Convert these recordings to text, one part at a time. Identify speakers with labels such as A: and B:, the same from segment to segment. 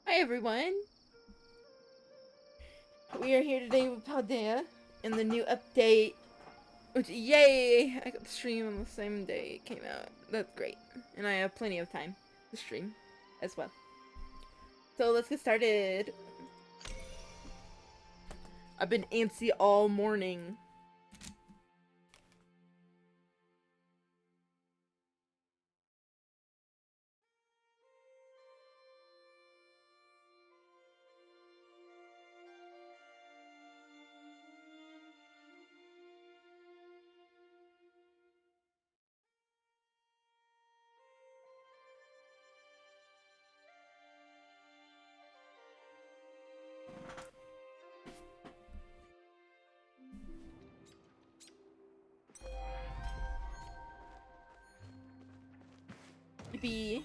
A: Hi everyone! We are here today with Palia in the new update. Which, yay! I got the stream on the same day it came out. That's great. And I have plenty of time to stream as well. So let's get started. I've been antsy all morning. Yippee.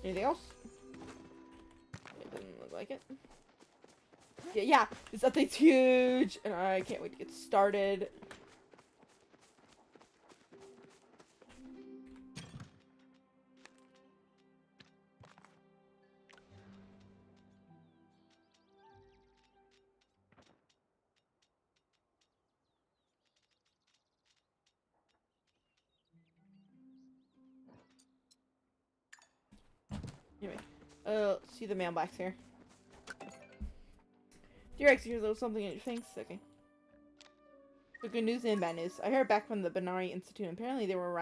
A: Anything else? It doesn't look like it. Yeah, this update's huge! And I can't wait to get started. Anyway, see the mailbox here. Dear X, here's a little something in your face. Okay. So good news and bad news. I heard back from the Benari Institute. Apparently there were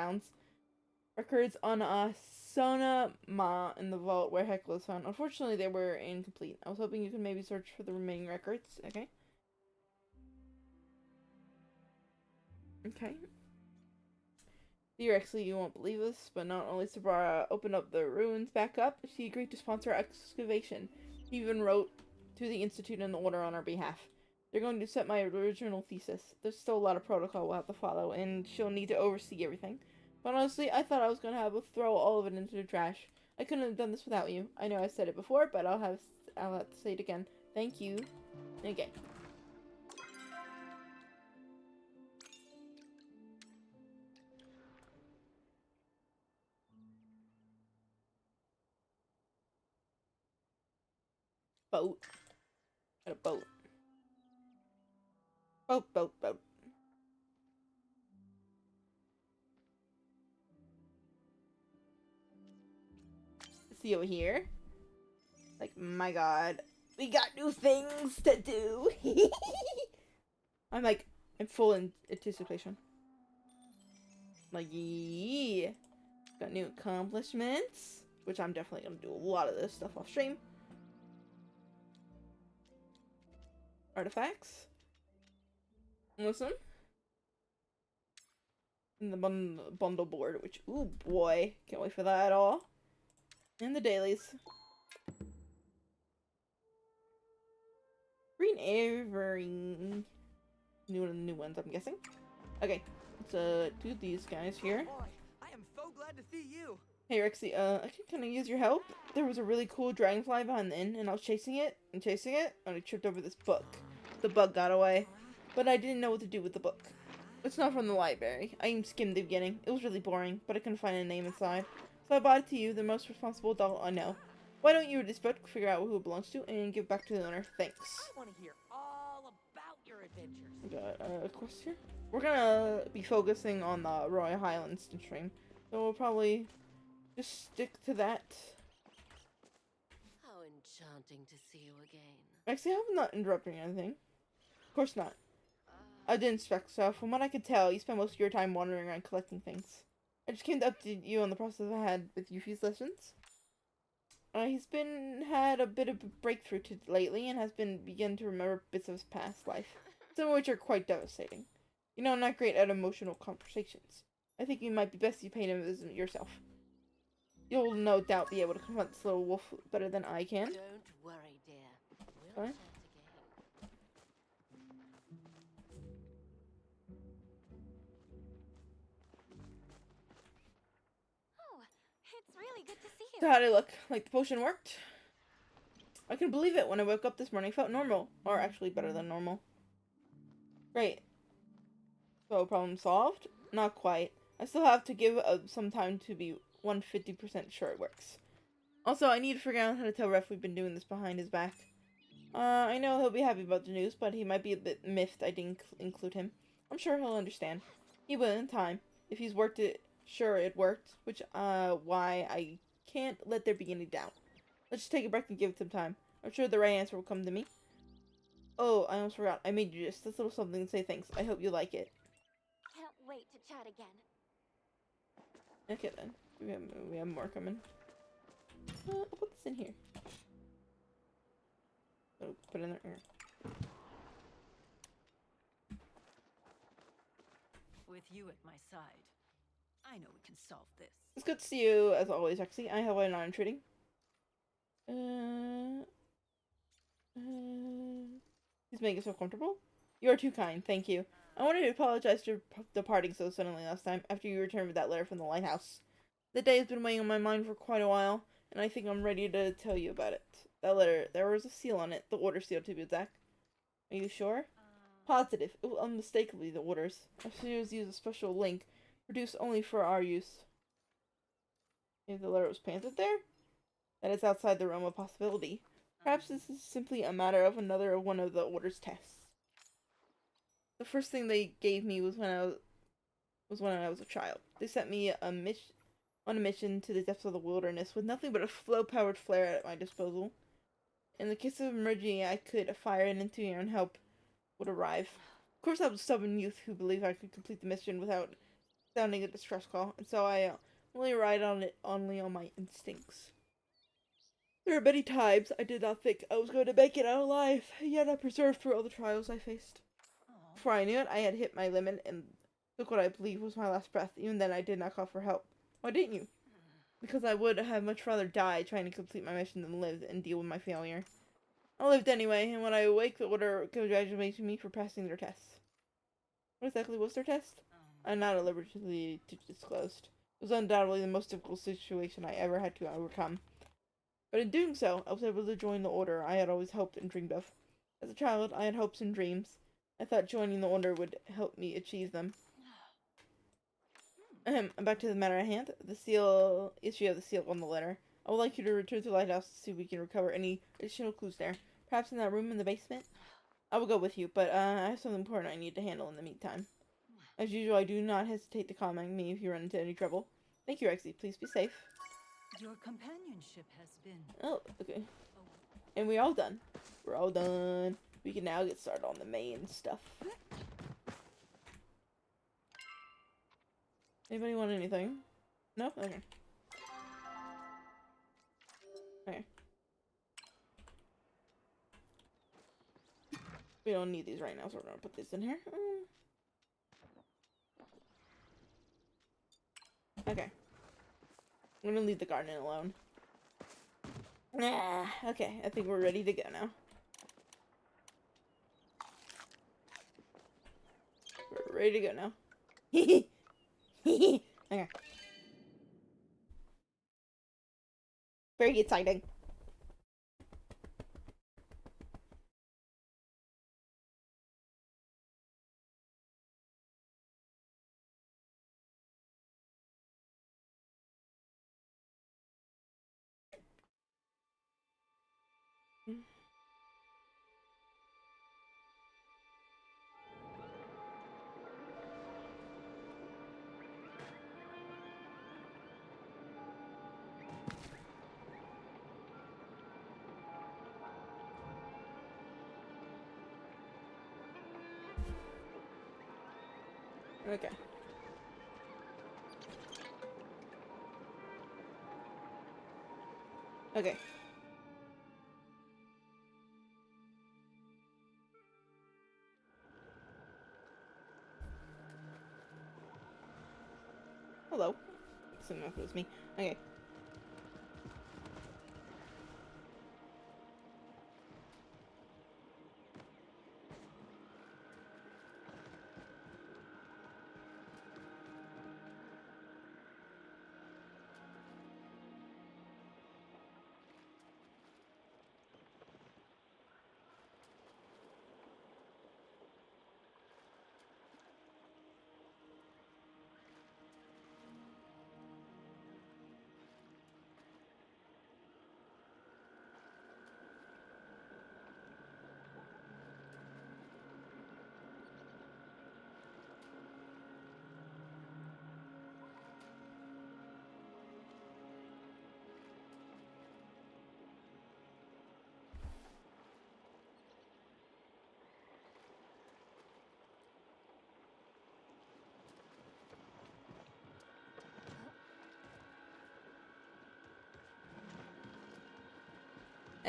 A: records on a Sona Ma in the vault where Heckle was found. Unfortunately, they were incomplete. I was hoping you could maybe search for the remaining records. Okay. Okay. Theoretically, you won't believe this, but not only Sabara opened up the ruins back up, she agreed to sponsor our excavation. She even wrote to the Institute and the Order on our behalf. They're going to set my original thesis. There's still a lot of protocol we'll have to follow, and she'll need to oversee everything. But honestly, I thought I was going to have to throw all of it into the trash. I couldn't have done this without you. I know I said it before, but I'll have to say it again. Thank you. Okay. Boat. Got a boat. Boat, boat, boat. See over here. Like, my god. We got new things to do. I'm full in anticipation. Like, yeah. Got new accomplishments. Which I'm definitely gonna do a lot of this stuff off stream. Artifacts. Listen. And the bundle board, which, ooh boy. Can't wait for that at all. And the dailies. Green Avery. New ones, I'm guessing. Okay, let's do these guys here.
B: Boy, I am so glad to see you.
A: Hey Rexy, I can kind of use your help. There was a really cool dragonfly behind the inn, and I was chasing it, and I tripped over this book. The bug got away, but I didn't know what to do with the book. It's not from the library. I even skimmed the beginning. It was really boring, but I couldn't find a name inside. So I bought it to you, the most responsible adult I know. Why don't you read this book, figure out who it belongs to, and give it back to the owner? Thanks.
B: I want to hear all about your adventures.
A: We got a quest here. We're gonna be focusing on the Royal Highlands stream, so we'll probably just stick to that.
C: How enchanting to see you again.
A: Actually, I'm not interrupting anything. Of course not. I didn't expect so. From what I could tell, you spent most of your time wandering around collecting things. I just came to update you on the process I had with Yuffie's lessons. He's had a bit of a breakthrough lately and has begun to remember bits of his past life, some of which are quite devastating. You know, I'm not great at emotional conversations. I think it might be best you paint him as yourself. You'll no doubt be able to confront this little wolf better than I can.
C: Don't worry, dear. We'll
A: Fine.
C: chat again.
D: Oh, it's really good to see you.
A: So how'd I look? Like the potion worked? I couldn't believe it. When I woke up this morning, I felt normal. Or actually better than normal. Great. So problem solved? Not quite. I still have to give some time to be 150% sure it works. Also, I need to figure out how to tell Ref we've been doing this behind his back. I know he'll be happy about the news, but he might be a bit miffed I didn't include him. I'm sure he'll understand. He will in time. If he's worked it, sure it worked, which, why I can't let there be any doubt. Let's just take a break and give it some time. I'm sure the right answer will come to me. Oh, I almost forgot. I made you just this little something to say thanks. I hope you like it.
D: Can't wait to chat again.
A: Okay then. We have more coming. I'll put this in here. Oh, put it in there.
E: With you at my side, I know we can solve this.
A: It's good to see you, as always, Rexy. I hope I'm not intruding. He's making it so comfortable. You are too kind, thank you. I wanted to apologize for departing so suddenly last time, after you returned with that letter from the lighthouse. The day has been weighing on my mind for quite a while, and I think I'm ready to tell you about it. That letter, there was a seal on it, the order seal to be exact. Are you sure? Positive. It was unmistakably the orders. I should use a special link, produced only for our use. If the letter was planted there? That is outside the realm of possibility. Perhaps this is simply a matter of another one of the order's tests. The first thing they gave me was when I was a child. They sent me on a mission to the depths of the wilderness with nothing but a flow-powered flare at my disposal. In the case of emergency, I could fire it into air and help would arrive. Of course, I was a stubborn youth who believed I could complete the mission without sounding a distress call, and so I only relied on it only on my instincts. There are many times I did not think I was going to make it out alive, yet I persevered through all the trials I faced. Before I knew it, I had hit my limit and took what I believed was my last breath. Even then, I did not call for help. Why didn't you? Because I would have much rather die trying to complete my mission than live and deal with my failure. I lived anyway, and when I awake, the order congratulated me for passing their tests. What exactly was their test? I'm not at liberty to disclose. It was undoubtedly the most difficult situation I ever had to overcome. But in doing so, I was able to join the order I had always hoped and dreamed of. As a child, I had hopes and dreams. I thought joining the order would help me achieve them. Back to the matter at hand. The issue of the seal on the letter. I would like you to return to the lighthouse to see if we can recover any additional clues there. Perhaps in that room in the basement? I will go with you, but I have something important I need to handle in the meantime. As usual, I do not hesitate to contact me if you run into any trouble. Thank you, Rexy. Please be safe.
E: Your companionship has been...
A: Oh, okay. And we're all done. We're all done. We can now get started on the main stuff. Anybody want anything? No? Okay. Okay. We don't need these right now, so we're gonna put this in here. Okay. I'm gonna leave the garden alone. Okay, I think we're ready to go now. We're ready to go now. Okay. Very exciting. Okay. Okay. Hello. Assuming that was me. Okay.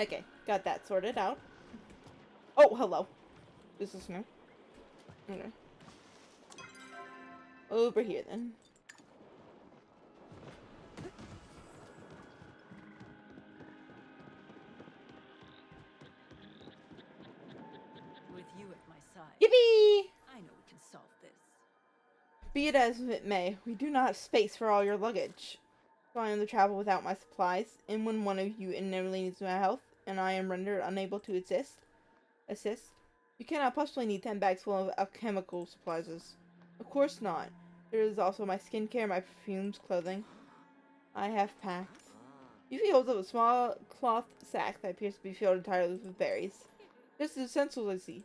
A: Okay, got that sorted out. Oh, hello. This is new. Okay. Over here then.
E: With you at my side,
A: Yippee!
E: I know we can solve this.
A: Be it as it may, we do not have space for all your luggage. So I am to travel without my supplies, and when one of you inevitably needs my help, and I am rendered unable to assist, you cannot possibly need 10 bags full of alchemical supplies. Of course not. There is also my skincare, my perfumes, clothing. I have packed. Yuffie holds up a small cloth sack that appears to be filled entirely with berries. Just the essentials I see.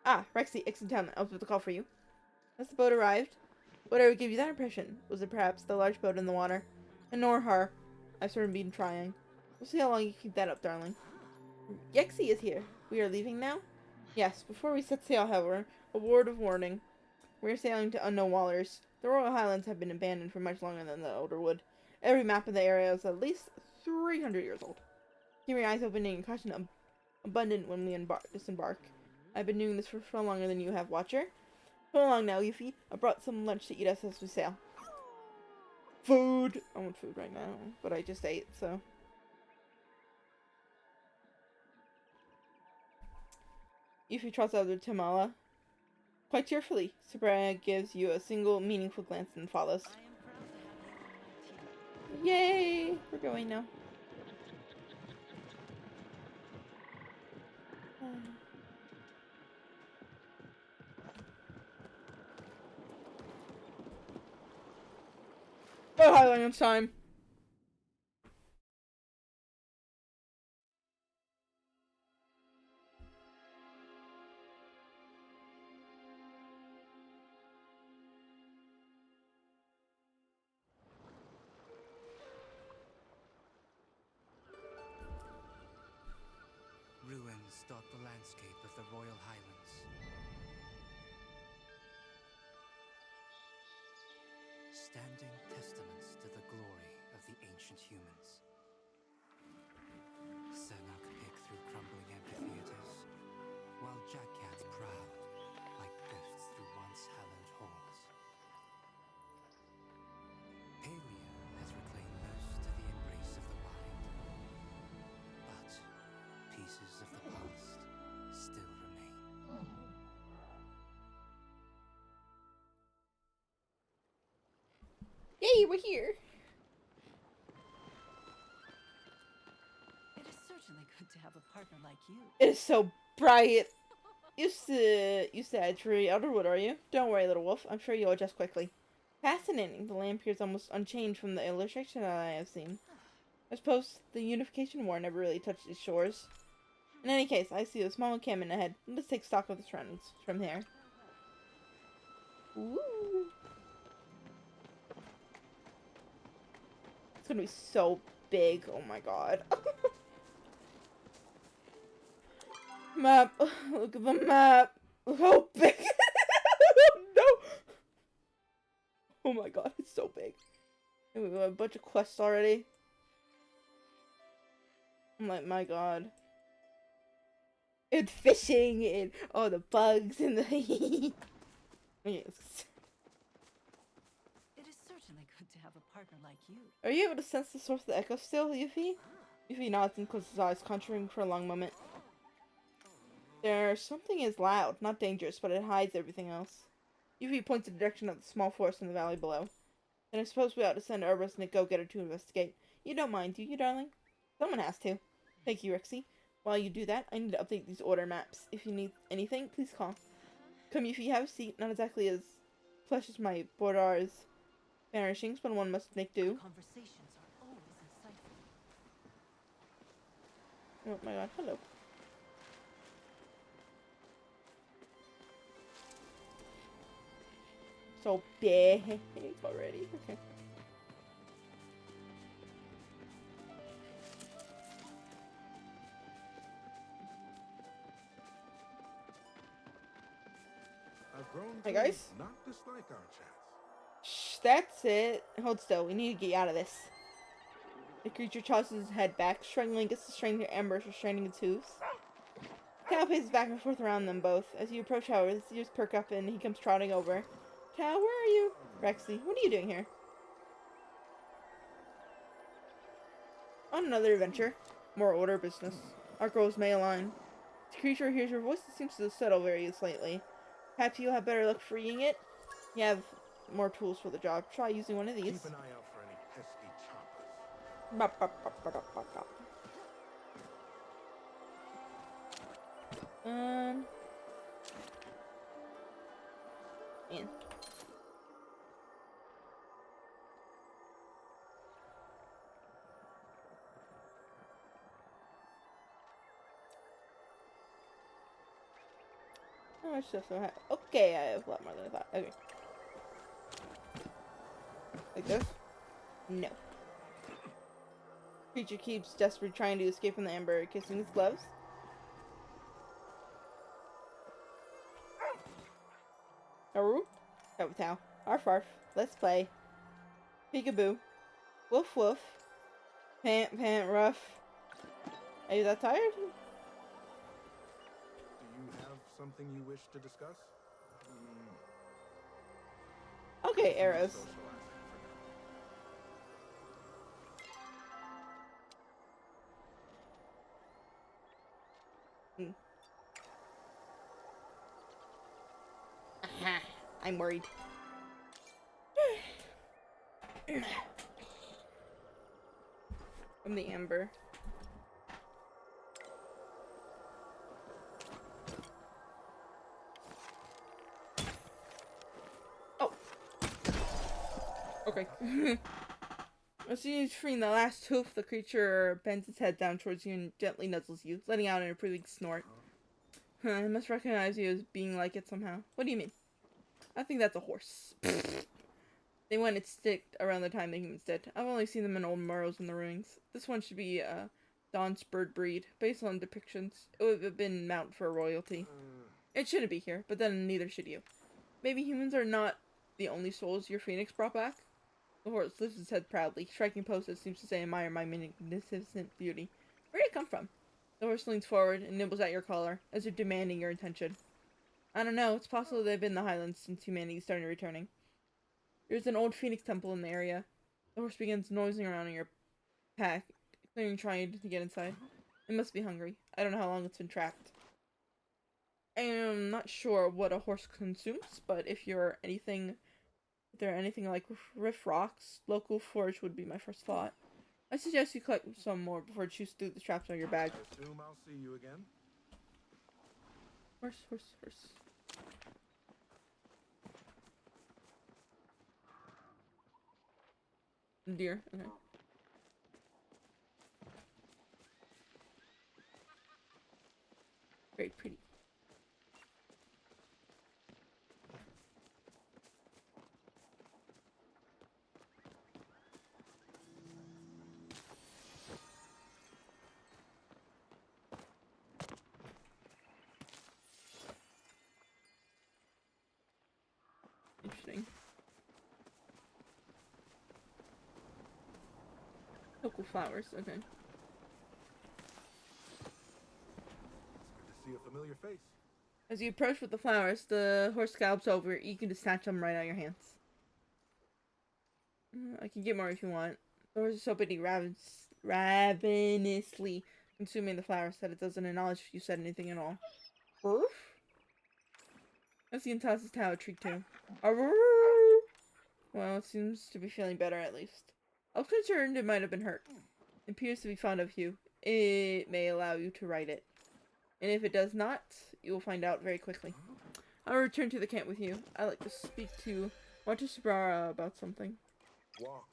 A: Ah, Rexy, Exentown, I was about to call for you. Has the boat arrived? Whatever would give you that impression? Was it perhaps the large boat in the water? Ignore her. I've sort of been trying. We'll see how long you keep that up, darling. Yexi is here. We are leaving now? Yes, before we set sail, however, a word of warning. We are sailing to unknown waters. The Royal Highlands have been abandoned for much longer than the Elder Wood. Every map of the area is at least 300 years old. Keep your eyes open and caution abundant when we disembark. I've been doing this for far longer than you have, Watcher. Come along now, Yuffie. I brought some lunch to eat us as we sail. Food! I want food right now, but I just ate, so. Yuffie trots out to Tamala. Quite cheerfully, Sabra gives you a single meaningful glance and follows.
E: I am proud to have you on my team.
A: Yay! We're going now. Oh, Highlands time!
F: Ruins dot the landscape of the Royal Highlands. Standing testaments to the glory of the ancient humans. Senok pick through crumbling amphitheaters, while jackcats prowl like ghosts through once hallowed halls. Palia has reclaimed most of the embrace of the wild, but pieces of the past still remain.
A: Yay, we're here!
E: It is certainly good to have a partner like you.
A: It is so bright! Used to actually Elderwood, are you? Don't worry, little wolf. I'm sure you'll adjust quickly. Fascinating. The land appears almost unchanged from the illustration that I have seen. I suppose the Unification War never really touched its shores. In any case, I see a small encampment ahead. Let's take stock of the surroundings from there. Ooh. It's gonna be so big. Oh my god. Map. Look at the map. Look how big. No. Oh my god, it's so big. And we have a bunch of quests already. I'm like, my god. And fishing and all the bugs and the. Okay, let's...
E: It is certainly good to have a partner like you.
A: Are you able to sense the source of the echo still, Yuffie? Yuffie nods and closes his eyes, conjuring for a long moment. There's something is loud, not dangerous, but it hides everything else. Yuffie points in the direction of the small forest in the valley below. Then I suppose we ought to send Urbis and a go-getter to investigate. You don't mind, do you, darling? Someone has to. Thank you, Rexy. While you do that, I need to update these order maps. If you need anything, please call. Come, Yuffie, have a seat. Not exactly as plush as my Bordar's vanishings, but one must make do.
E: Conversations are always insightful.
A: Oh my god, hello. So big already. Okay.
G: I've grown
A: Hi,
G: to
A: guys.
G: not dislike our chats.
A: Shh, that's it. Hold still. We need to get out of this. The creature tosses his head back, struggling against the strength of embers restraining its hooves. Tao paces back and forth around them both. As you approach Tao, his ears perk up and he comes trotting over. Tao, where are you? Rexy, what are you doing here? On another adventure. More order business. Our goals may align. The creature hears your voice and seems to settle very slightly. Perhaps you'll have better luck freeing it? You have more tools for the job. Try using one of these.
G: Keep an eye out for any pesky choppers.
A: Man. How much stuff do I have? Okay, I have a lot more than I thought. Okay. Like this? No. Creature keeps desperately trying to escape from the amber, kissing his gloves. Aru? Tao. Arf arf. Let's play. Peekaboo. Woof woof. Pant pant ruff. Are you that tired?
G: Do you have something you wish to discuss?
A: Okay, arrows.
G: Socializing for
A: Aha. I'm worried. From the amber. Oh. Okay. As you freeing the last hoof, the creature bends its head down towards you and gently nuzzles you, letting out an approving snort. I must recognize you as being like it somehow. What do you mean? I think that's a horse. They went extinct around the time the humans did. I've only seen them in old murals in the ruins. This one should be a Dawn's bird breed. Based on depictions, it would have been mount for royalty. It shouldn't be here, but then neither should you. Maybe humans are not the only souls your phoenix brought back? The horse lifts his head proudly, striking pose that seems to say, admire my magnificent beauty. Where did it come from? The horse leans forward and nibbles at your collar, as if demanding your attention. I don't know, it's possible they've been in the Highlands since humanity started returning. There's an old phoenix temple in the area. The horse begins nosing around in your pack, clearly trying to get inside. It must be hungry. I don't know how long it's been trapped. I am not sure what a horse consumes, but if there are anything like riff rocks, local forage would be my first thought. I suggest you collect some more before it chews through the straps on your bag.
G: I assume I'll see you again.
A: Horse. Deer, okay. Very pretty. Interesting. Local flowers, okay.
G: It's good to see a familiar face.
A: As you approach with the flowers, the horse gallops over, eager to snatch them right out of your hands. I can get more if you want. The horse is so busy ravenously consuming the flowers that it doesn't acknowledge if you said anything at all. Oof. As he tosses Tao a treat too. Well, it seems to be feeling better at least. I was concerned it might have been hurt. It appears to be fond of you. It may allow you to ride it. And if it does not, you will find out very quickly. I'll return to the camp with you. I'd like to speak to Wata Sabrara about something.
G: Walk.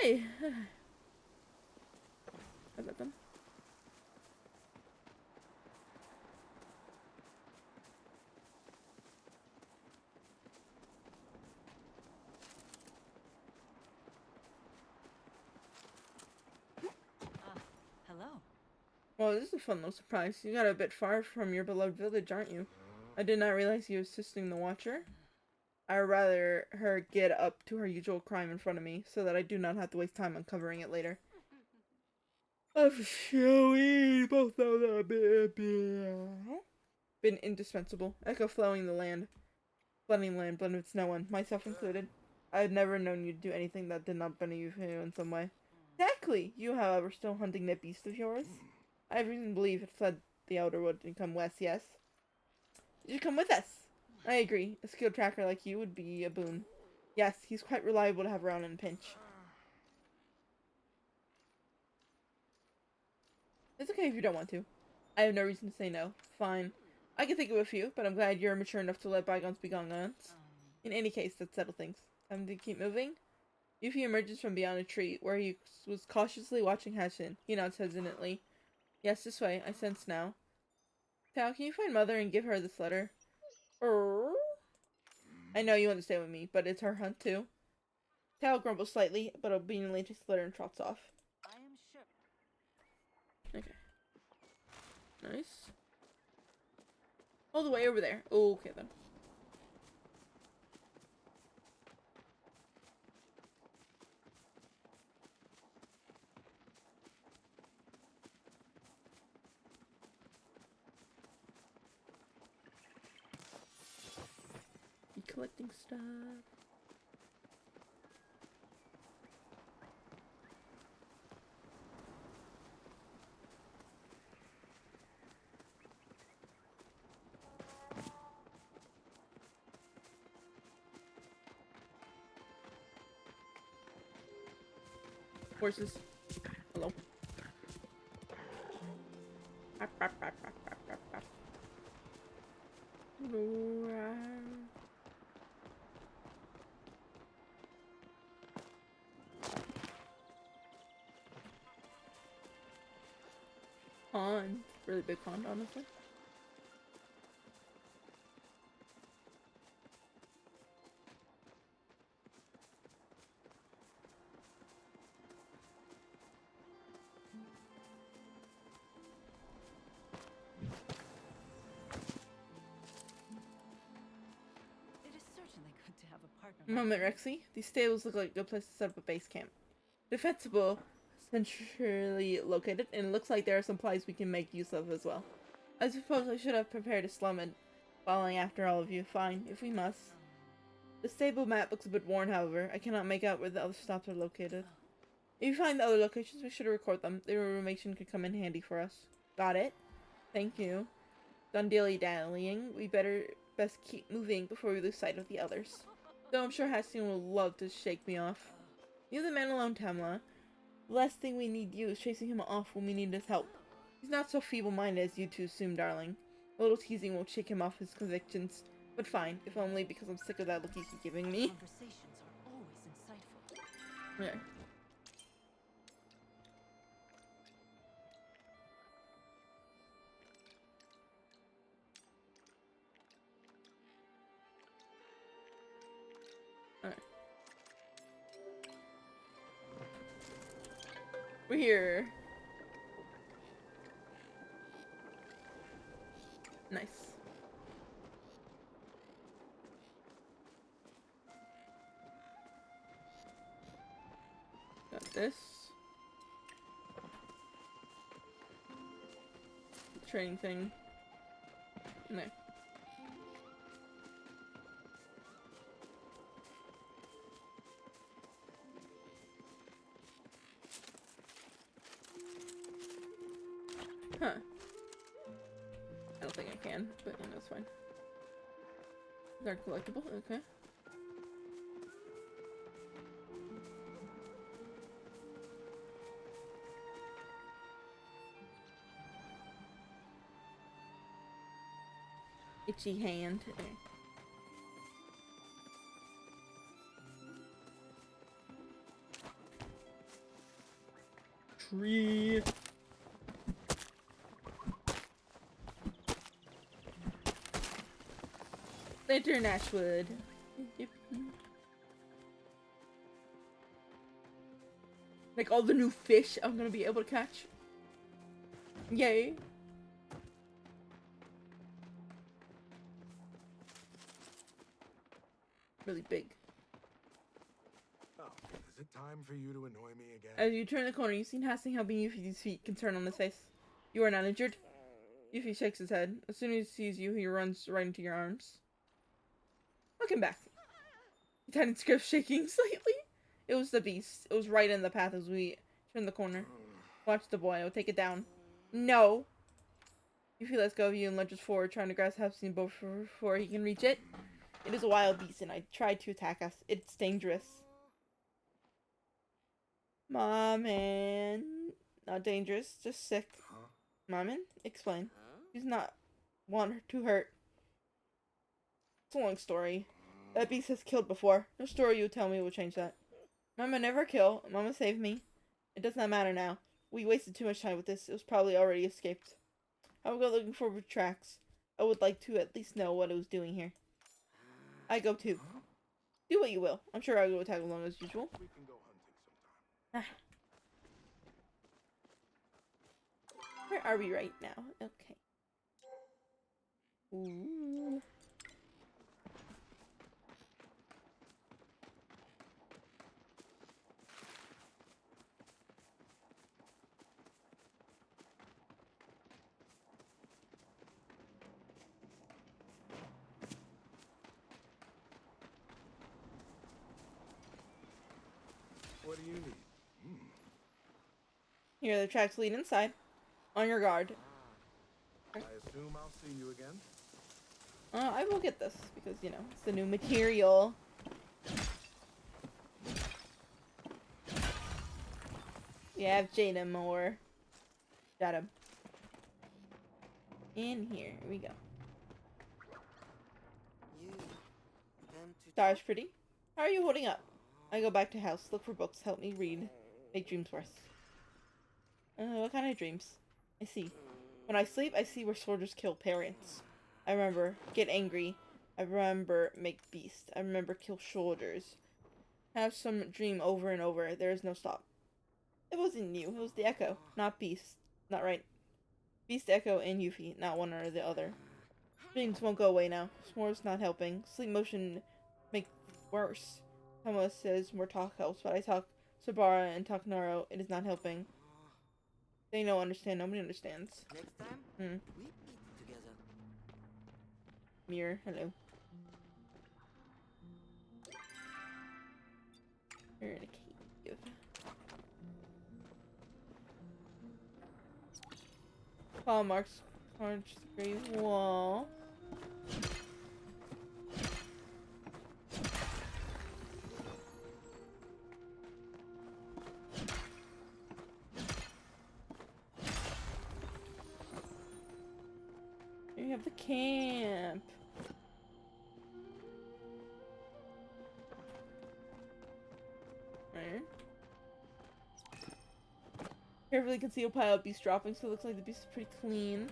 A: Yay! Is that done?
E: Hello.
A: Well, this is a fun little surprise. You got a bit far from your beloved village, aren't you? I did not realize you were assisting the Watcher. I'd rather her get up to her usual crime in front of me so that I do not have to waste time uncovering it later. I'm showing both of them. Been indispensable. Echo flowing the land. Flooding the land, blended with no one, myself included. I had never known you to do anything that did not benefit you in some way. Exactly! You, however, still hunting that beast of yours? I have reason to believe it fled the outer wood and come west, yes? You should come with us! I agree. A skilled tracker like you would be a boon. Yes, he's quite reliable to have around in a pinch. It's okay if you don't want to. I have no reason to say no. Fine. I can think of a few, but I'm glad you're mature enough to let bygones be bygones. In any case, let's settle things. Time to keep moving? Yuffie emerges from beyond a tree, where he was cautiously watching Hashin. He nods hesitantly. Yes, this way. I sense now. Tao, can you find Mother and give her this letter? I know you want to stay with me, but it's her hunt too. Tao grumbles slightly, but obediently takes the letter and trots off.
B: I am sure.
A: Okay. Nice. All the way over there. Okay then. Be collecting stuff. Horses. Hello. Pond. Really big pond, honestly.
E: It is certainly good to have a partner.
A: Moment, Rexy. These stables look like a good place to set up a base camp. Defensible, centrally located, and it looks like there are supplies we can make use of as well. I suppose I should have prepared a slum following after all of you. Fine, if we must. The stable map looks a bit worn, however. I cannot make out where the other stops are located. If you find the other locations, we should record them. The information could come in handy for us. Got it? Thank you. Done dilly-dallying. We best keep moving before we lose sight of the others. Though I'm sure Hastin will love to shake me off. Leave the man alone, Tamla. The last thing we need you is chasing him off when we need his help. He's not so feeble-minded as you two assume, darling. A little teasing won't shake him off his convictions. But fine, if only because I'm sick of that look he keeps giving me.
E: Conversations are always insightful.
A: Yeah. Alright. We're here. Nice. Got this. Training thing. No. Huh. I don't think I can, but you know, it's fine. They're collectible, okay. Itchy hand. Okay. Tree. Lantern Ashwood. Yep. Like all the new fish I'm gonna be able to catch. Yay. really big.
G: Oh, is it time for you to annoy me again?
A: As you turn the corner, you see Hassan helping Yuffie's feet, concern on his face. You are not injured. Yuffie shakes his head. As soon as he sees you, he runs right into your arms. Welcome back. He tightened script, shaking slightly. It was the beast. It was right in the path as we turned the corner. Watch the boy. I'll take it down. No. Yuffie lets go of you and lunges forward, trying to grasp Hassan before he can reach it. It is a wild beast, and I tried to attack us. It's dangerous. Mommin. Not dangerous, just sick.
G: Huh?
A: Mommin? Explain. He's not want to hurt. It's a long story. That beast has killed before. No story you tell me will change that. Mama never kill. Mama saved me. It does not matter now. We wasted too much time with this. It was probably already escaped. I will go looking for tracks. I would like to at least know what it was doing here. I go too. Do what you will. I'm sure I'll go tag along as usual.
G: We can go hunting sometime.
A: Where are we right now? Okay. Ooh.
G: What do you need?
A: Here are the tracks lead inside. On your guard.
G: I assume I'll see you again.
A: I will get this because, you know, it's the new material. We have Jada more. Got him. In here we go. Star's pretty. How are you holding up? I go back to house, look for books, help me read, make dreams worse. What kind of dreams? I see. When I sleep, I see where soldiers kill parents. I remember get angry. I remember make beast. I remember kill soldiers. Have some dream over and over. There is no stop. It wasn't you. It was the echo, not beast. Not right. Beast, echo, and Yuffie, not one or the other. Dreams won't go away now. S'more's not helping. Sleep motion make worse. Tomo says more talk helps, but I talk Sabara and talk Naro. It is not helping. They don't understand. Nobody understands.
F: Next time, we eat together.
A: Mirror, hello. You're in a cave. Paul marks punch the grave wall. Here you have the camp. Right. Carefully concealed pile of beast droppings, so it looks like the beast is pretty clean.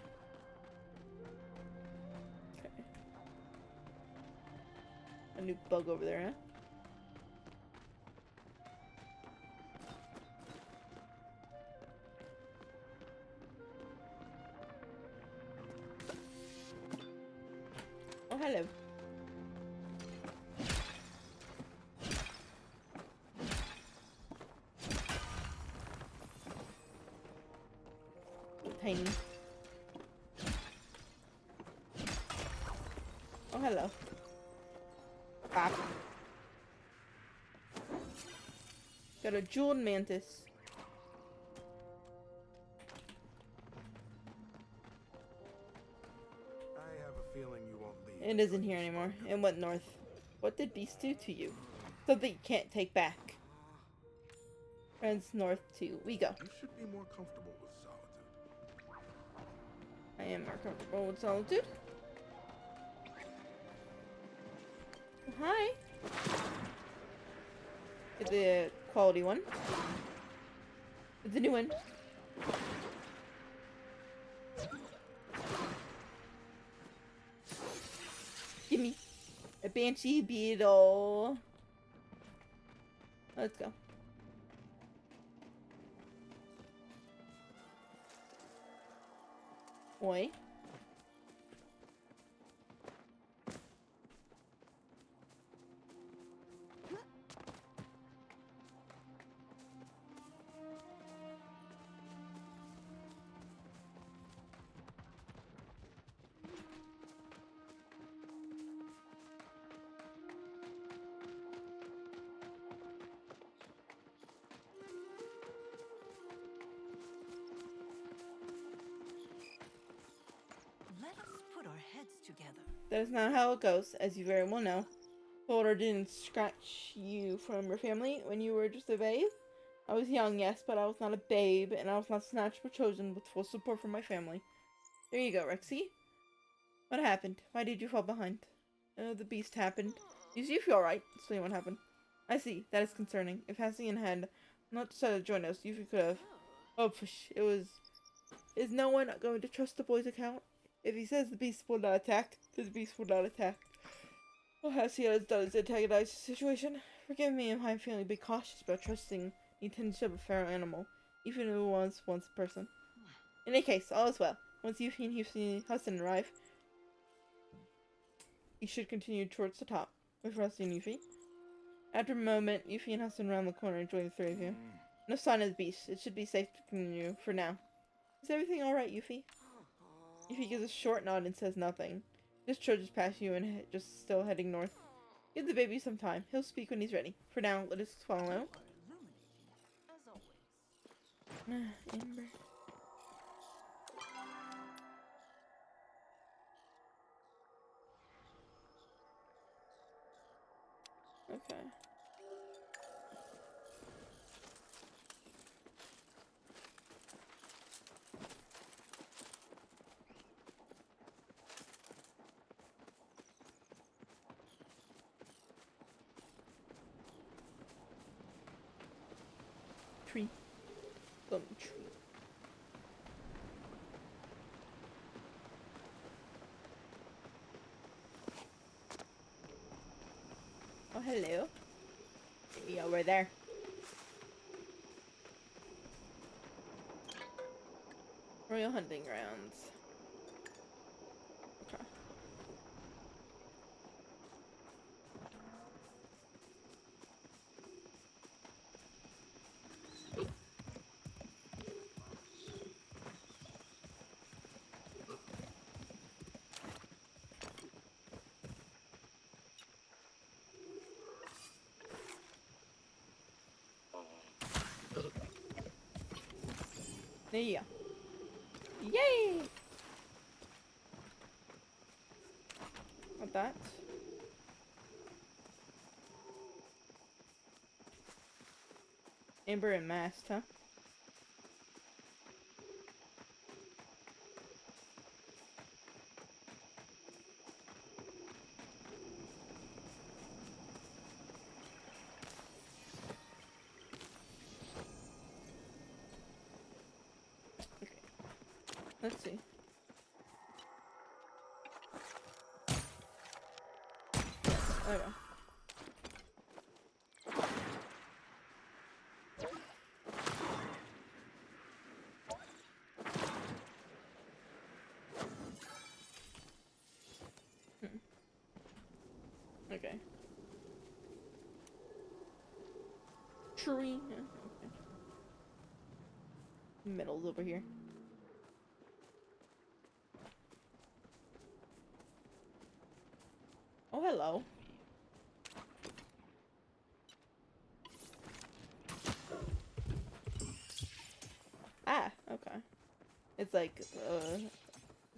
A: Okay. A new bug over there, huh? Oh, hello. Tiny. Oh, hello. Bop. Got a jeweled mantis.
G: I have a feeling you won't leave.
A: It isn't here anymore. It went north. What did Beast do to you? Something you can't take back. Friends north too. We go.
G: You should be more comfortable with solitude.
A: I am more comfortable with solitude. Oh, hi. It's the quality one. It's a new one. Gimme. A banshee beetle. Let's go. Oi.
E: together.
A: That is not how it goes, as you very well know. Folder didn't scratch you from your family when you were just a babe. I was young, yes, but I was not a babe, and I was not snatched but chosen with full support from my family. There you go, Rexy. What happened? Why did you fall behind? The beast happened. You see if you're alright. Explain what happened. I see. That is concerning. If Hassian had not decided to join us, you could have... Oh, psh, it was... Is no one going to trust the boy's account? If he says the beast will not attack, then the beast will not attack. What Hassian has done is antagonize the situation. Forgive me if I'm feeling a bit cautious about trusting the intention of a feral animal, even if it was once a person. In any case, all is well. Once Yuffie and Hudson arrive, you should continue towards the top with Rusty and Yuffie. After a moment, Yuffie and Hudson round the corner and join the three of you. No sign of the beast. It should be safe to continue for now. Is everything alright, Yuffie? Yuffie gives a short nod and says nothing. Just trudges past you and just still heading north. Give the baby some time. He'll speak when he's ready. For now, let us follow.
E: Illuminating, as always.
A: Amber. Okay. Tree. Plum tree. Oh, hello. Yeah, we're there. Royal hunting grounds. Okay. There you go. Yay! Not that. Amber and Mast, huh? Okay. Let's see. Okay. Okay. Tree. Yeah, okay. Metal's over here. Oh, hello. Ah, okay. It's like,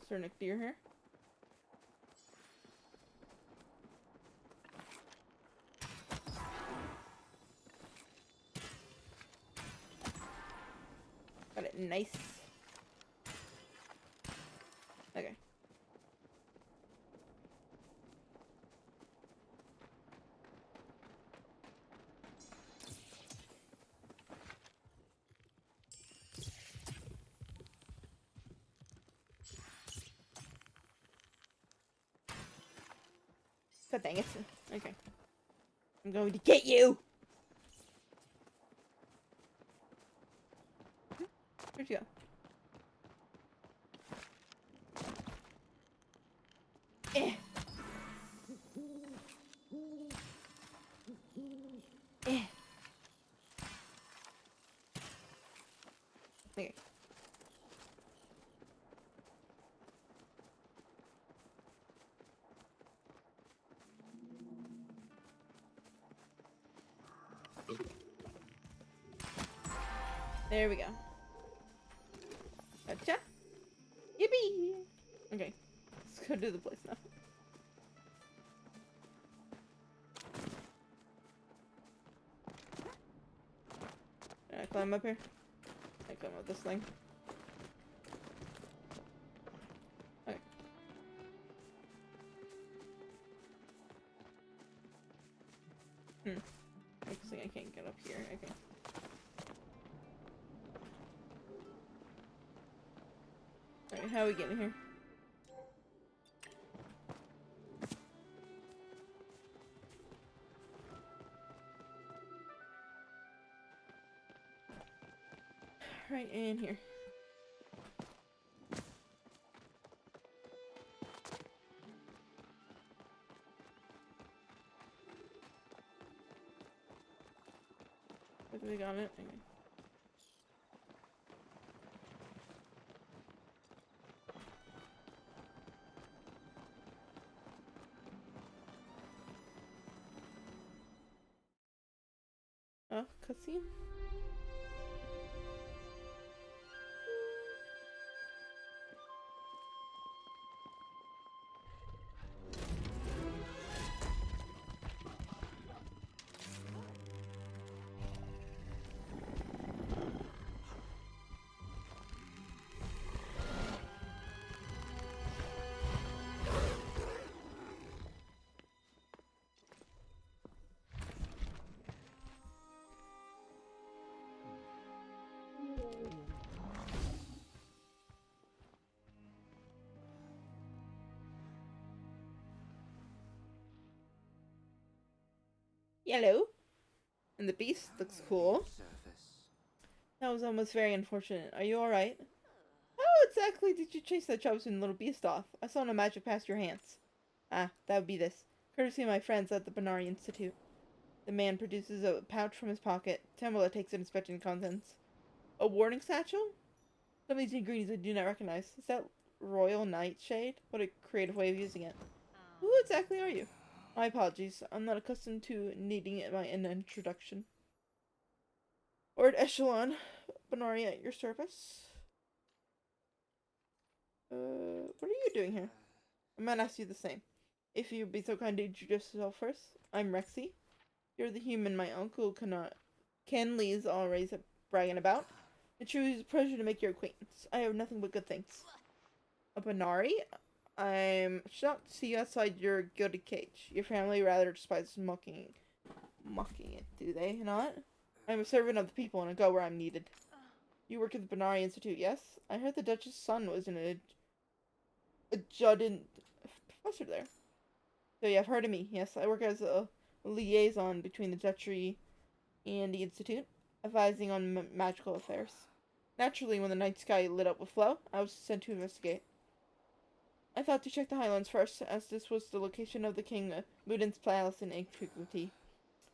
A: Cernic deer here. Got it nice. Okay. God dang it. Okay. I'm going to get you! Where'd you go? Eh. Eh. Okay. There we go. Gotcha. Yippee! Okay. go to the place now. Can I climb up here? I climb up this thing. Okay. Looks like I can't get up here. Okay. Alright, how are we getting here? Right in here. I think we got it. Okay. Oh, cutscene? Yellow. And the beast looks cool.
F: Surface.
A: That was almost very unfortunate. Are you alright? How exactly did you chase that chosen little beast off? I saw no magic pass your hands. Ah, that would be this. Courtesy of my friends at the Benari Institute. The man produces a pouch from his pocket. Tamala takes it, inspecting the contents. A warning satchel? Some of these ingredients I do not recognize. Is that royal nightshade? What a creative way of using it. Who exactly are you? My apologies. I'm not accustomed to needing an introduction. Lord Echelon, Benari at your service. What are you doing here? I might ask you the same. If you'd be so kind to introduce yourself first. I'm Rexy. You're the human my uncle Kenley is always bragging about. It truly is a pleasure to make your acquaintance. I have nothing but good things. A Benari? I'm shocked to see you outside your gilded cage. Your family rather despises mocking it, do they not? I'm a servant of the people and I go where I'm needed. You work at the Benari Institute, yes? I heard the Duchess' son was an adjunct professor there. So yeah, I've heard of me. Yes, I work as a liaison between the Duchy and the Institute, advising on magical affairs. Naturally, when the night sky lit up with flow, I was sent to investigate. I thought to check the Highlands first, as this was the location of the King Muden's palace in antiquity.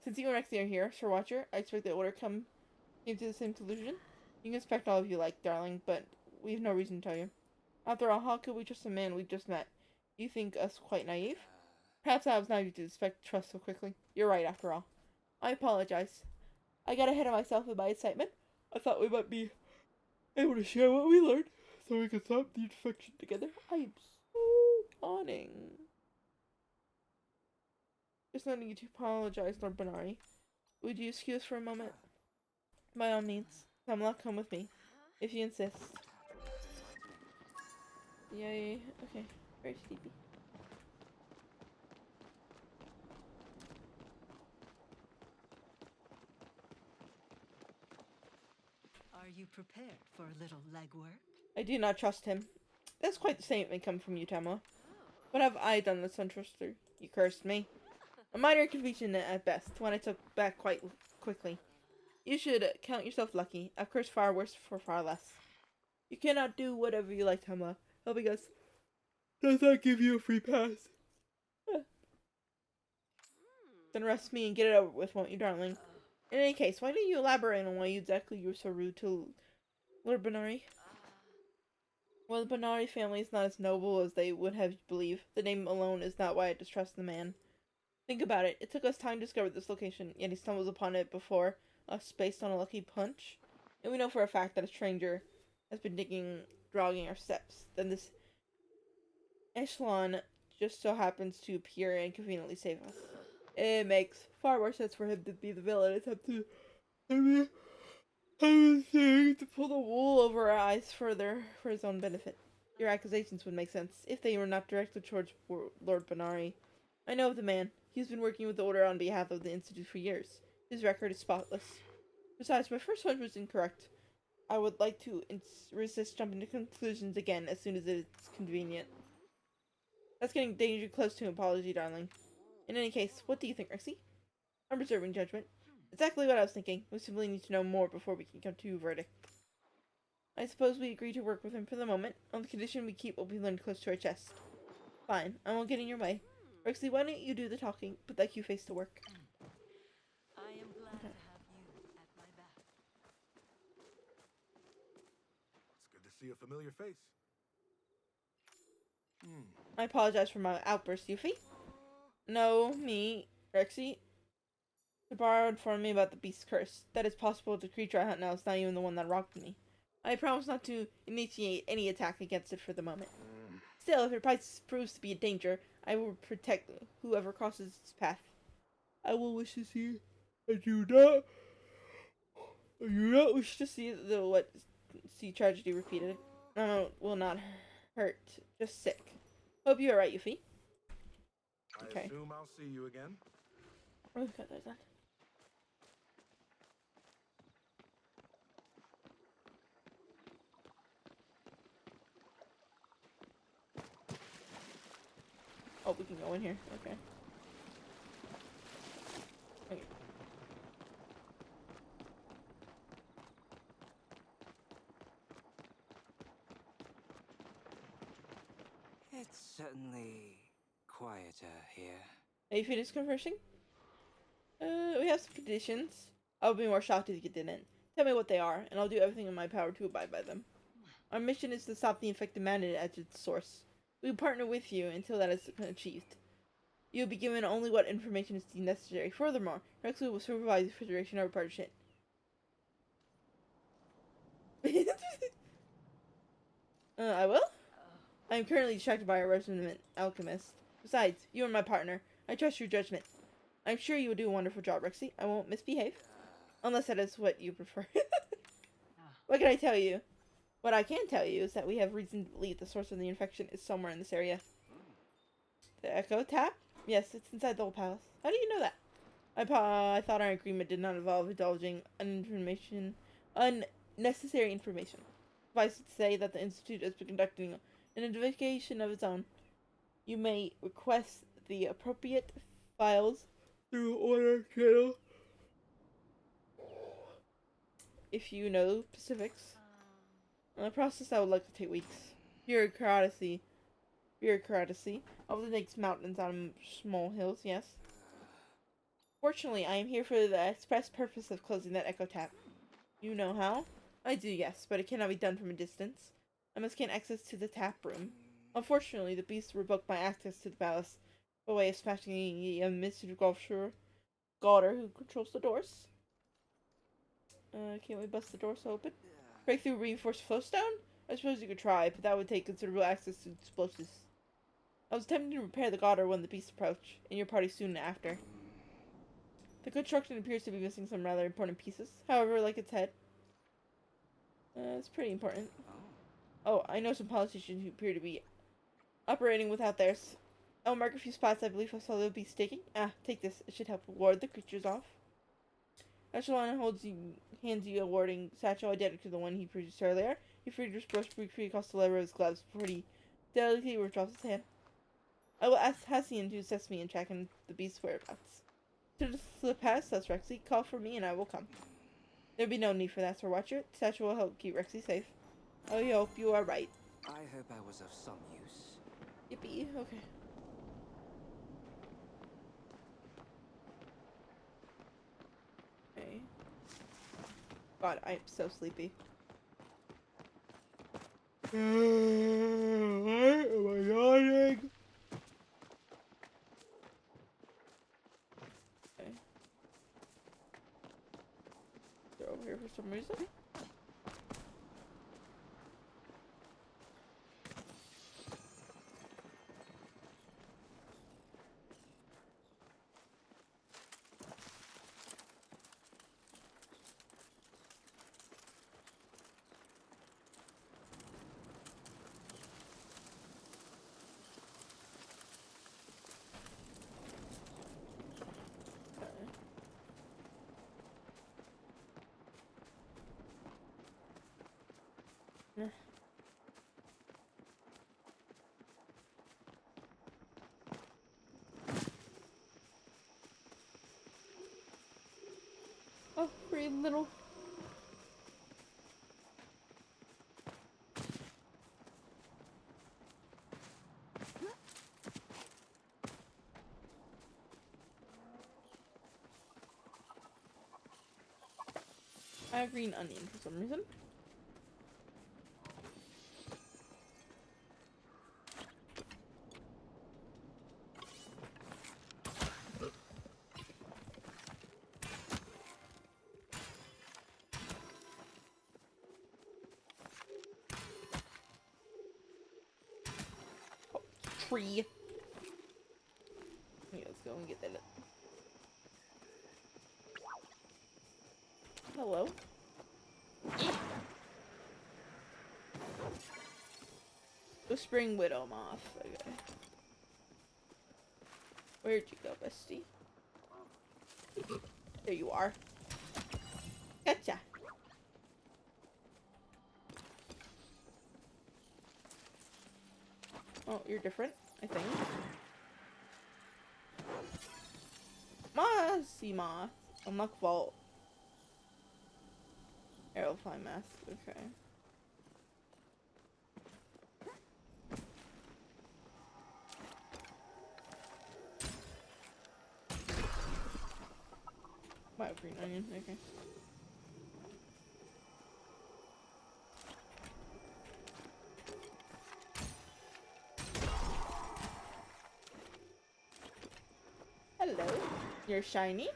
A: Since you and Rexy are here, Sir Watcher, I expect the order came to the same conclusion. You can expect all of you like, darling, but we have no reason to tell you. After all, how could we trust a man we just met? You think us quite naive? Perhaps I was naive to expect trust so quickly. You're right, after all. I apologize. I got ahead of myself in my excitement. I thought we might be able to share what we learned, so we could stop the infection together. I'm so yawning. There's no need to apologize, Lord Benari. Would you excuse for a moment? By all means. Come with me, if you insist. Yay. Okay. Very sleepy.
E: Are you prepared for a little legwork?
A: I do not trust him. That's quite the statement coming from you, Tamala. What have I done that's untrustworthy? You cursed me. A minor inconvenience at best, one I took back quite quickly. You should count yourself lucky. I've cursed far worse for far less. You cannot do whatever you like, Tamala. Helping us does not give you a free pass. Then arrest me and get it over with, won't you, darling? In any case, why don't you elaborate on why exactly you were so rude to Lord Benari? Well, the Benari family is not as noble as they would have you believe. The name alone is not why I distrust the man. Think about it. It took us time to discover this location, yet he stumbles upon it before us based on a lucky punch. And we know for a fact that a stranger has been dogging our steps. Then this Echelon just so happens to appear and conveniently save us. It makes far more sense for him to be the villain attempt to to pull the wool over our eyes further for his own benefit. Your accusations would make sense if they were not directed towards Lord Benari. I know of the man. He's been working with the Order on behalf of the Institute for years. His record is spotless. Besides, my first hunch was incorrect. I would like to resist jumping to conclusions again as soon as it's convenient. That's getting dangerously close to an apology, darling. In any case, what do you think, Rexy? I'm reserving judgment. Exactly what I was thinking. We simply need to know more before we can come to a verdict. I suppose we agree to work with him for the moment, on the condition we keep what we learned close to our chest. Fine, I won't get in your way. Rexy, why don't you do the talking, put that cute face to work.
E: I am glad to have you at my back.
G: It's good to see a familiar face.
A: I apologize for my outburst, Yuffie. No, me, Rexy. Sabara informed me about the beast's curse. That it's possible the creature I hunt now is not even the one that rocked me. I promise not to initiate any attack against it for the moment. Still, if it proves to be a danger, I will protect whoever crosses its path. I will wish to see. I do not wish to see see tragedy repeated. No, will not hurt. Just sick. Hope you're alright, Yuffie.
G: I assume I'll see you again.
A: Okay, there's that. Oh, we can go in here. Okay. Okay.
F: It's certainly quieter here.
A: Are you finished conversing? We have some conditions. I'll be more shocked if you didn't. Tell me what they are, and I'll do everything in my power to abide by them. Our mission is to stop the infected manet at its source. We will partner with you until that is achieved. You will be given only what information is deemed necessary. Furthermore, Rexley will supervise the duration of our partnership. I will? I am currently distracted by a resident alchemist. Besides, you are my partner. I trust your judgment. I'm sure you will do a wonderful job, Rexy. I won't misbehave. Unless that is what you prefer. What can I tell you? What I can tell you is that we have reason to believe the source of the infection is somewhere in this area. The Echo Tap? Yes, it's inside the old palace. How do you know that? I thought our agreement did not involve indulging unnecessary information. Suffice it to say that the Institute has been conducting an investigation of its own. You may request the appropriate files through order channel if you know specifics. The process that would likely take weeks. Bureaucracy often takes mountains out of small hills, yes. Fortunately, I am here for the express purpose of closing that Echo Tap. You know how? I do, yes, but it cannot be done from a distance. I must gain access to the tap room. Unfortunately, the beast revoked my access to the palace by way of smashing a Mr. Gauder who controls the doors. Can't we bust the doors open? Break through reinforced flowstone? I suppose you could try, but that would take considerable access to explosives. I was attempting to repair the Gauder when the beast approached, and your party soon after. The construction appears to be missing some rather important pieces. However, like its head. It's pretty important. Oh, I know some politicians who appear to be operating without theirs. I'll mark a few spots I believe I saw the beast taking. Take this. It should help ward the creatures off. Echelon hands you a warding satchel identical to the one he produced earlier. He freed his brush briefly across the lever of his gloves before he delicately withdraws his hand. I will ask Hassian to assist me in tracking the beast's whereabouts. To the past, that's Rexy. Call for me and I will come. There'll be no need for that, Sir Watcher. The satchel will help keep Rexy safe. I hope you are right.
F: I hope I was of some use.
A: Yippee. Okay. Okay. God, I'm so sleepy. Why am I yawning? Okay. They're over here for some reason. furry little. I have green onion for some reason. Oh, tree. Okay, let's go and get that. Hello. The spring widow moth. Okay. Where'd you go, bestie? There you are. Gotcha. Oh, you're different, I think. Mossy moth. Unlock vault. Arrowfly mask. Okay. My green onion. Okay. Hello. You're shiny.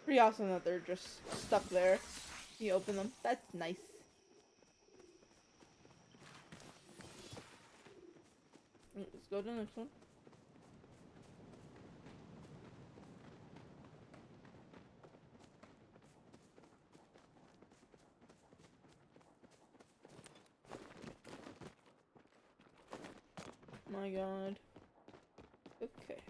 A: Pretty awesome that they're just stuck there. You open them. That's nice. Let's go to the next one. My god. Okay.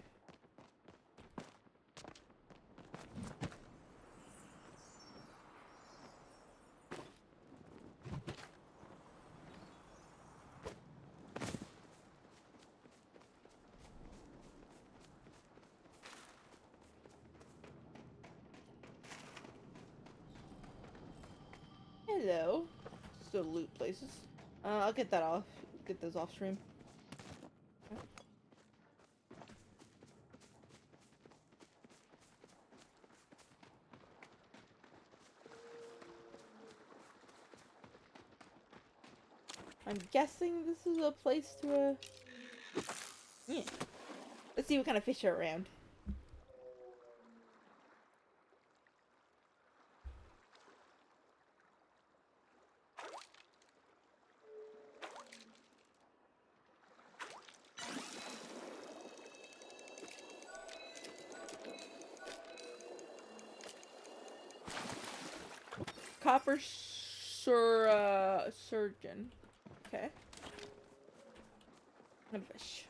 A: Hello. Still loot places. I'll get that off. Get those off stream. I'm guessing this is a place to yeah. Let's see what kind of fish are around. Copper surgeon. Okay. And a fish.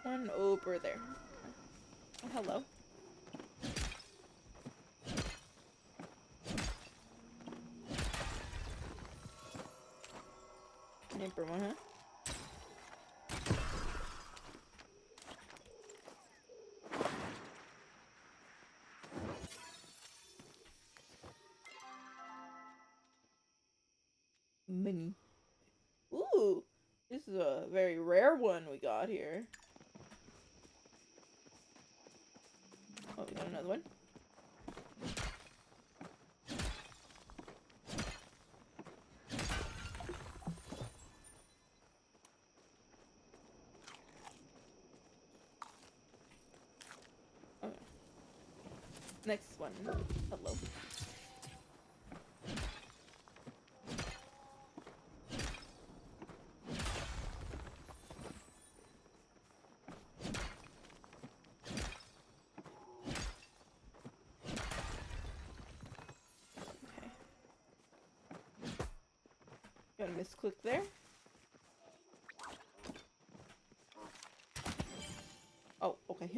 A: One over there. Oh, hello. Neighbor one, huh? Mini. Ooh, this is a very rare one we got here. Oh, we got another one. Okay. Next one. Hello. Gonna misclick there. Oh, okay.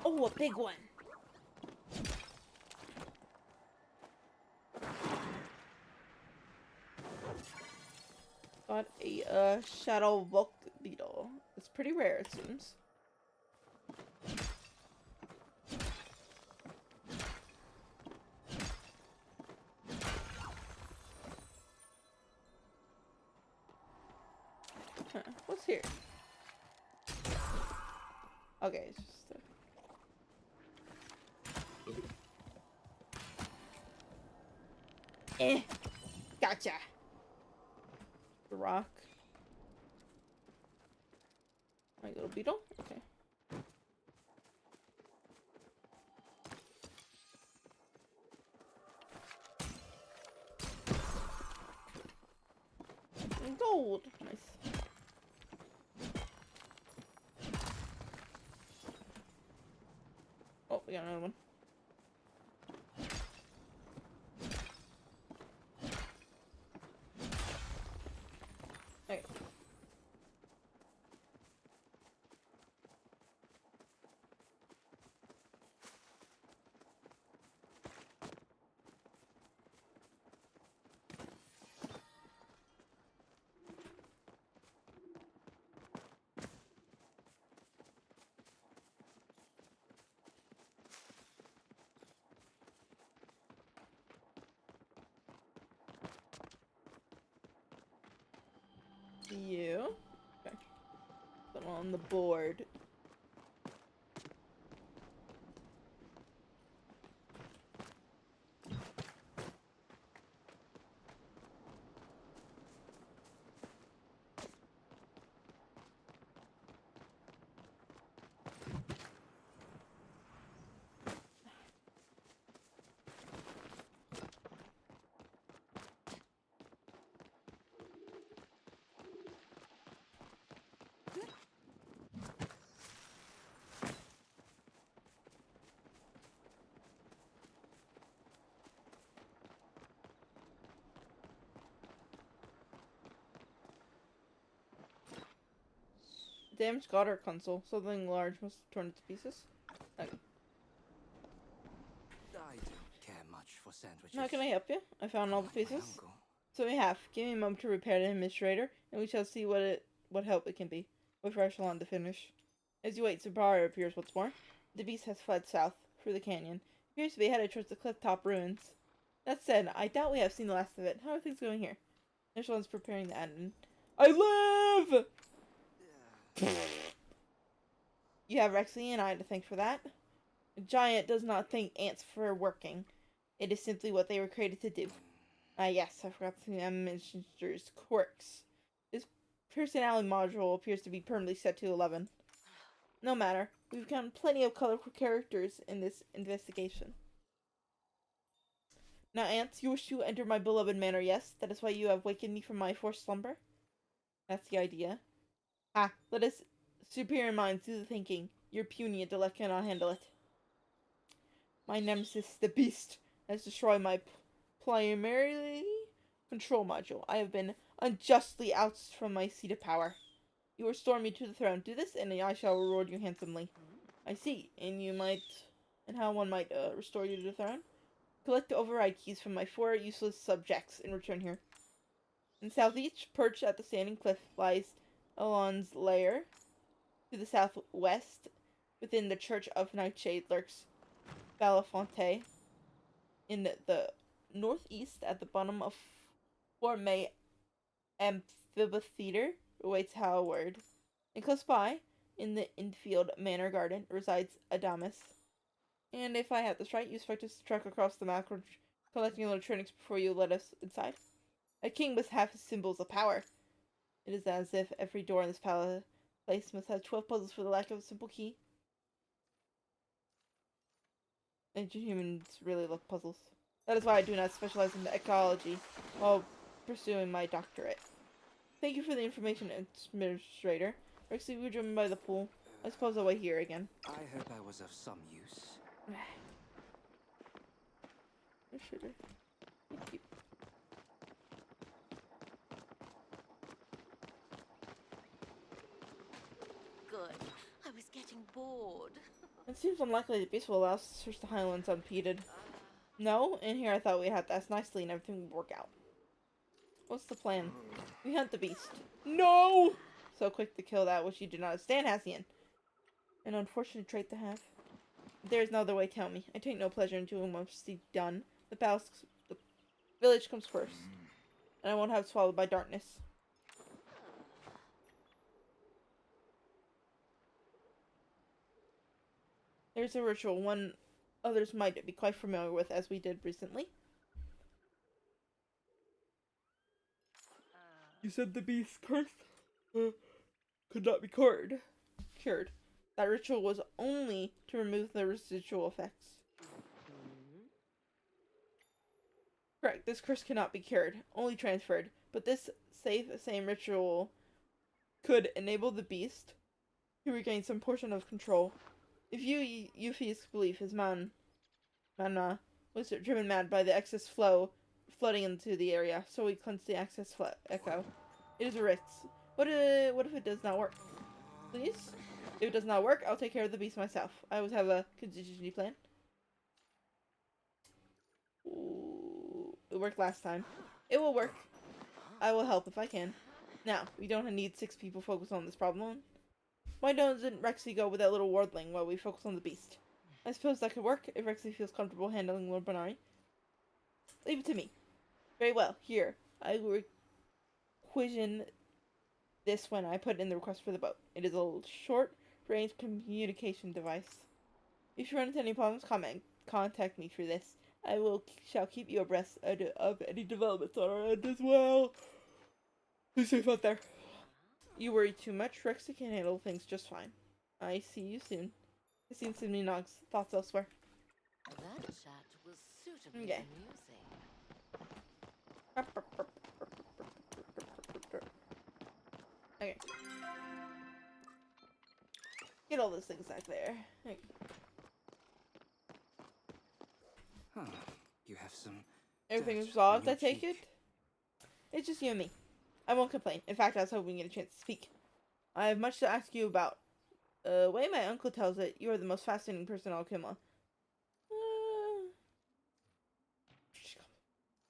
A: Oh, a big one. Got a shadow bulk beetle. It's pretty rare, it seems. Huh, what's here? Okay, it's just gotcha. The rock. My little beetle. Okay. And gold. Nice. Oh, we got another one. Okay. You. Okay. Put them on the board. Damaged Goddard console. Something large must have torn it to pieces. Okay.
F: I don't care much for sandwiches.
A: How can I help you? I found all the
F: Like my
A: pieces.
F: uncle.
A: So we have. Give me a moment to repair the administrator, and we shall see what help it can be. Wait for Echelon to finish. As you wait, Sabara appears once more. The beast has fled south through the canyon. It appears to be headed towards the cliff-top ruins. That said, I doubt we have seen the last of it. How are things going here? Echelon's preparing the end. I live! You have Rexy and I to thank for that. A giant does not thank ants for working. It is simply what they were created to do. Ah, yes, I forgot to mention Mr. quirks. His personality module appears to be permanently set to 11. No matter. We've found plenty of colorful characters in this investigation. Now, ants, you wish to enter my beloved manor, yes? That is why you have wakened me from my forced slumber? That's the idea. Ah, let us superior minds do the thinking. Your puny intellect cannot handle it. My nemesis, the beast, has destroyed my primarily control module. I have been unjustly ousted from my seat of power. You restore me to the throne. Do this, and I shall reward you handsomely. I see. And how one might restore you to the throne? Collect the override keys from my 4 useless subjects and return here. In southeast, perched at the standing cliff, lies Elon's lair. To the southwest, within the Church of Nightshade, lurks Belafonte. In the northeast, at the bottom of Fort May Amphitheater, awaits Howard. And close by, in the infield manor garden, resides Adamus. And if I have this right, you expect us to trek across the map, collecting electronics before you let us inside? A king must have his symbols of power. It is as if every door in this place must have 12 puzzles for the lack of a simple key. Ancient humans really love puzzles. That is why I do not specialize in ecology while pursuing my doctorate. Thank you for the information, Administrator. Rexy, we were driven by the pool. I suppose I'll wait here again.
F: I hope I was of some use.
A: shitter. Thank you.
C: Good. I was getting bored.
A: It seems unlikely the beast will allow us to search the Highlands unimpeded. No? In here I thought we had to ask nicely and everything would work out. What's the plan? We hunt the beast. No! So quick to kill that which you do not understand, Hassian. An unfortunate trait to have. There is no other way, tell me. I take no pleasure in doing what must be done. The village comes first. And I won't have it swallowed by darkness. There's a ritual, one others might be quite familiar with, as we did recently. You said the beast's curse could not be cured. That ritual was only to remove the residual effects. Correct, this curse cannot be cured, only transferred. But this same ritual could enable the beast to regain some portion of control. If Yuffie's belief his mana was driven mad by the excess flooding into the area, so we cleanse the excess echo. It is a risk. What if it does not work? Please? If it does not work, I'll take care of the beast myself. I always have a contingency plan. Ooh, it worked last time. It will work. I will help if I can. Now, we don't need 6 people focused on this problem. Why doesn't Rexy go with that little wardling while we focus on the beast? I suppose that could work if Rexy feels comfortable handling Lord Bonari. Leave it to me. Very well. Here, I will requisition this when I put in the request for the boat. It is a short-range communication device. If you run into any problems, contact me through this. I shall keep you abreast of any developments on our end as well. Be safe out there. You worry too much. Rexy can handle things just fine. I see you soon. I seen Sydney Nogg's thoughts elsewhere.
C: That chat was suitably
A: Okay.
C: amusing.
A: Okay. Get all those things back there. Okay.
F: Huh. You have some.
A: Everything is
F: dirt
A: resolved,
F: on
A: I
F: your
A: take it?
F: cheek.
A: It's just you and me. I won't complain. In fact, I was hoping to get a chance to speak. I have much to ask you about. Way my uncle tells it, you are the most fascinating person on Alkima.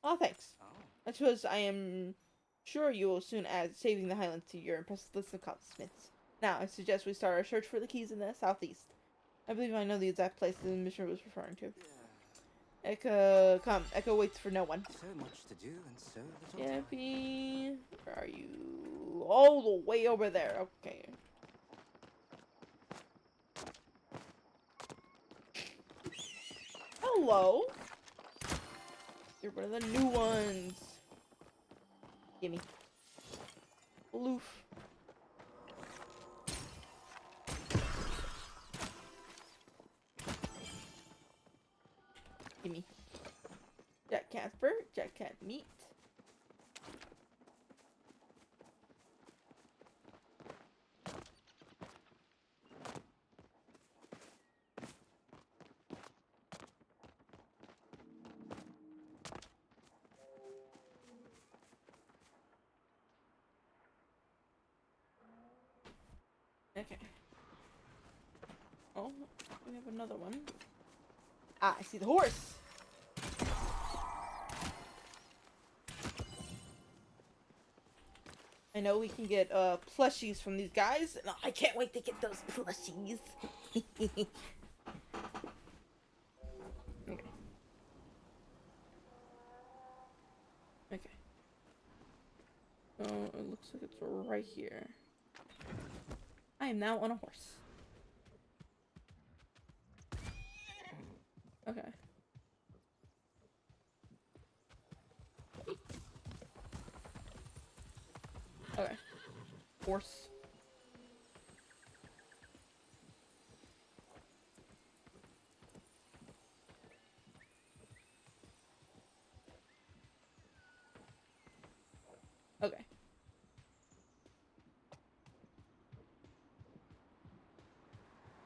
A: Oh, thanks.
F: Oh.
A: I suppose I am sure you will soon add saving the Highlands to your impressive list of accomplishments. Now, I suggest we start our search for the keys in the southeast. I believe I know the exact place the mission was referring to. Echo, come. Echo waits for no one.
F: So much to do and so little time.
A: Yappy, where are you? All the way over there. Okay. Hello. You're one of the new ones. Gimme. Aloof. Gimme. Jack Casper, Jack Cat meat. Okay. Oh, we have another one. Ah, I see the horse. I know we can get plushies from these guys, and I can't wait to get those plushies. Okay. Okay. Oh, it looks like it's right here. I am now on a horse. Okay. Okay. Horse. Okay.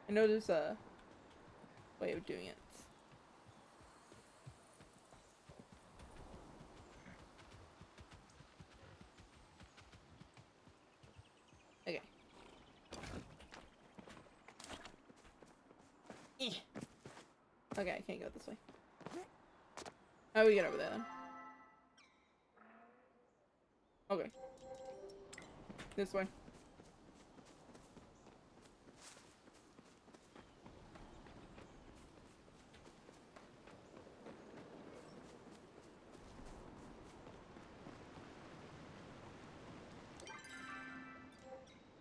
A: I know there's a way of doing it. Okay, I can't go this way. How do we get over there then? Okay. This way.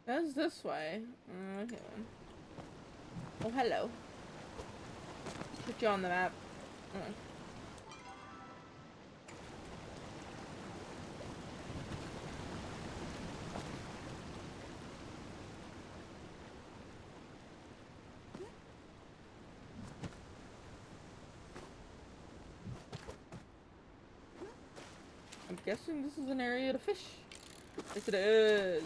A: That's this way. Okay then. Oh, hello. Put you on the map. Okay. I'm guessing this is an area to fish. Yes, it is.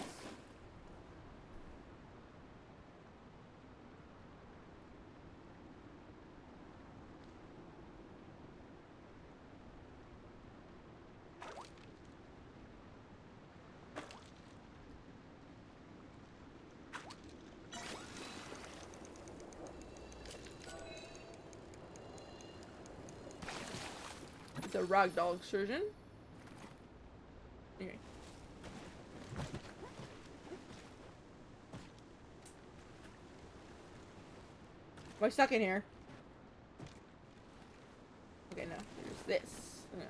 A: It's a ragdoll excursion. Okay. Am I stuck in here? Okay, no. There's this. Okay.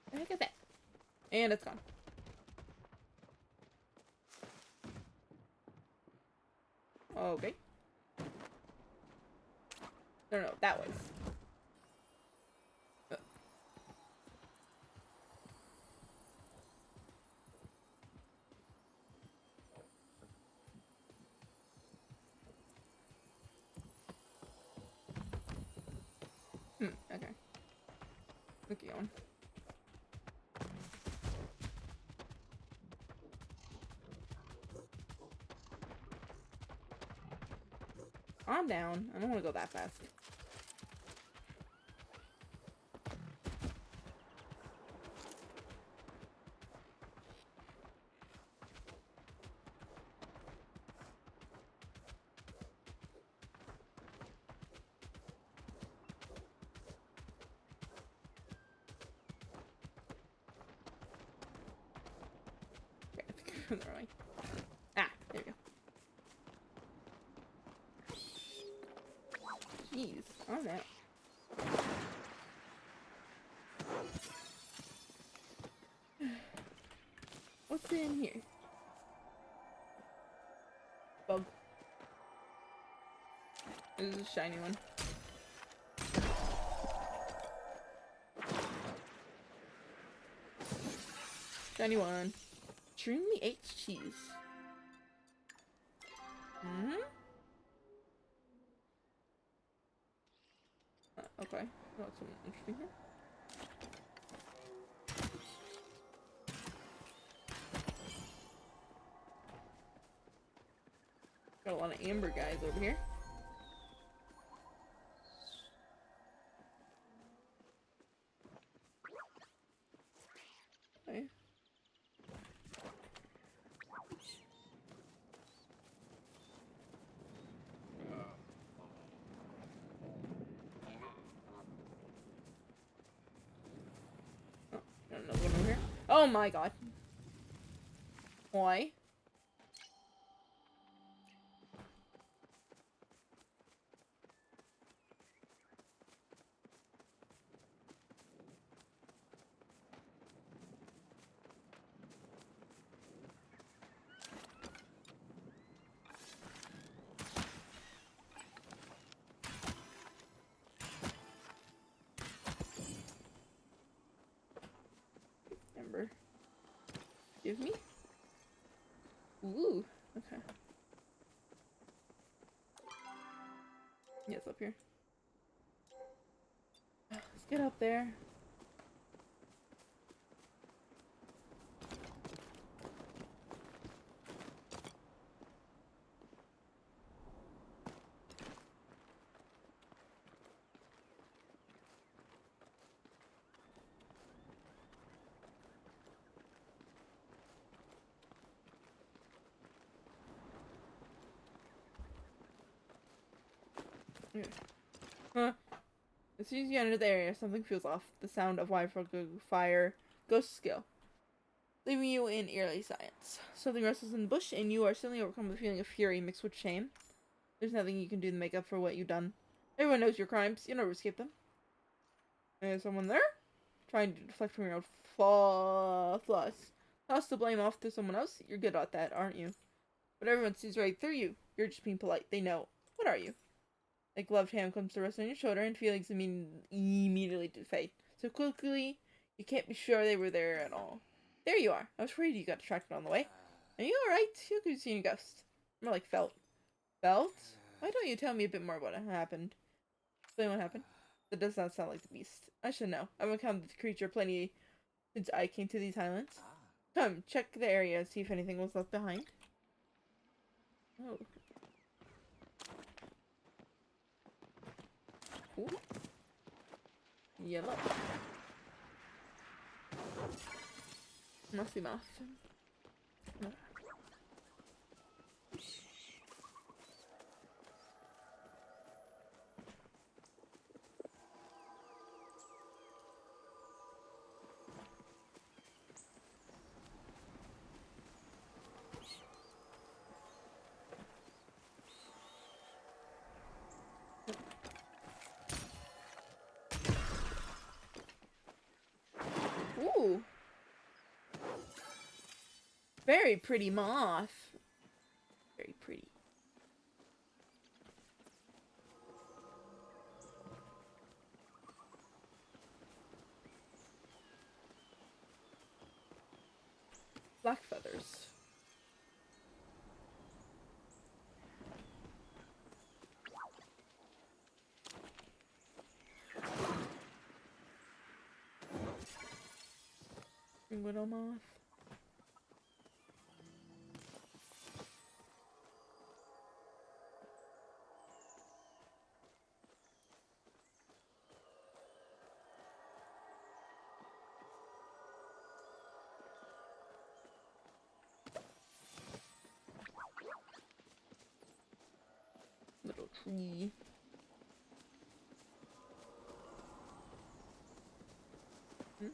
A: The heck is that? And it's gone. Okay. No, no, that was. Okay. Keep going. Calm down. I don't want to go that fast. Okay, I think I'm going the wrong way. Ah, there we go. Jeez, calm down. What's in here? Bug. This is a shiny one. Shiny one. Extremely aged cheese. Hmm? Okay. Got something interesting here. Got a lot of amber guys over here. Okay. Oh, got another one over here. Oh my god. Why? Ember. Give me? Ooh. Okay. Yeah, it's up here. Let's get up there. Okay. Huh. As soon as you enter the area, something feels off. The sound of wildfire ghost skill, leaving you in eerie silence. Something rustles in the bush, and you are suddenly overcome with a feeling of fury mixed with shame. There's nothing you can do to make up for what you've done. Everyone knows your crimes. You'll never escape them. Is someone there? Trying to deflect from your own flaws. Toss the blame off to someone else? You're good at that, aren't you? But everyone sees right through you. You're just being polite. They know. What are you? A gloved hand comes to rest on your shoulder, and feelings immediately fade. So quickly, you can't be sure they were there at all. There you are. I was worried you got distracted on the way. Are you alright? You could have seen a ghost. More like felt. Felt? Why don't you tell me a bit more about what happened? Explain what happened. That does not sound like the beast. I should know. I've encountered the creature plenty since I came to these highlands. Come, check the area and see if anything was left behind. Oh. Ooh. Yellow. Musty moth. No. Ooh. Very pretty moth. Very pretty. Black feathers. Widow moth. Little tree. Hmm?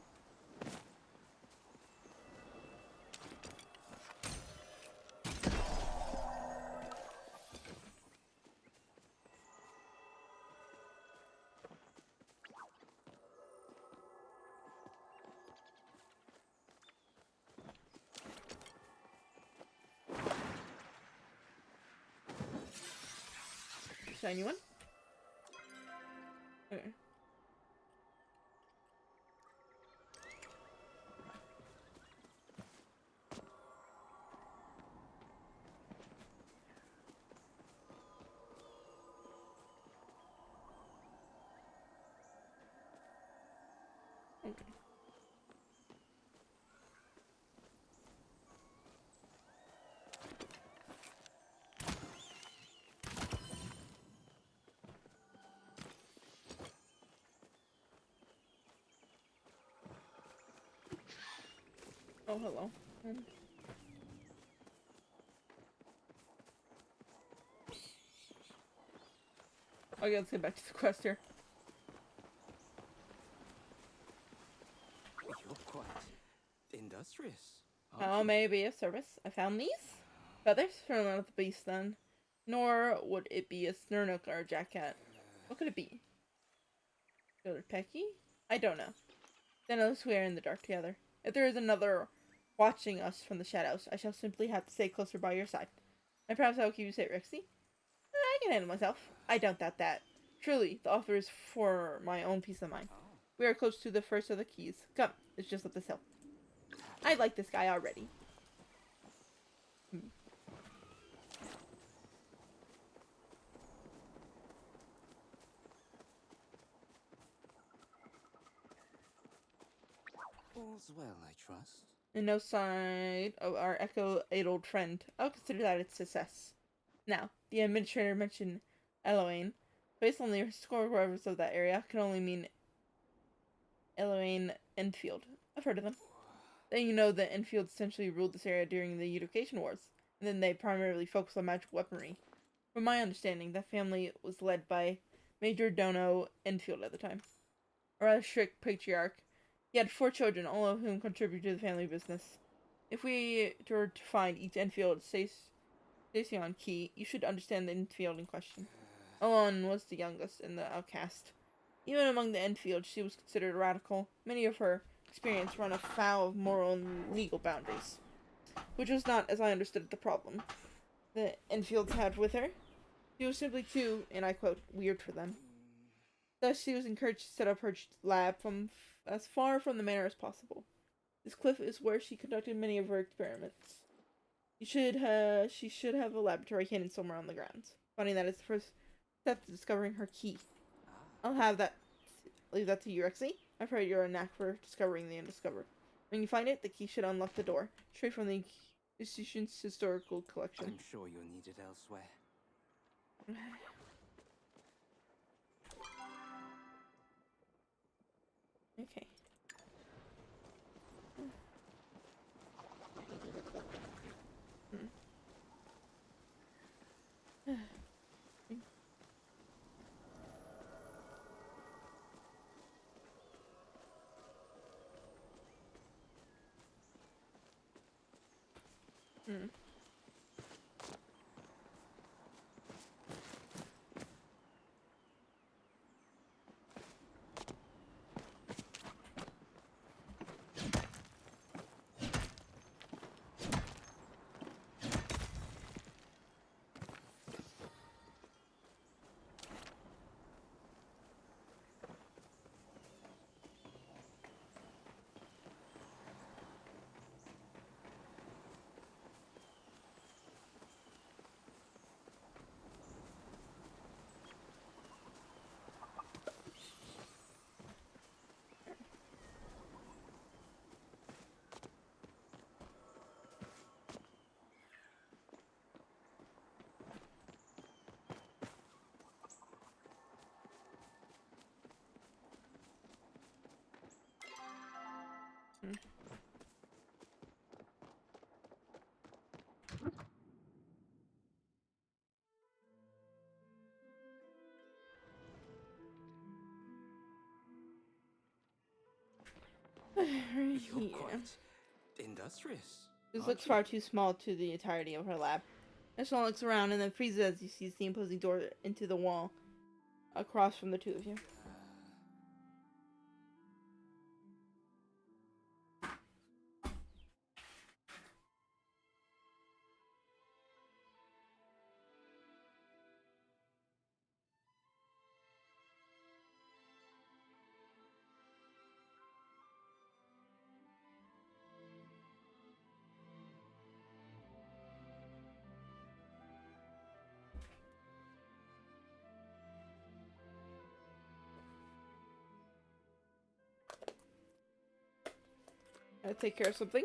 A: Shiny one? Okay. Okay. Oh, hello. Okay, let's get back to the quest here.
F: You're quite industrious.
A: Oh, maybe of service. I found these feathers from one of the beast then. Nor would it be a snurnook or a jackcat. What could it be? Another pecky? I don't know. Then unless we are in the dark together. If there is another watching us from the shadows, I shall simply have to stay closer by your side. And perhaps I will keep you safe, Rixie. I can handle myself. I don't doubt that. Truly, the offer is for my own peace of mind. We are close to the first of the keys. Come, it's just up this hill. I like this guy already.
F: All's well, I trust.
A: And no sign of our echo-aid friend. I'll consider that a success. Now, the administrator mentioned Eloane. Based on the historical records of that area, can only mean Eloane Enfield. I've heard of them. Then you know that Enfield essentially ruled this area during the Unification Wars, and then they primarily focused on magical weaponry. From my understanding, that family was led by Major Dono Enfield at the time. A rather strict patriarch. He had 4 children, all of whom contributed to the family business. If we were to find each Enfield station key, you should understand the Enfield in question. Ellen was the youngest and the outcast. Even among the Enfield, she was considered radical. Many of her experience run afoul of moral and legal boundaries, which was not, as I understood, the problem the Enfields had with her. She was simply too, and I quote, weird for them. Thus, she was encouraged to set up her lab as far from the manor as possible. This cliff is where she conducted many of her experiments. She should have a laboratory hidden somewhere on the grounds. Finding that is the first step to discovering her key. I'll leave that to you, Rexy. I've heard you're a knack for discovering the undiscovered. When you find it, the key should unlock the door, straight from the institution's historical collection.
F: I'm sure you'll need it elsewhere.
A: Okay. Right
F: You're
A: here.
F: quite industrious.
A: This
F: aren't
A: looks
F: you?
A: far too small to the entirety of her lab. Echelon looks around and then freezes as he sees the imposing door into the wall across from the two of you. Gotta take care of something.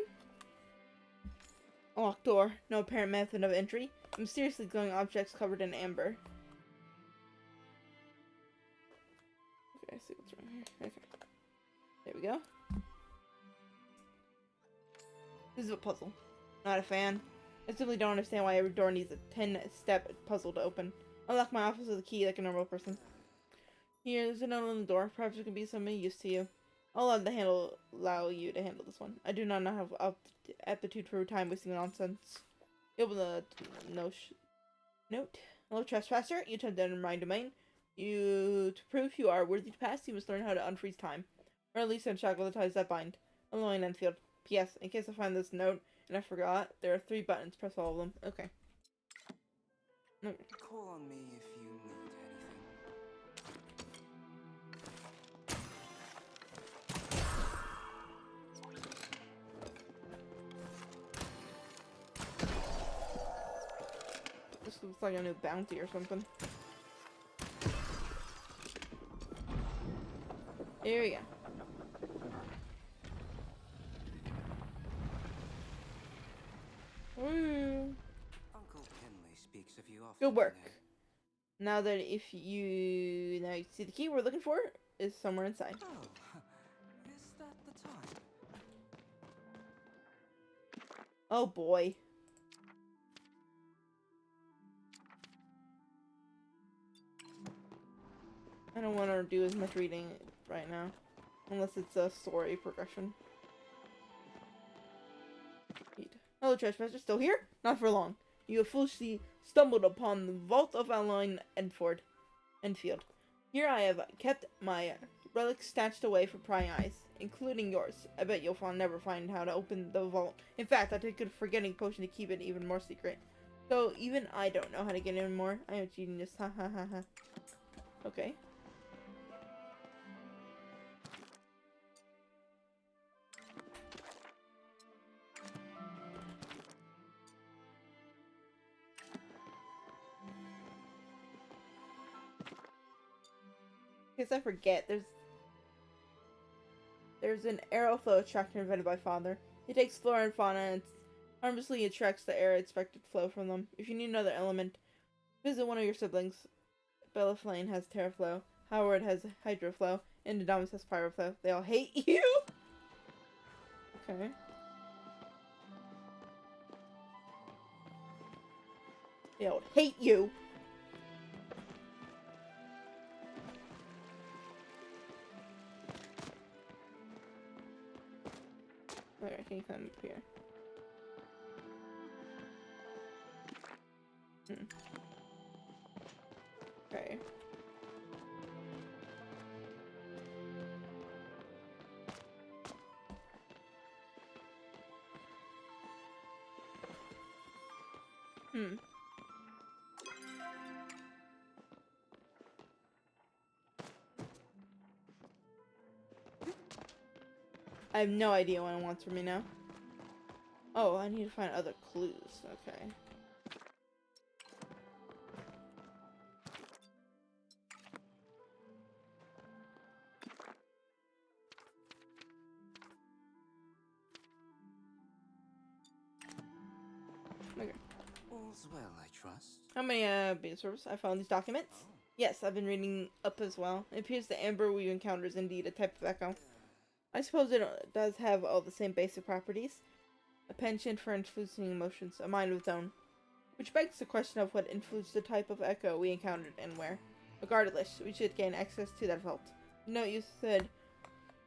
A: A locked door. No apparent method of entry. Mysteriously glowing objects covered in amber. Okay, I see what's wrong here. Okay. There we go. This is a puzzle. Not a fan. I simply don't understand why every door needs a 10-step puzzle to open. Unlock my office with a key like a normal person. Here's another on the door. Perhaps it can be something use to you. I'll allow you to handle this one. I do not have aptitude for time-wasting nonsense. You open the note. Hello, trespasser. You attempted to enter my domain. To prove you are worthy to pass, you must learn how to unfreeze time. Or at least unshackle the ties that bind. Unlowing Enfield. P.S. In case I find this note and I forgot, there are 3 buttons. Press all of them. Okay.
F: Call on me if you need anything.
A: This looks like a new bounty or something. Here we go. Woo.
F: Uncle Kenley speaks of you often.
A: Good work.
F: You know.
A: Now you see the key we're looking for is somewhere inside.
F: Oh, is that the time?
A: Oh boy. don't want to do as much reading right now. Unless it's a story progression. Hello, trespasser. Still here? Not for long. You have foolishly stumbled upon the vault of Aline Enfield. Here I have kept my relics stashed away for prying eyes, including yours. I bet you'll never find how to open the vault. In fact, I took a forgetting potion to keep it even more secret. So even I don't know how to get in more. I am a genius. Ha ha ha ha. Okay. In case I forget, there's an aeroflow attractor invented by Father. It takes flora and fauna and harmlessly attracts the air expected flow from them. If you need another element, visit one of your siblings. Bella Flane has Terraflow, Howard has Hydroflow, and Adamus has Pyroflow. They all hate you! Okay. They all hate you! Okay, can you climb up here? Okay. I have no idea what it wants from me now. Oh, I need to find other clues. Okay. Okay.
F: All's well, I trust.
A: How many being service? I found these documents. Yes, I've been reading up as well. It appears the amber we encounter is indeed a type of echo. I suppose it does have all the same basic properties. A penchant for influencing emotions, a mind of its own. Which begs the question of what influenced the type of echo we encountered and where. Regardless, we should gain access to that vault. The note you said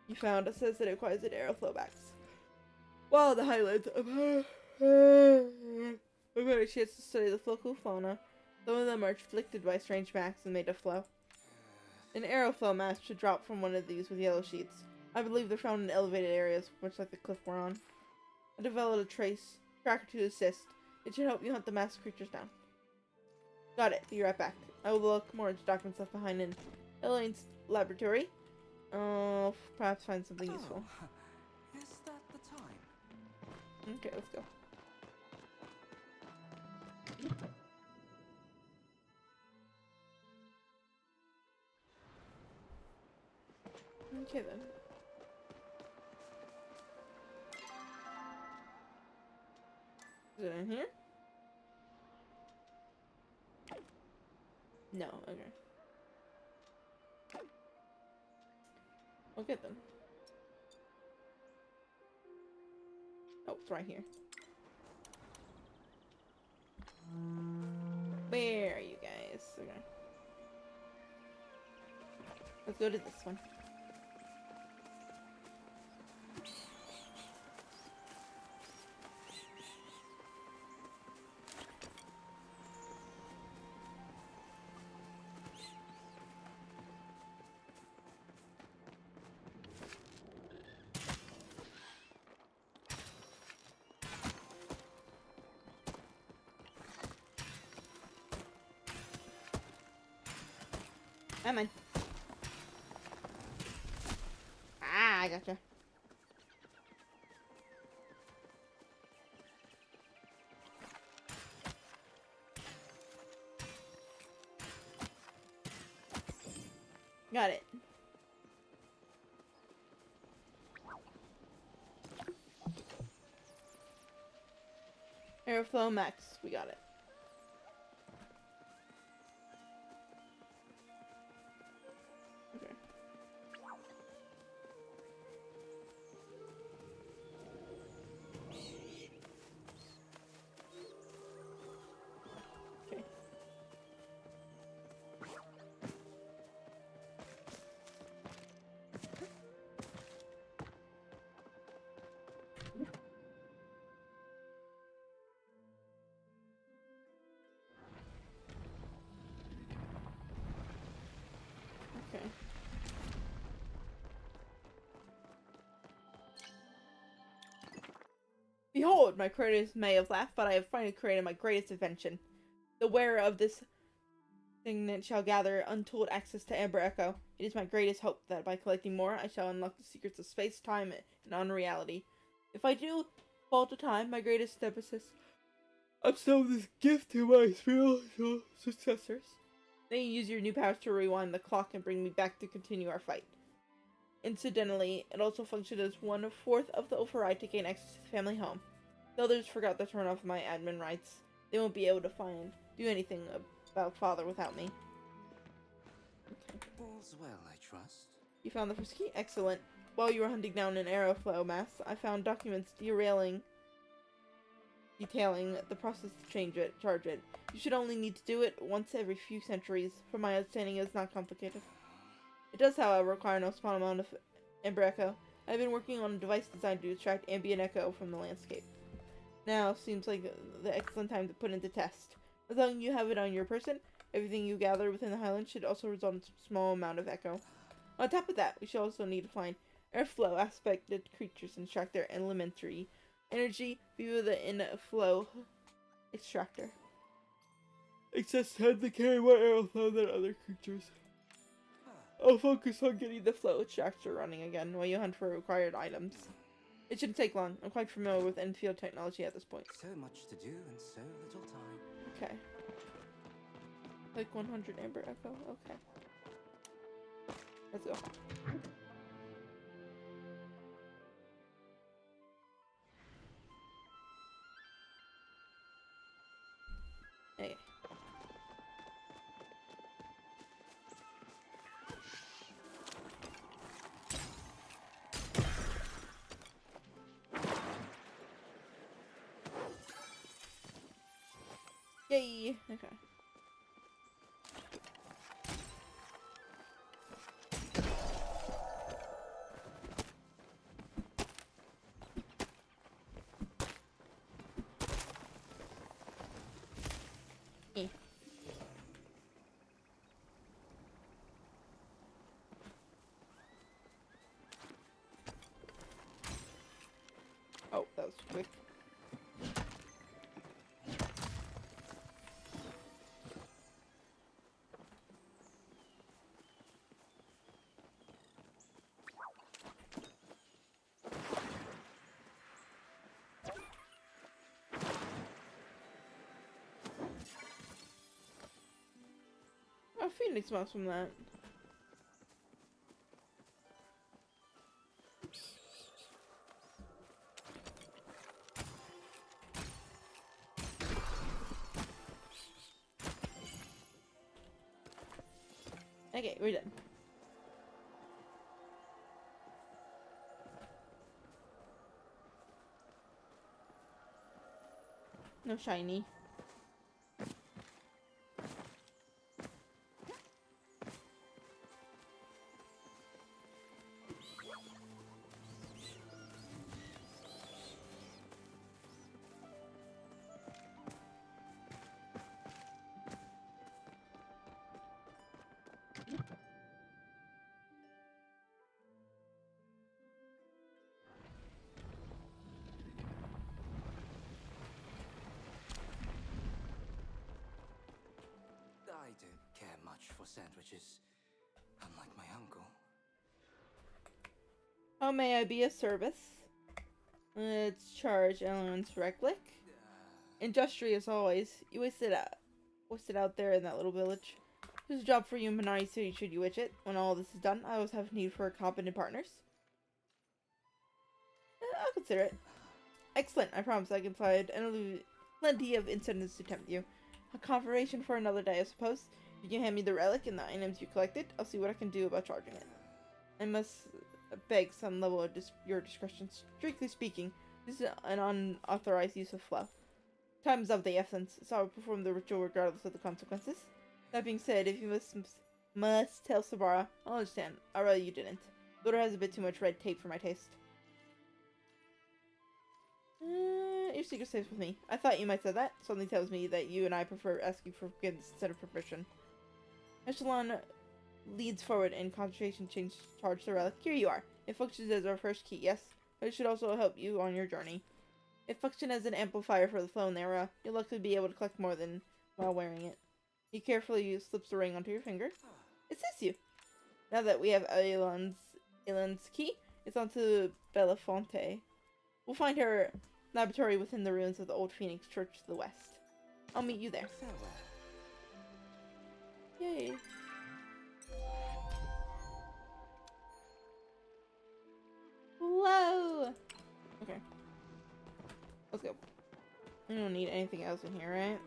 A: you found says that it requires an aeroflow backs. While the Highlands we've got a chance to study the local fauna. Some of them are afflicted by strange backs and made of flow. An aeroflow mask should drop from one of these with yellow sheets. I believe they're found in elevated areas, much like the cliff we're on. I developed a tracker to assist. It should help you hunt the masked creatures down. Got it. Be right back. I will look more into documents left behind in Elaine's laboratory. Perhaps find something useful.
F: Is that the time?
A: Okay, let's go. Okay then. Is it in here? No, okay. Okay then. Oh, it's right here. Where are you guys? Okay. Let's go to this one. Come on. Ah, I gotcha. Got it. Airflow max. We got it. Okay. Okay. Behold, my creators may have laughed, but I have finally created my greatest invention. The wearer of this signet shall gather untold access to Amber Echo. It is my greatest hope that by collecting more, I shall unlock the secrets of space, time, and unreality. If I do fall to time, my greatest nemesis, I'll sell this gift to my spiritual successors. Then you use your new powers to rewind the clock and bring me back to continue our fight. Incidentally, it also functioned as 1/4 of the override to gain access to the family home. The others forgot to turn off my admin rights. They won't be able to do anything about Father without me. Okay.
F: All's well, I trust.
A: You found the first key? Excellent. While you were hunting down an aeroflow mass, I found documents detailing the process to charge it. You should only need to do it once every few centuries. From my understanding, it is not complicated. It does, however, require no small amount of Amber Echo. I've been working on a device designed to extract ambient echo from the landscape. Now seems like the excellent time to put into test. As long as you have it on your person, everything you gather within the Highlands should also result in a small amount of echo. On top of that, we should also need to find airflow aspected creatures and extract their elementary energy via the inflow extractor. Excess tend to carry more airflow than other creatures. I'll focus on getting the flow extractor running again while you hunt for required items. It shouldn't take long. I'm quite familiar with in-field technology at this point.
F: So much to do and so little time.
A: Okay. Like 100 Amber Echo? Okay. Let's go. Okay. Yay! Okay. Eh. Oh, that was quick. Oh, Phoenix mouse from that. Okay, we're done. No shiny.
F: I don't care much for sandwiches, unlike my uncle.
A: How may I be of service? Let's charge Elean's Recklick. Industrious always. You wasted out there in that little village. There's a job for you in Minari City should you wish it. When all this is done, I always have need for competent partners. I'll consider it. Excellent. I promise I can find plenty of incentives to tempt you. A conversation for another day, I suppose. You can hand me the relic and the items you collected. I'll see what I can do about charging it. I must beg some level of your discretion. Strictly speaking, this is an unauthorized use of flow. Time is of the essence, so I will perform the ritual regardless of the consequences. That being said, if you must tell Sabara, I'll understand. I'd rather you didn't. The order has a bit too much red tape for my taste. Your secret stays with me. I thought you might say that. Something tells me that you and I prefer asking for forgiveness instead of permission. Echelon leads forward and concentration charge the relic. Here you are. It functions as our first key, yes, but it should also help you on your journey. It functioned as an amplifier for the phone era. You'll likely be able to collect more than while wearing it. You carefully slips the ring onto your finger. It says you. Now that we have Aylan's key, it's on to Belafonte. We'll find her laboratory within the ruins of the old Phoenix Church to the west. I'll meet you there.
F: Farewell.
A: Yay. Whoa! Okay. Let's go. I don't need anything else in here, right?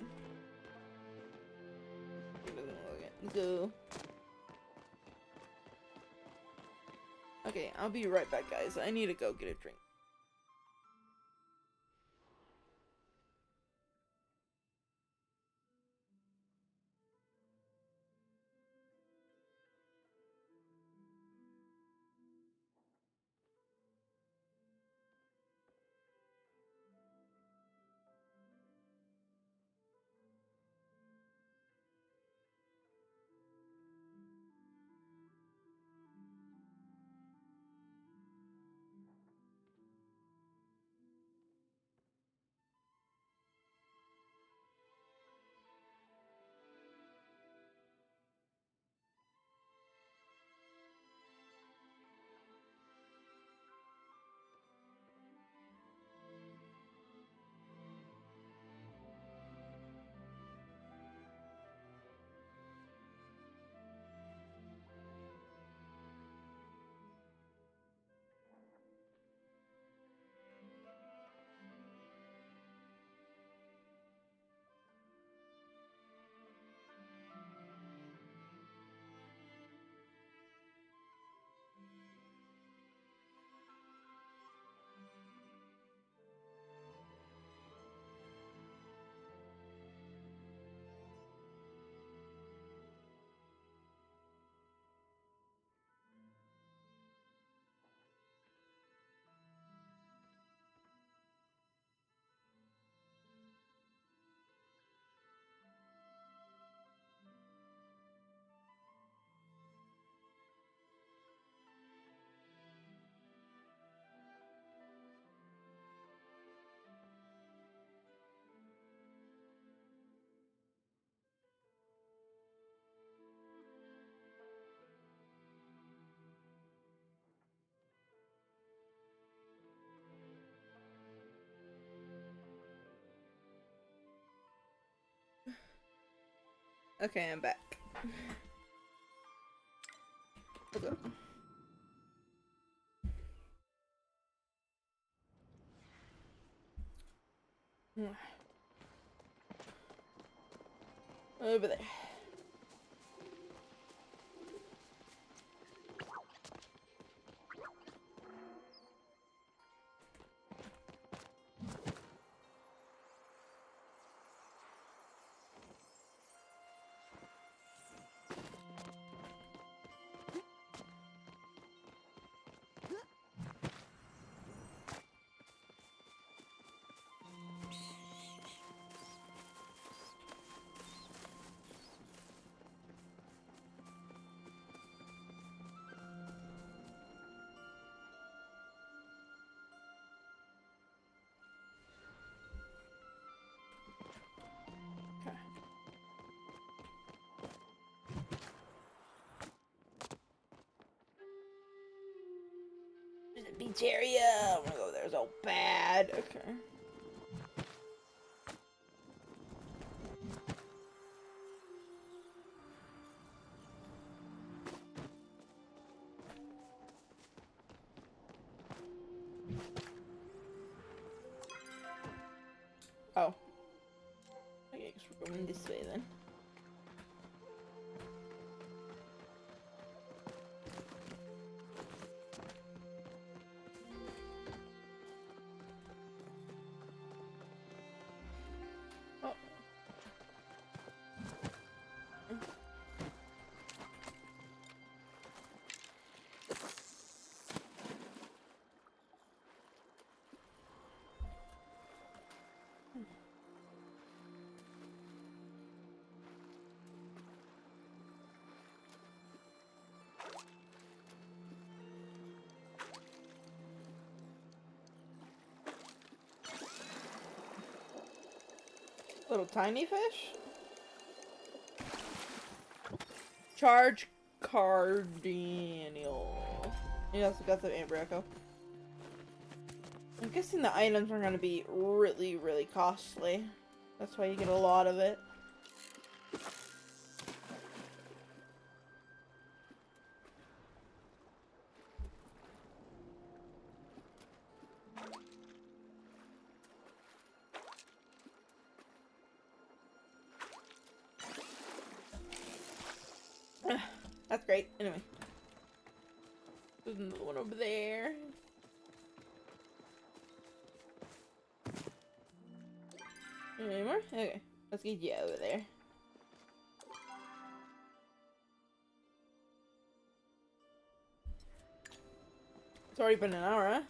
A: Let's go. Okay, I'll be right back, guys. I need to go get a drink. Okay, I'm back. Let's go. Over there. Beach area. I wanna go there so bad. Okay. Oh. I guess we're going this way then. Little tiny fish. Charge Cardinal. You also got the Amber Echo. I'm guessing the items are gonna be really, really costly. That's why you get a lot of it. That's great. Anyway. There's another one over there. Any more? Okay. Let's get you over there. It's already been an hour, huh?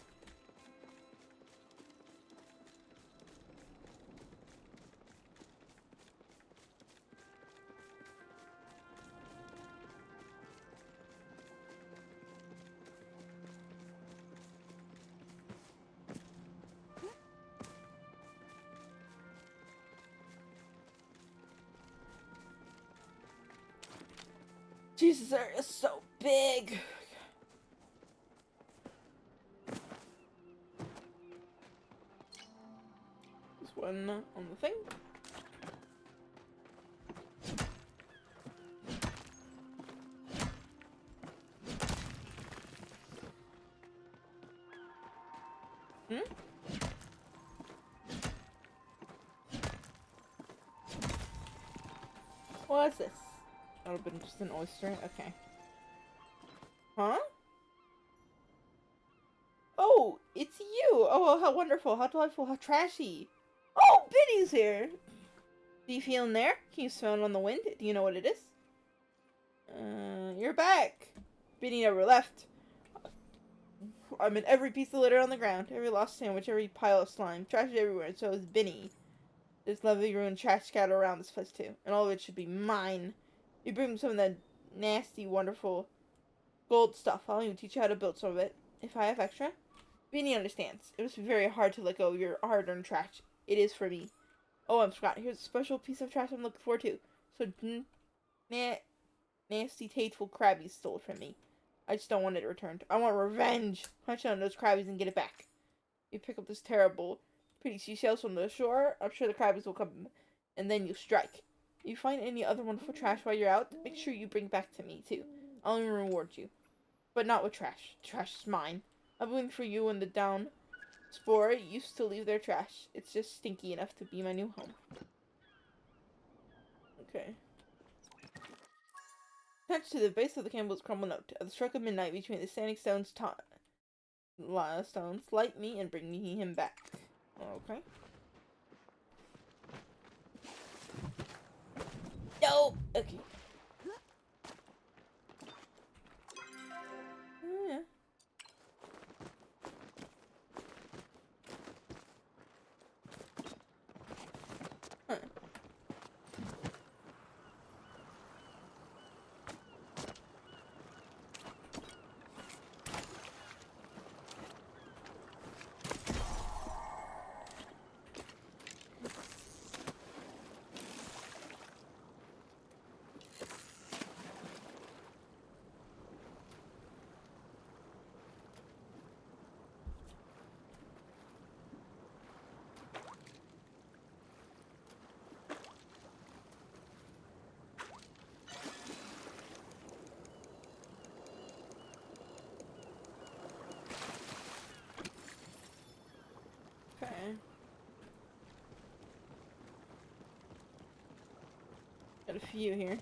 A: Jesus, area is so big. This one on the thing. Hmm? What's this? That would have been just an oyster. Okay. Huh? Oh, it's you! Oh, how wonderful, how delightful, how trashy. Oh, Biddy's here! Do you feel him there? Can you smell it on the wind? Do you know what it is? You're back! Biddy never left. I'm in every piece of litter on the ground, every lost sandwich, every pile of slime. Trash everywhere, and so is Binny. There's lovely ruined trash scattered around this place too, and all of it should be mine. You bring some of that nasty, wonderful gold stuff. I'll even teach you how to build some of it, if I have extra. Beanie understands. It must be very hard to let go of your hard-earned trash. It is for me. Oh, I'm Scott. Here's a special piece of trash I'm looking for too. So, nasty, tateful crabbies stole it from me. I just don't want it returned. I want revenge. Punch on those crabbies and get it back. You pick up this terrible, pretty seashells from the shore. I'm sure the crabbies will come, and then you strike. If you find any other wonderful trash while you're out, make sure you bring back to me too. I'll even reward you. But not with trash. Trash is mine. I'm waiting for you and the down spore used to leave their trash. It's just stinky enough to be my new home. Okay. Attached to the base of the candle's crumbled note. At the stroke of midnight between the standing stones, light me and bring me him back. Okay. No! Okay. Oh, yeah. Huh. Okay. Got a few here.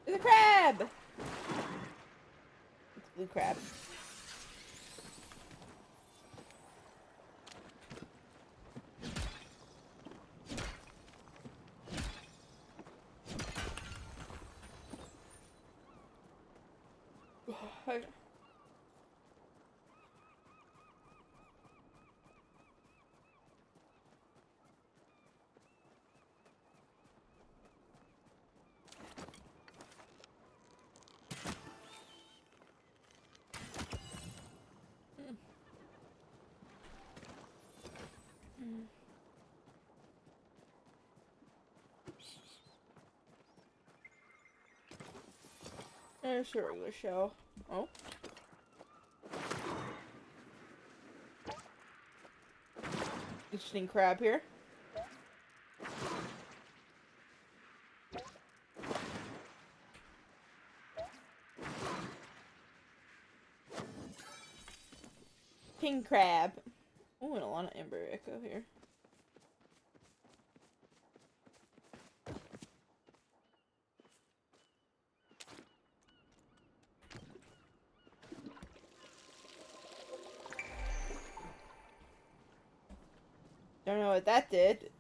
A: There's a crab! blue crab. There's a regular shell. Oh. Interesting crab here. King crab. Oh, and a lot of amber echo here. Don't know what that did,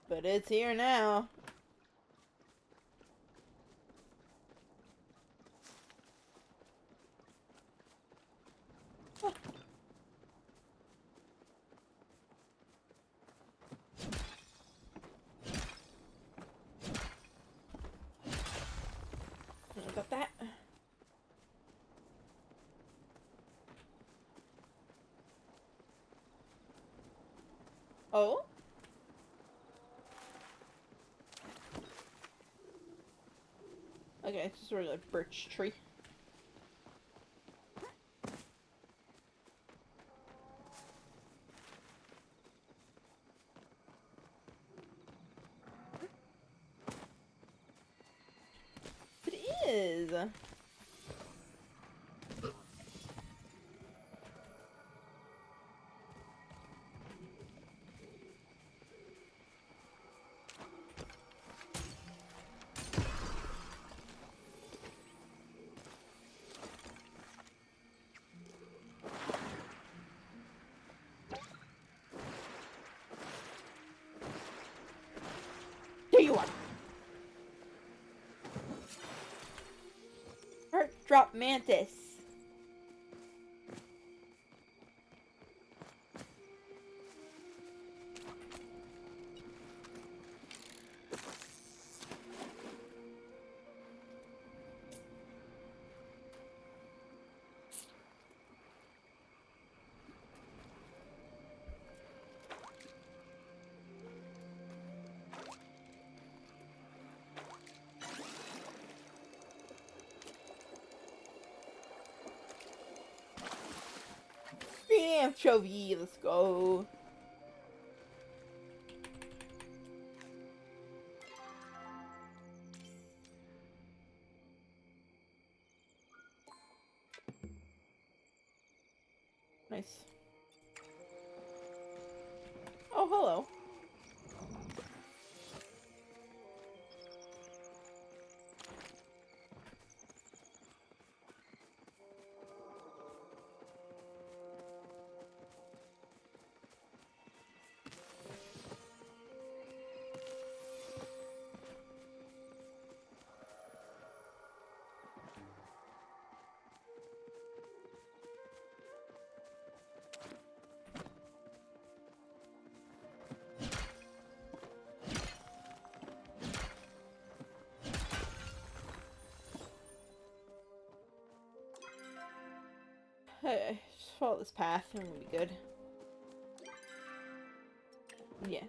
A: but it's here now. Got that. Oh? Okay, it's just sort of a birch tree. It is. There you are. Heart drop mantis. Anchovy, let's go. Nice. Oh, hello. Hey, just follow this path and we'll be good. Yeah.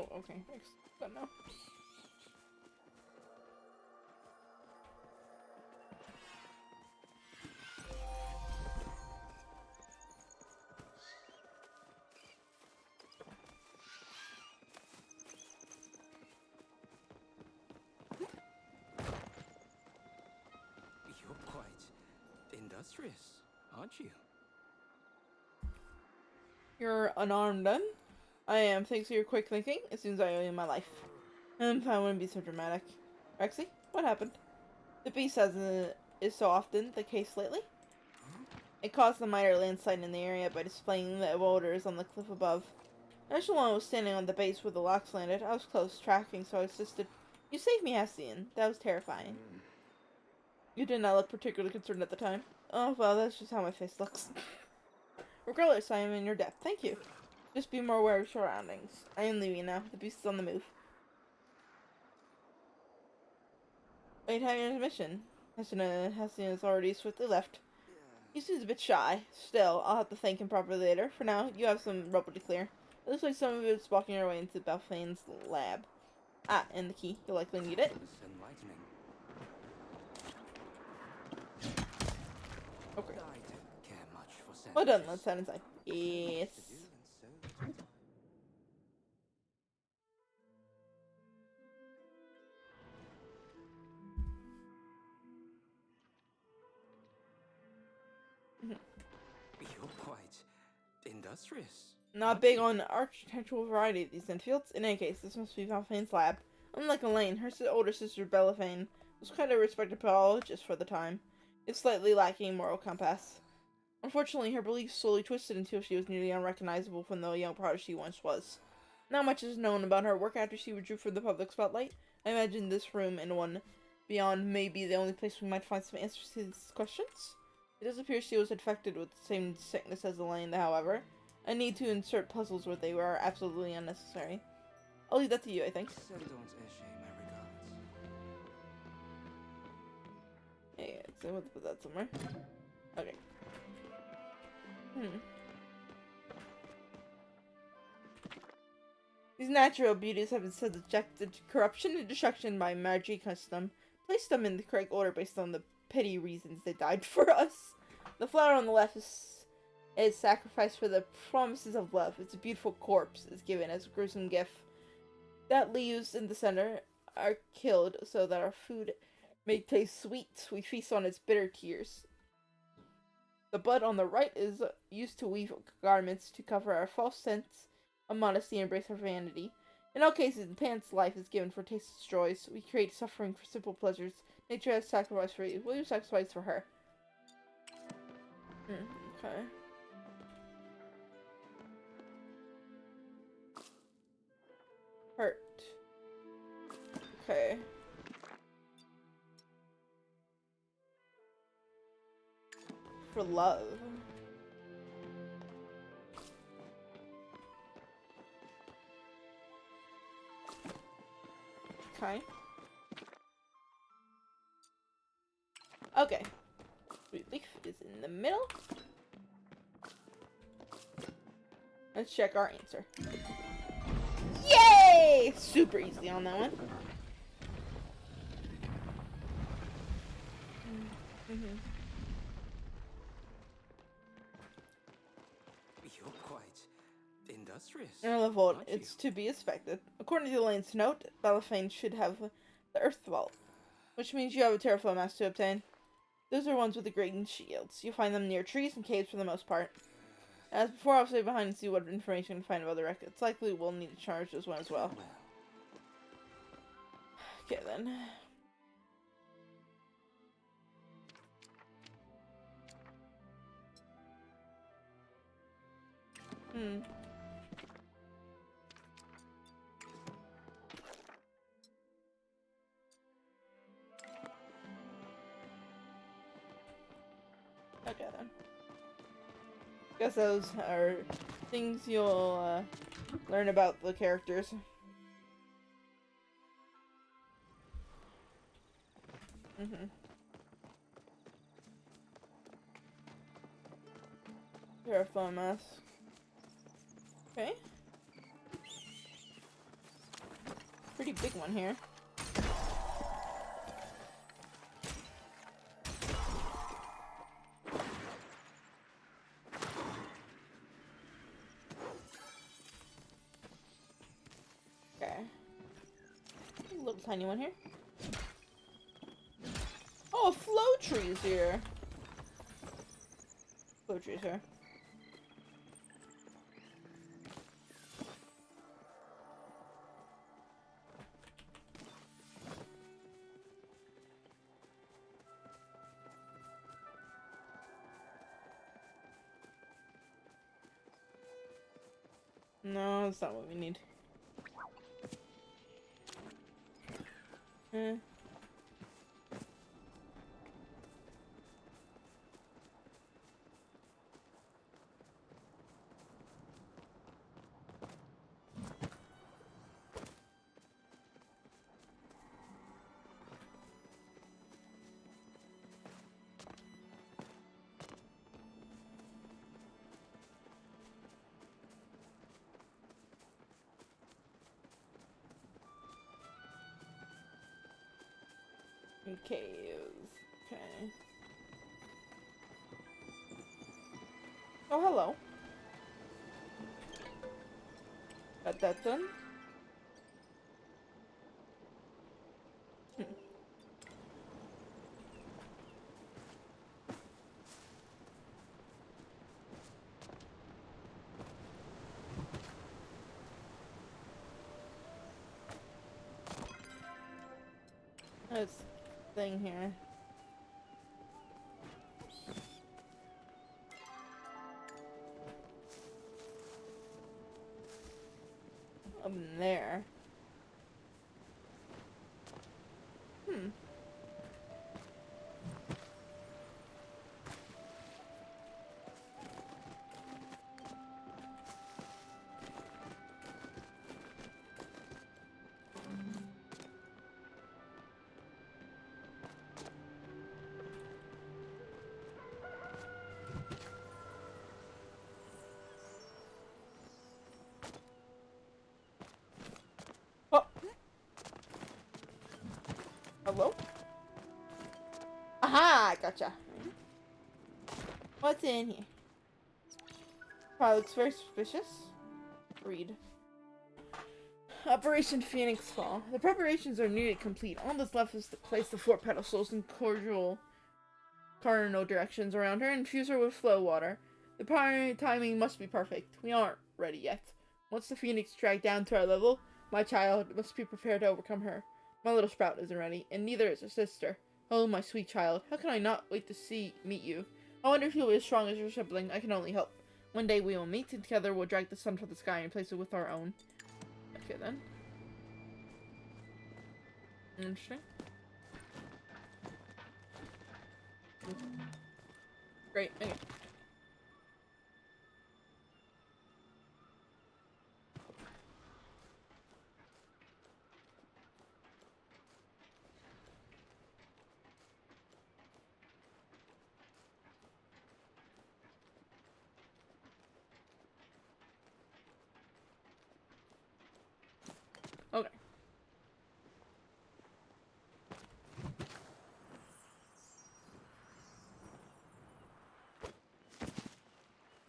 A: Oh, okay. Thanks. Don't know.
F: You're quite industrious, aren't you?
A: You're unarmed then? I am, thanks to your quick thinking. As soon as I owe you my life. I wouldn't be so dramatic. Rexy, what happened? The beast as is so often the case lately. It caused a minor landslide in the area by displaying the boulders on the cliff above. Echelon was standing on the base where the locks landed. I was close, tracking, so I assisted. You saved me, Hessian. That was terrifying. You did not look particularly concerned at the time. Oh, well, that's just how my face looks. Regardless, I am in your debt. Thank you. Just be more aware of surroundings. I am leaving now. The beast is on the move. Wait, how your mission? Hessian has already swiftly left. He seems a bit shy. Still, I'll have to thank him properly later. For now, you have some rubble to clear. It looks like some of it's walking our way into Balfain's lab. Ah, and the key. You'll likely need it.
F: It's enlightening.
A: Okay.
F: I don't care much for sandwiches.
A: Well done. Let's head inside. Yes.
F: To do, and so you're quite industrious.
A: Not big on architectural variety of these infields. In any case, this must be Balfain's lab. Unlike Elaine, her older sister Bellefain was quite a respected biologist for the time, if slightly lacking moral compass. Unfortunately, her beliefs slowly twisted until she was nearly unrecognizable from the young prodigy she once was. Not much is known about her work after she withdrew from the public spotlight. I imagine this room and one beyond may be the only place we might find some answers to these questions. It does appear she was infected with the same sickness as Elaine, however. I need to insert puzzles where they were absolutely unnecessary. I'll leave that to you, I think.
F: So don't essay my regards.
A: Yeah, so let's put that somewhere. Okay. These natural beauties have been subjected to corruption and destruction by magic custom. Place them in the correct order based on the petty reasons they died for us. The flower on the left is sacrificed for the promises of love. Its beautiful corpse is given as a gruesome gift. That leaves in the center are killed so that our food may taste sweet. We feast on its bitter tears. The bud on the right is used to weave garments to cover our false sense of modesty and embrace our vanity. In all cases, the pant's life is given for tasteless joys. We create suffering for simple pleasures. Nature has sacrificed for you. Will you sacrifice for her? Okay. Hurt. Okay. For love. Okay. Okay. Sweet leaf is in the middle. Let's check our answer. Yay! Super easy on that one.
F: You're quite industrious.
A: Irrelevant.
F: aren't
A: It's
F: you?
A: to be expected. According to Elaine's note, Bellefain should have the Earth Vault, which means you have a Terraform mask to obtain. Those are ones with the green shields. You'll find them near trees and caves for the most part. As before, I'll stay behind and see what information I can find about the wreck. It's likely we'll need to charge this one as well. Okay then. Okay then. Guess those are things you'll learn about the characters. Terraform mask. Okay. Pretty big one here. Okay. Little tiny one here. Oh, a flow tree's here. Flow tree's here. No, that's not what we need. Eh. Caves. Okay. Oh, hello. Got that done. This thing here. Up in there. Hmm. Oh. Hello? Aha! Gotcha. What's in here? Probably looks very suspicious. Read. Operation Phoenix Fall. The preparations are nearly complete. All that's left is to place the 4 pedestals in cardinal directions around her and infuse her with flow water. The timing must be perfect. We aren't ready yet. Once the Phoenix dragged down to our level, my child must be prepared to overcome her. My little Sprout isn't ready, and neither is her sister. Oh, my sweet child, how can I not wait to meet you? I wonder if you'll be as strong as your sibling. I can only hope. One day we will meet, and together we'll drag the sun from the sky and place it with our own. Okay, then. Interesting. Great, okay. Okay.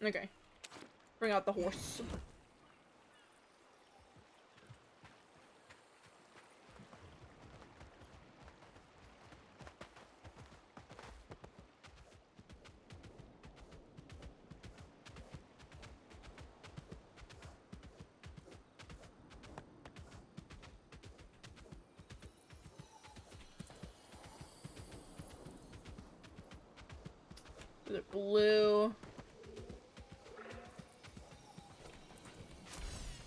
A: Okay. Bring out the horse. Is it blue?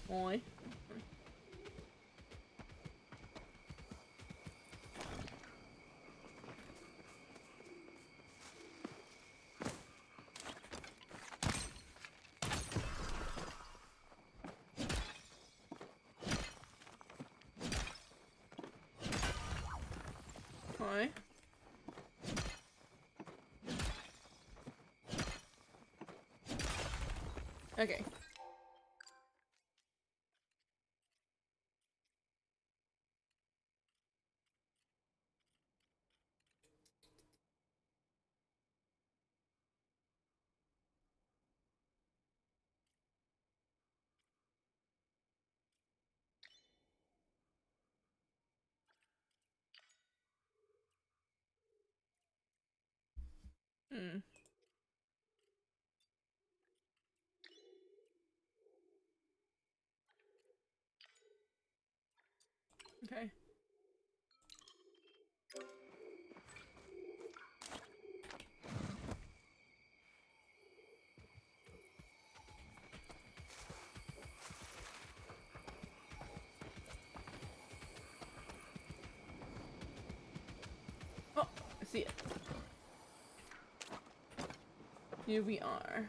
A: Boy. Hi. Okay. Hmm. Okay. Oh, I see it. Here we are.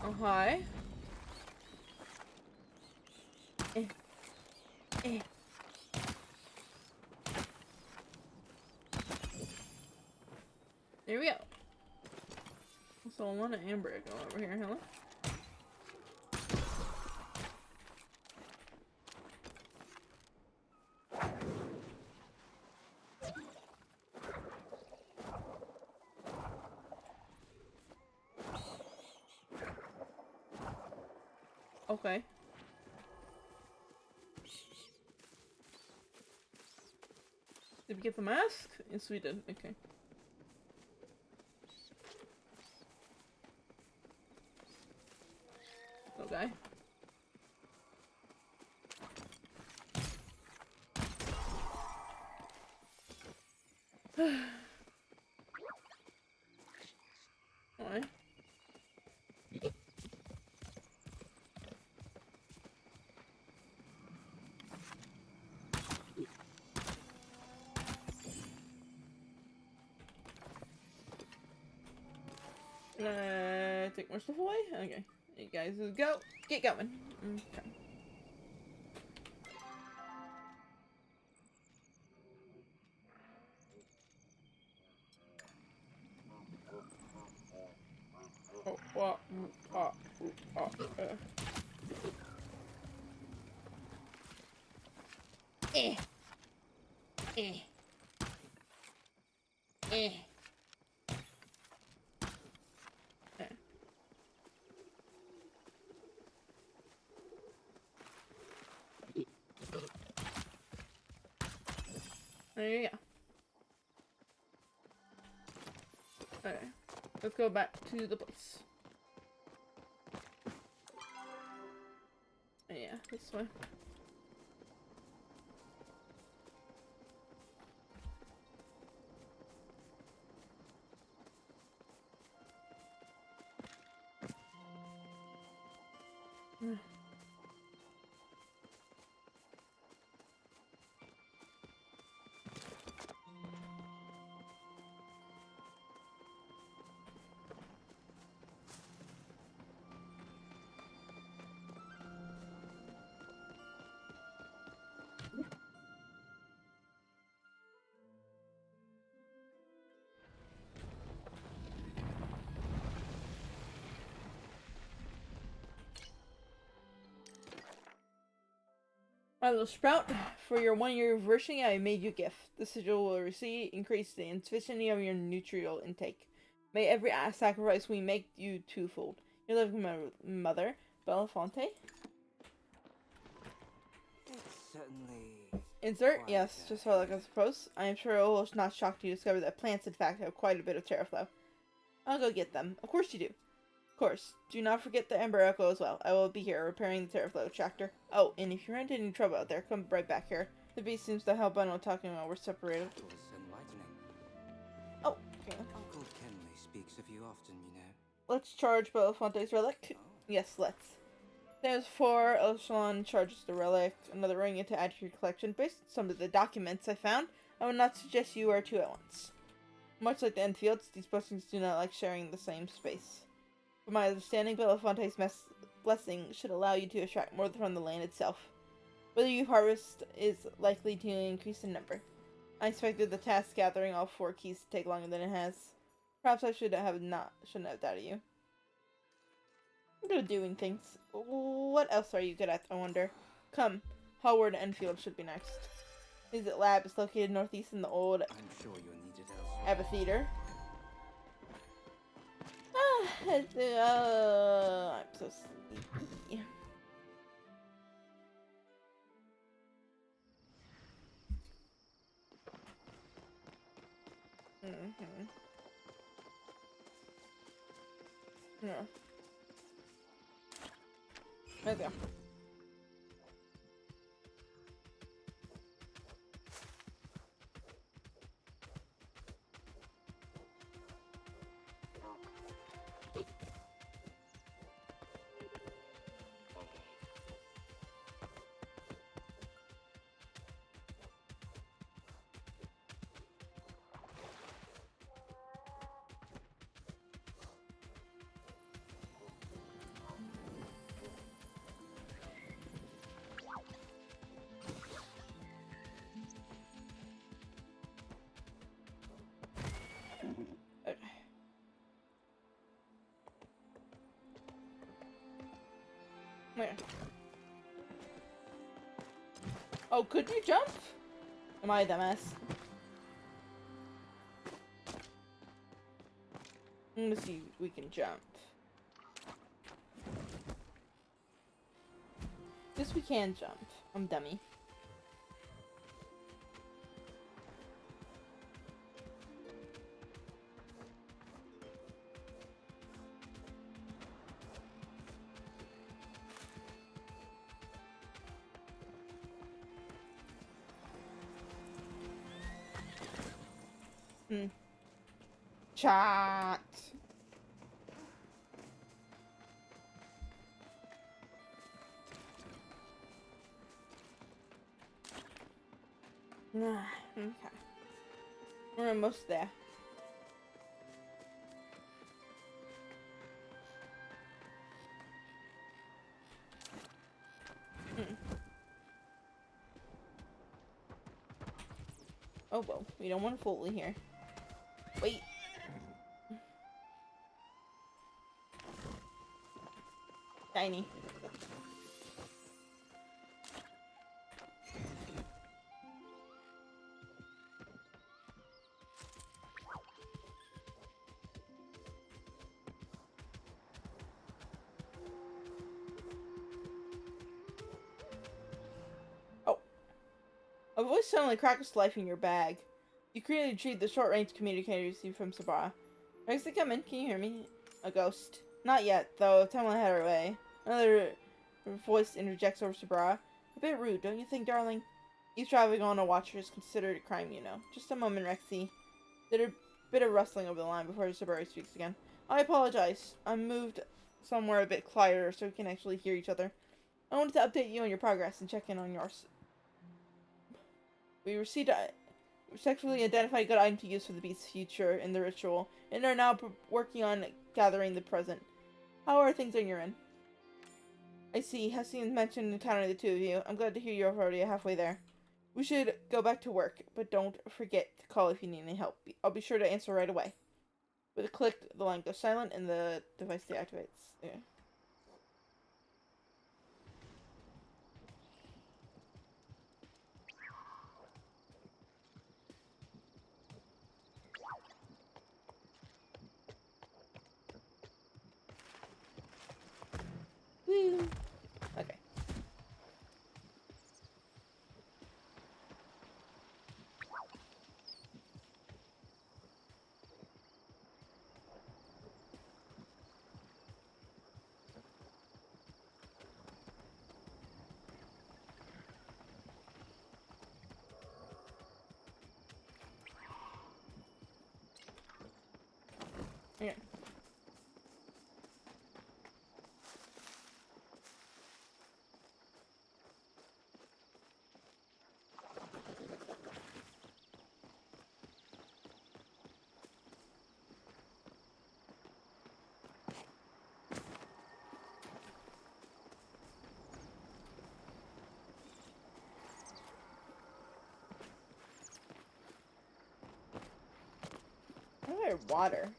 A: Oh, hi. Eh. Eh. There we go. So I want an amber go over here, huh? Okay. Did we get the mask? Yes, we did. Okay. Okay. Alright. Can I take more stuff away? Okay. You guys go. Get going. Okay. Oh, Eh. Eh. Eh. Eh. There you go. Okay. Let's go back to the place. Yeah, this way. My little sprout, for your 1 year anniversary, I made you a gift. The sigil will increase the efficiency of your nutrient intake. May every sacrifice we make you twofold. Your loving mother, Belafonte.
F: It's certainly
A: Insert?
F: quite,
A: Yes, just so like I suppose. I am sure it will not shock you to discover that plants, in fact, have quite a bit of terra flow. I'll go get them. Of course you do. Of course. Do not forget the Ember Echo as well. I will be here repairing the terra flow tractor. Oh, and if you run into any trouble out there, come right back here. The beast seems to help. I know talking while we're separated.
F: that was enlightening.
A: Oh, okay.
F: Uncle Kenley speaks of you often, you know.
A: Let's charge Belafonte's relic.
F: Oh.
A: Yes, let's. There's 4. Elshon charges the relic. Another ring to add to your collection. Based on some of the documents I found, I would not suggest you wear 2 at once. Much like the Enfields, these blessings do not like sharing the same space. From my understanding, Belafonte's blessing should allow you to extract more from the land itself. Whether you harvest is likely to increase in number. I expected the task gathering all 4 keys to take longer than it has. Perhaps I shouldn't have doubted you. I'm good at doing things. What else are you good at, I wonder? Come, Hallward Enfield should be next. Visit Lab is located northeast in the old
F: I'm sure you're needed elsewhere.
A: amphitheater. I'm so sleepy. Hmm. Yeah. Right there. Okay. Where? Oh, could you jump? Am I a dumbass? I'm gonna see if we can jump. Yes, we can jump. I'm dummy. Hmm. Chat. Nah. Okay. We're almost there. Hmm. Oh well, we don't want Foley here. Wait. Tiny. Oh. A voice suddenly crackles to life in your bag. You quickly retrieve the short-range communicator you received from Sabara. Rex, come in. Can you hear me? A ghost. Not yet, though. Time will head our way. Another voice interjects over Sabara. A bit rude, don't you think, darling? Eavesdropping on a watcher is considered a crime, you know. Just a moment, Rexy. Did a bit of rustling over the line before Sabara speaks again. I apologize. I moved somewhere a bit quieter so we can actually hear each other. I wanted to update you on your progress and check in on yours. We received a sexually identified good item to use for the beast's future in the ritual, and are now working on gathering the present. How are things on your end? I see. Hessian mentioned encountering the two of you. I'm glad to hear you're already halfway there. We should go back to work, but don't forget to call if you need any help. I'll be sure to answer right away. With a click, the line goes silent and the device deactivates. Yeah. Woo! Okay. Okay. Oh, water.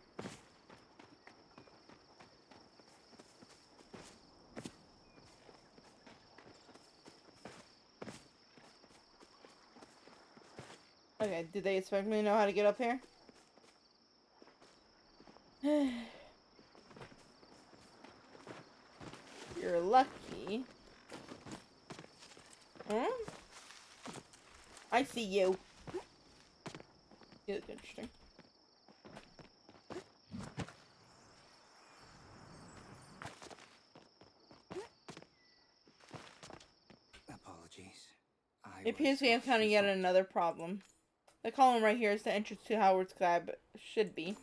A: Okay, did they expect me to know how to get up here? You're lucky. Huh? I see you. You look interesting. It appears we have found yet another problem. The column right here is the entrance to Howard's lab. Should be.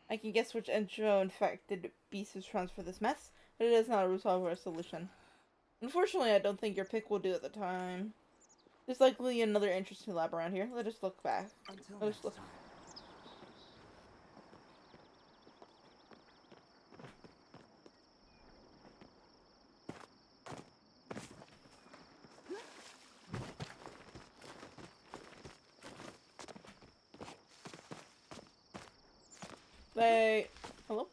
A: I can guess which intro-infected beast is responsible for this mess, but it is not a resolve or a solution. Unfortunately, I don't think your pick will do at the time. There's likely another interesting lab around here. Let us look back.
F: Until
A: Let us
F: next
A: look.
F: time.
A: Wait. Hello?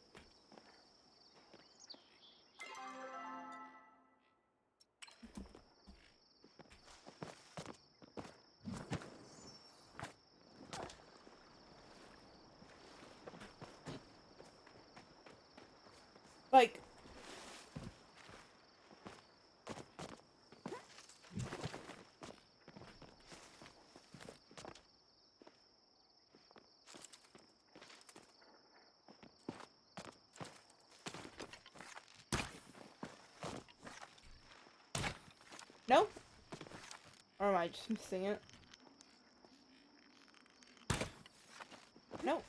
A: Like... No? Or am I just missing it? No.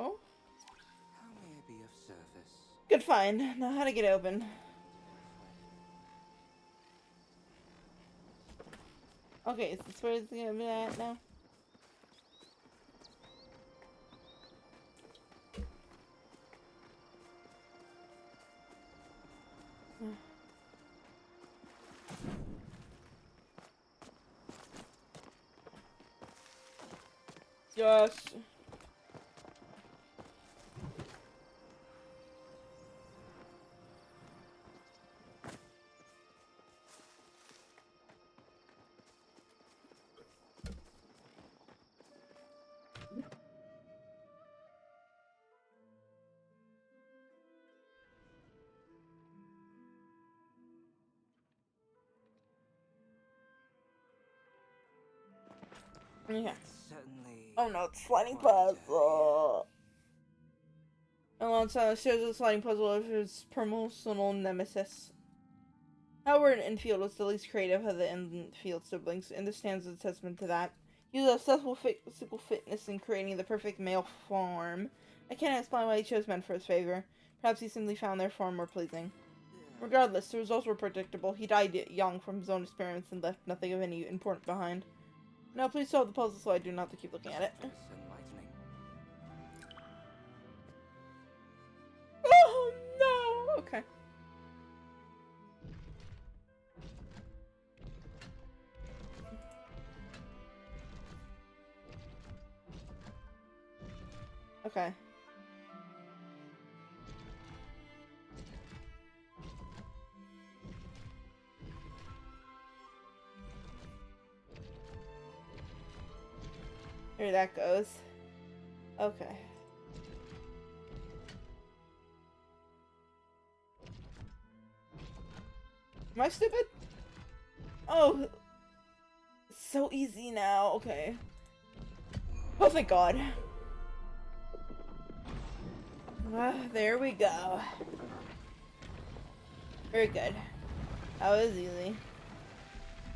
A: Oh?
F: How may I be of service?
A: Good find. Now how to get open. Okay, is this where it's gonna be at now? Yes. Yeah.
F: Certainly.
A: Oh no, it's sliding
F: quite a
A: puzzle. Alongside shares a sliding puzzle of his personal nemesis. Howard Enfield was the least creative of the Enfield siblings, and this stands as a testament to that. He was obsessed with physical fitness and creating the perfect male form. I can't explain why he chose men for his favor. Perhaps he simply found their form more pleasing. Regardless, the results were predictable. He died young from his own experiments and left nothing of any importance behind. Now please solve the puzzle so I do not have to keep looking at it.
F: It's enlightening.
A: Oh no! Okay. Okay. Here that goes. Okay. Am I stupid? Oh, it's so easy now. Okay. Oh, thank God. There we go. Very good. That was easy.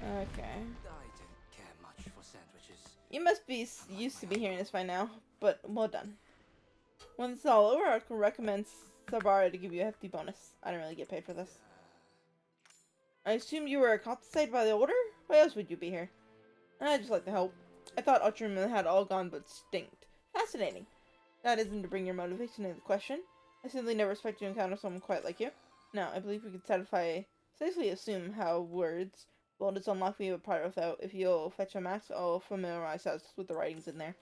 A: Okay.
F: I didn't care much for sandwiches.
A: You must be used to be hearing this by now, but well done. When it's all over, I can recommend Sabara to give you a hefty bonus. I don't really get paid for this. I assume you were compensated by the order? Why else would you be here? I just like to help. I thought Ultraman had all gone but stinked. Fascinating. That isn't to bring your motivation into question. I simply never expect to encounter someone quite like you. Now, I believe we can Safely assume how words. Well, it's unlock me a part without. If you'll fetch a max, I'll familiarize us with the writings in there.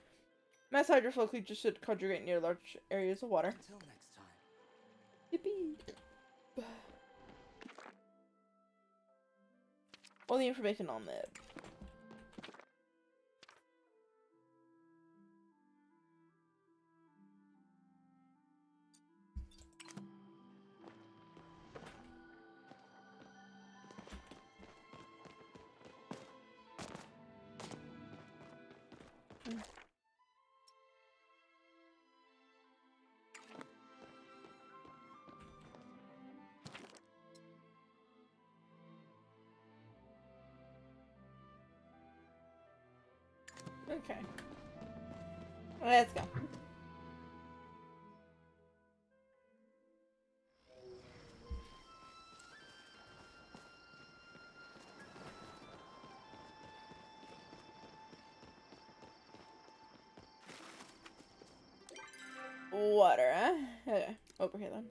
A: Mass hydrophile creatures should conjugate near large areas of water.
F: Until next time.
A: Yippee! All the information on that. Okay. Let's go. Water, huh? Okay, over here then.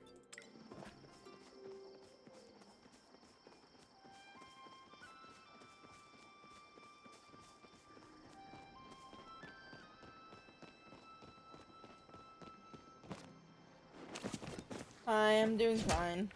A: I am doing fine.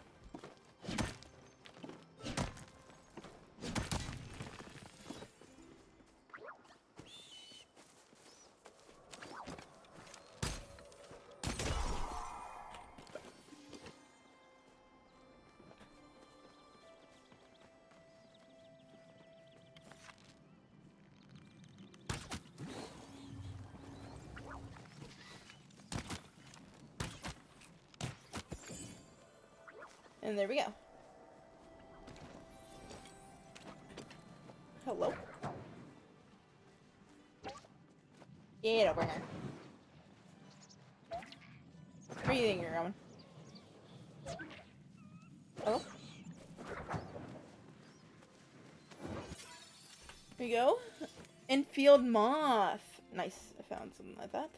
A: And there we go. Hello? Get over here. Where do you think you're going? Hello? Here we go. Infield moth. Nice. I found something like that.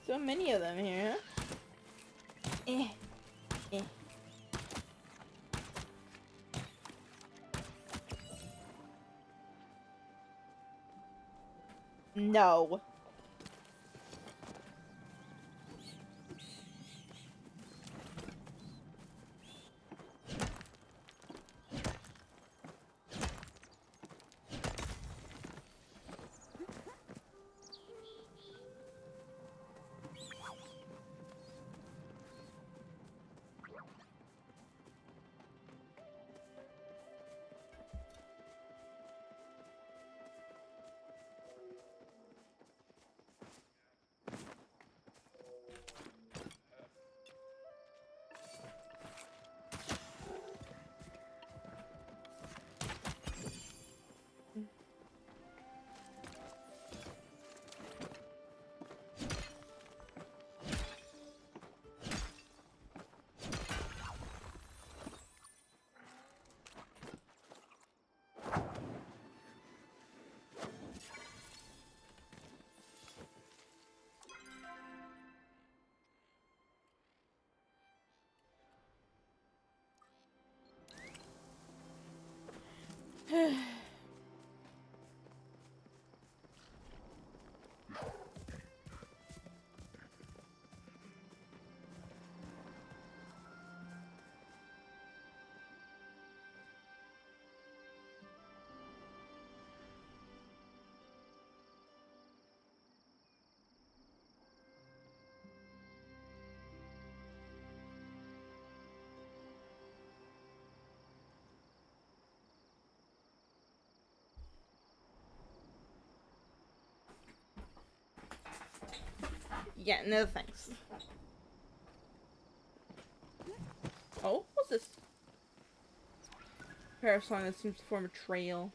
A: So many of them here, huh? Eh. Eh. No. Yeah, no thanks. Oh, what's this? Parasong that seems to form a trail.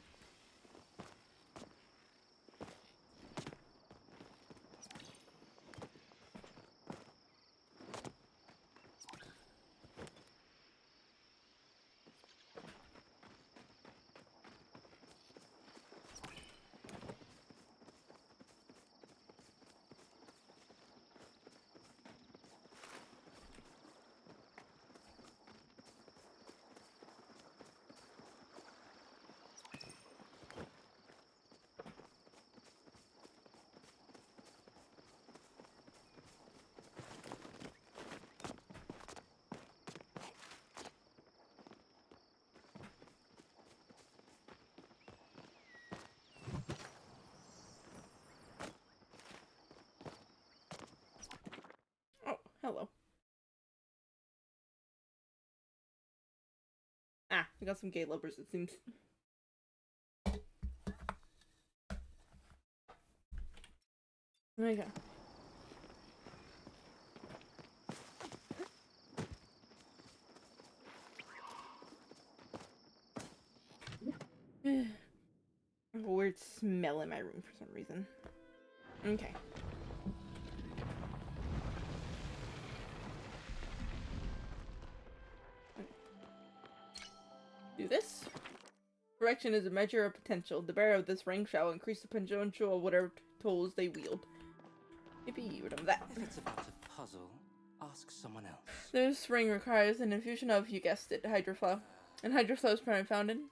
A: Ah, we got some gay lovers, it seems. There you go. A weird smell in my room for some reason. Okay. Do this. Correction is a measure of potential. The bearer of this ring shall increase the potential of whatever tools they wield. Maybe we're done with that.
F: If it's about a puzzle, ask someone else.
A: This ring requires an infusion of, you guessed it, hydroflow. And hydroflow is primarily found in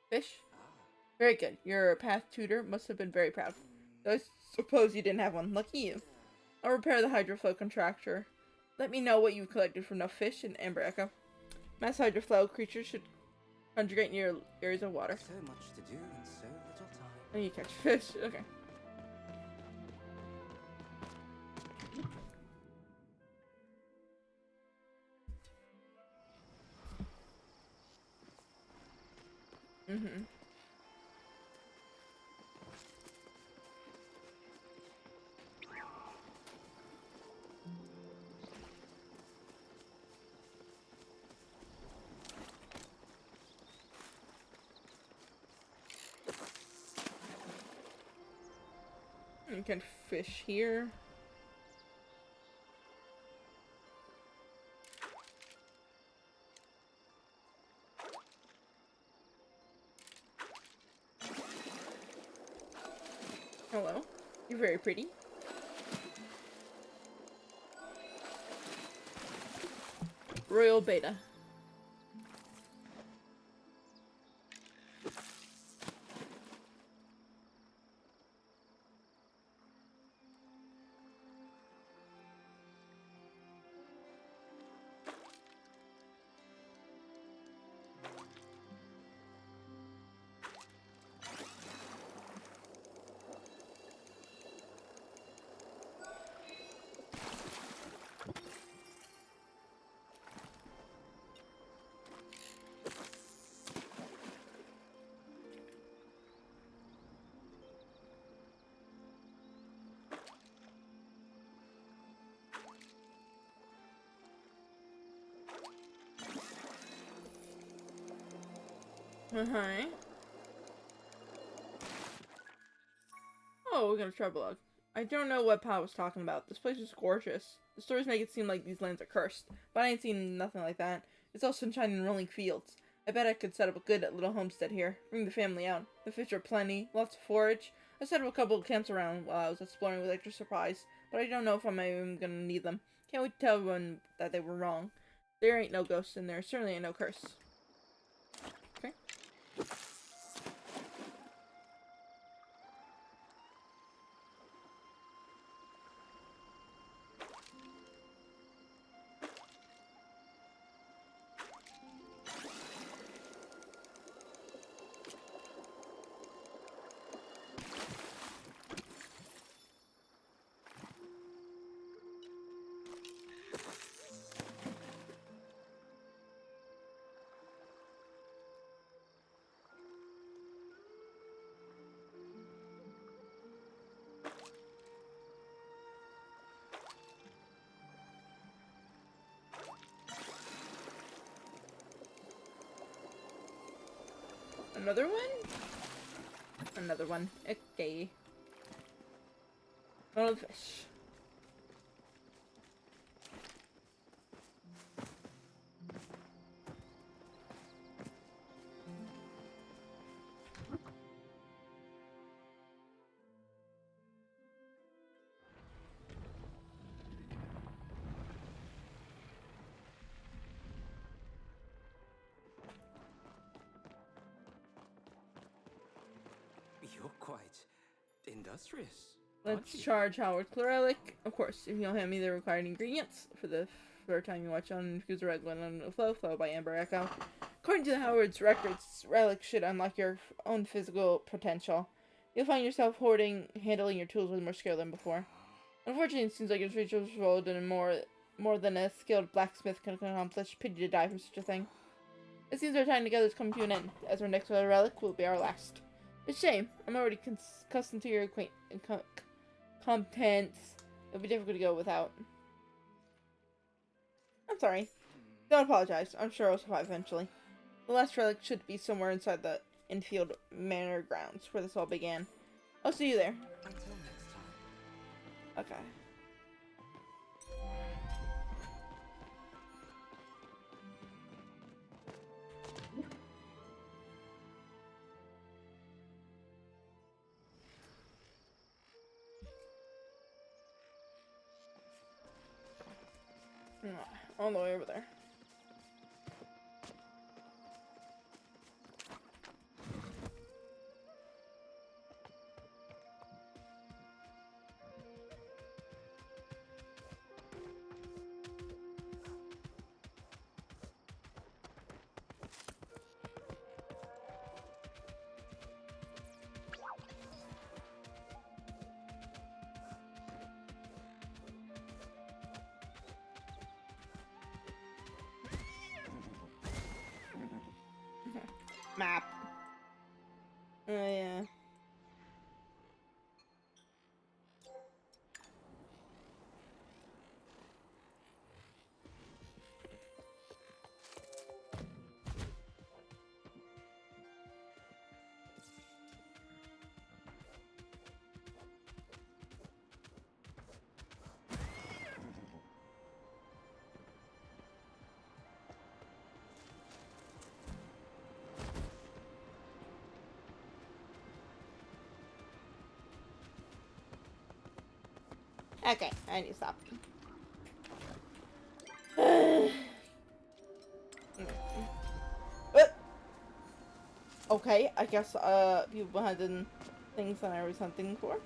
A: fish. Very good. Your path tutor must have been very proud. Though I suppose you didn't have one. Lucky you. I'll repair the hydroflow contractor. Let me know what you've collected from enough fish and Amber Echo. Mass hydroflow creatures should conjugate near areas of water.
F: So much to do and so little time.
A: And you catch fish. Okay. Mm-hmm. You can fish here. Hello. You're very pretty. Royal Beta. Uh-huh. Oh, we got a travel log. I don't know what Pa was talking about. This place is gorgeous. The stories make it seem like these lands are cursed, but I ain't seen nothing like that. It's all sunshine and rolling fields. I bet I could set up a good little homestead here. Bring the family out. The fish are plenty, lots of forage. I set up a couple of camps around while I was exploring with extra supplies, but I don't know if I'm even gonna need them. Can't wait to tell everyone that they were wrong. There ain't no ghosts and there certainly ain't no curse. Okay. Another one? Another one. Okay. All the fish.
F: You're quite industrious.
A: Let's charge Howard Chlorelic. Of course, if you'll hand me the required ingredients for the third time you watch on Infuse the Red One on the Flow by Amber Echo. According to the Howard's records, relic should unlock your own physical potential. You'll find yourself handling your tools with more skill than before. Unfortunately, it seems like it's reached rolled in more than a skilled blacksmith can accomplish. Pity to die for such a thing. It seems our time together is coming to an end, as our next relic will be our last. It's a shame. I'm already accustomed to your competence. It'll be difficult to go without. I'm sorry. Don't apologize. I'm sure I'll survive eventually. The last relic should be somewhere inside the Infield Manor grounds, where this all began. I'll see you there.
F: Until next time.
A: Okay. All the way over there. Map. Oh, yeah. Okay, I need to stop. Okay, I guess people had done things that I was hunting for.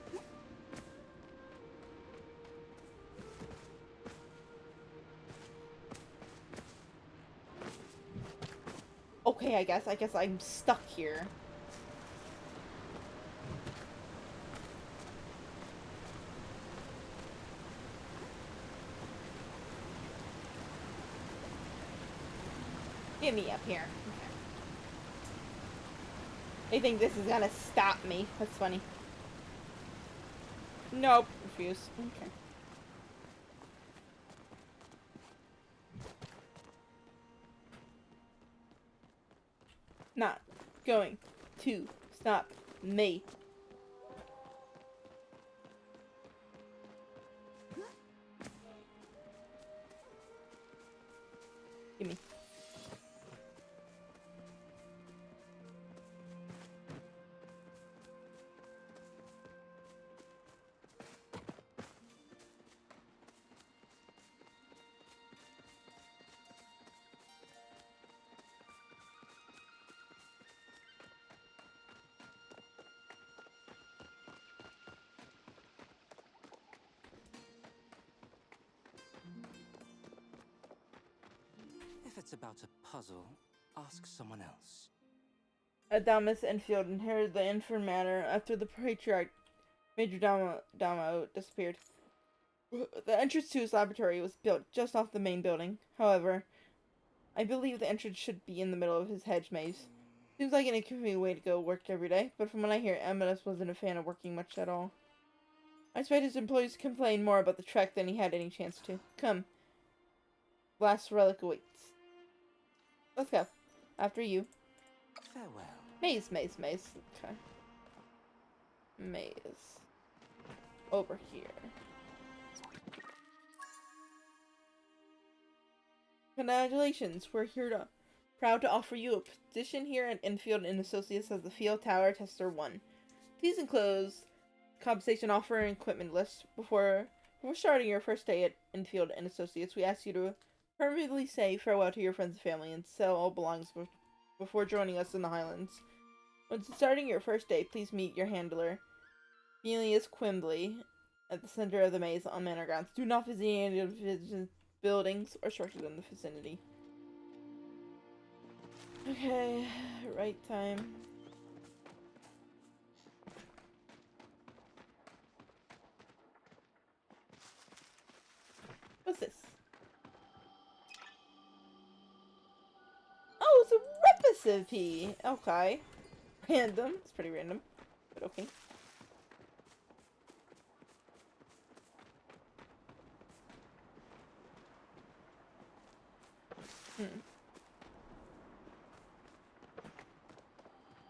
A: Okay, I guess I'm stuck here. Get me up here. Okay. They think this is gonna stop me. That's funny. Nope. Refuse. Okay. Not going to stop me. Give me.
F: If it's about a puzzle, ask someone else.
A: Adamus Enfield inherited the Infern Manor after the patriarch Major Damo disappeared. The entrance to his laboratory was built just off the main building. However, I believe the entrance should be in the middle of his hedge maze. Seems like an inconvenient way to go work every day, but from what I hear, Adamus wasn't a fan of working much at all. I expect his employees complained more about the trek than he had any chance to. Come. Last relic awaits. Let's go. After you.
F: Farewell.
A: Maze. Okay. Maze. Over here. Congratulations, we're proud to offer you a position here at Enfield and Associates as the Field Tower Tester 1. Please enclose compensation offer and equipment list. Before starting your first day at Enfield and Associates, we ask you to permanently say farewell to your friends and family and sell all belongings before joining us in the Highlands. When starting your first day, please meet your handler, Phileas Quimbley, at the center of the maze on Manor Grounds. Do not visit any of the buildings or structures in the vicinity. Okay, right time. What's this? Oh, it's a recipe. Okay. Random. It's pretty random. But okay.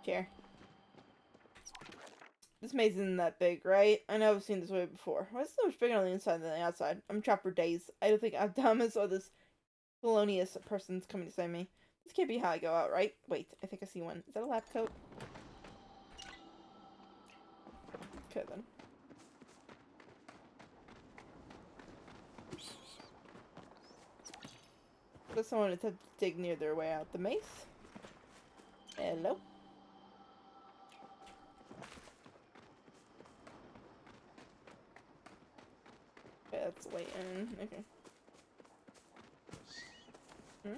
A: Here. This maze isn't that big, right? I know I've seen this way before. Why is it so much bigger on the inside than the outside? I'm trapped for days. I don't think Abdamas or this felonious person's coming to save me. This can't be how I go out, right? Wait, I think I see one. Is that a lab coat? Okay, then. Does someone attempt to dig near their way out the maze? Hello? Okay, that's the way in. Okay. Hmm?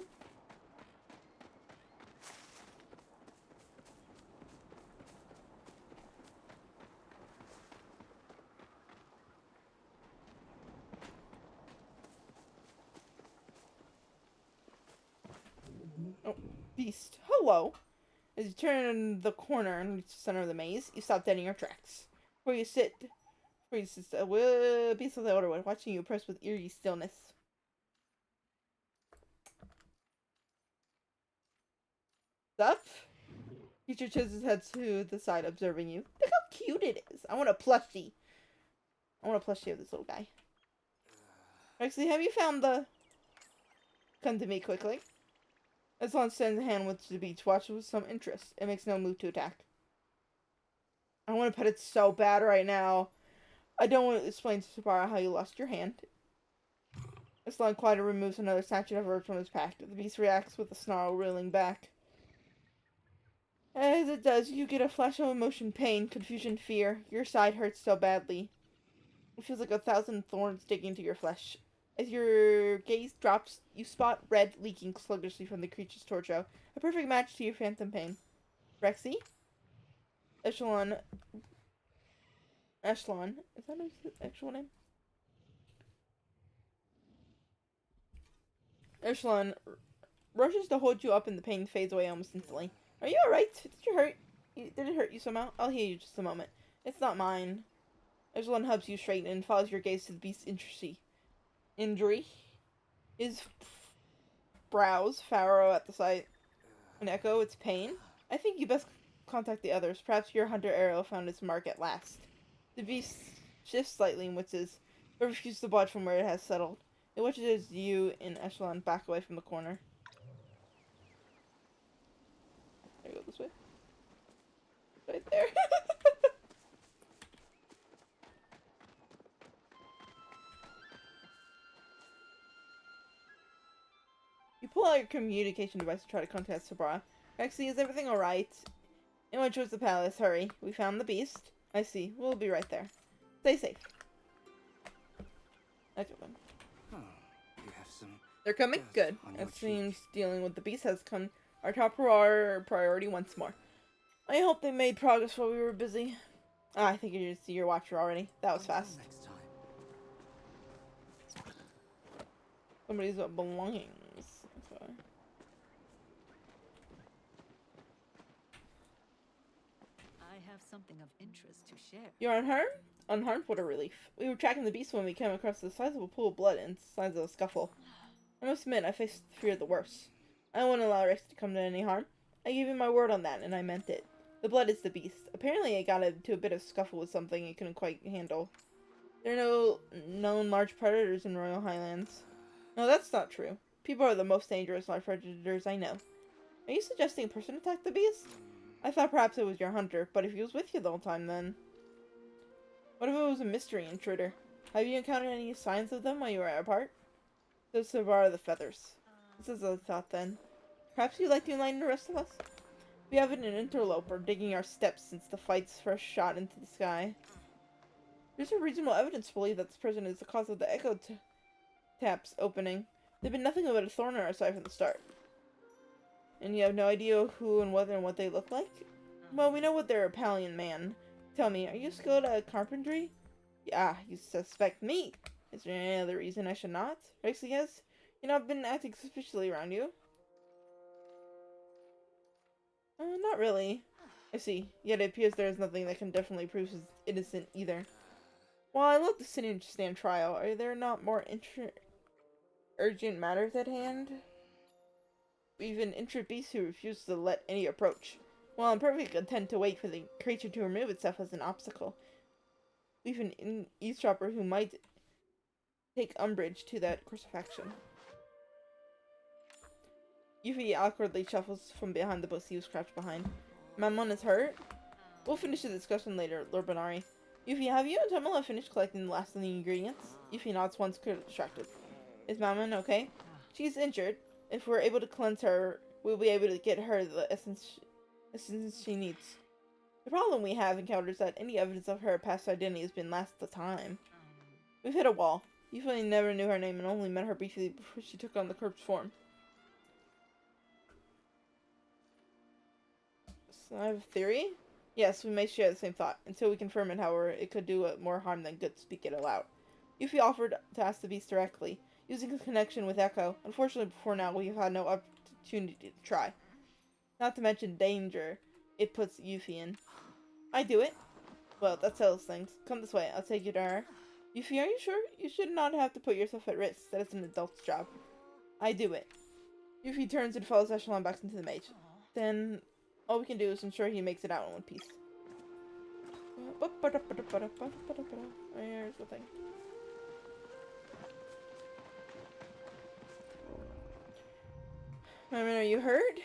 A: Oh, beast. Hello! As you turn the corner and reach the center of the maze, you stop dead in your tracks. Where you sit, beast of the older one, watching you approach with eerie stillness. Up? Creature tilts his head to the side, observing you. Look how cute it is. I want a plushie. I want a plushie of this little guy. Actually, have you found the... Come to me quickly. Aslan sends a hand with the beach, watches with some interest. It makes no move to attack. I want to pet it so bad right now. I don't want to explain to Sabara how you lost your hand. Aslan quietly removes another sachet of herbs from his pack. The beast reacts with a snarl, reeling back. As it does, you get a flash of emotion, pain, confusion, fear. Your side hurts so badly. It feels like 1,000 thorns digging into your flesh. As your gaze drops, you spot red leaking sluggishly from the creature's torso. A perfect match to your phantom pain. Rexy? Echelon. Is that his actual name? Echelon rushes to hold you up and the pain fades away almost instantly. Are you alright? Did it hurt you somehow? I'll heal you just a moment. It's not mine. Echelon hubs you straight and follows your gaze to the beast's injury. His brows furrow at the sight and echo its pain. I think you best contact the others. Perhaps your hunter arrow found its mark at last. The beast shifts slightly and whistles, but refuses to budge from where it has settled. It watches as you and Echelon back away from the corner. There you go, this way. Right there. You pull out your communication device to try to contact Sabra. Rexy, is everything alright? It went towards the palace. Hurry. We found the beast. I see. We'll be right there. Stay safe. Okay, then.
F: Oh, you have some.
A: They're coming?
F: dust
A: Good.
F: on your
A: It seems
F: cheek.
A: dealing with the beast has come our top priority once more. I hope they made progress while we were busy. Ah, I think you should see your watcher already. That was
F: Until
A: fast.
F: next time.
A: Somebody's belongings. That's why.
E: I have something of interest to share.
A: You're unharmed? Unharmed? What a relief. We were tracking the beast when we came across the sizable pool of blood and signs of a scuffle. I must admit, I faced the fear of the worst. I don't want to allow Rex to come to any harm. I gave you my word on that, and I meant it. The blood is the beast. Apparently it got into a bit of scuffle with something it couldn't quite handle. There are no known large predators in Royal Highlands. No, that's not true. People are the most dangerous large predators I know. Are you suggesting a person attacked the beast? I thought perhaps it was your hunter, but if he was with you the whole time, then... What if it was a mystery intruder? Have you encountered any signs of them while you were apart? Those are the feathers. This is a thought, then. Perhaps you'd like to enlighten the rest of us? We haven't an interloper digging our steps since the fight's first shot into the sky. There's a reasonable evidence to believe that this person is the cause of the echo taps opening. They've been nothing but a thorn in our side from the start. And you have no idea who and whether and what they look like? Well, we know what they're a Palian man. Tell me, are you skilled at carpentry? Yeah, you suspect me. Is there any other reason I should not? Rexy, yes? You know, I've been acting suspiciously around you. Not really. I see. Yet it appears there is nothing that can definitely prove he's innocent either. While I love the city to stand trial, are there not more urgent matters at hand? We've an injured beast who refuses to let any approach. While I'm perfectly content to wait for the creature to remove itself as an obstacle, we've an eavesdropper who might take umbrage to that course of action. Yuffie awkwardly shuffles from behind the bush he was crouched behind. Mammon is hurt? We'll finish the discussion later, Lord Benari. Yuffie, have you and Tamala finished collecting the last of the ingredients? Yuffie nods once, clearly distracted. Is Mammon okay? She's injured. If we're able to cleanse her, we'll be able to get her the essence she needs. The problem we have encountered is that any evidence of her past identity has been lost to time. We've hit a wall. Yuffie never knew her name and only met her briefly before she took on the corpse form. So I have a theory? Yes, we may share the same thought. Until we confirm it, however, it could do more harm than good to speak it aloud. Yuffie offered to ask the beast directly, using his connection with Echo. Unfortunately, before now, we have had no opportunity to try. Not to mention danger it puts Yuffie in. I do it. Well, that settles things. Come this way, I'll take you to her. Yuffie, are you sure? You should not have to put yourself at risk. That is an adult's job. I do it. Yuffie turns and follows Echelon back into the mage. Then all we can do is ensure he makes it out in one piece. Here's the thing. Mammon, are you hurt?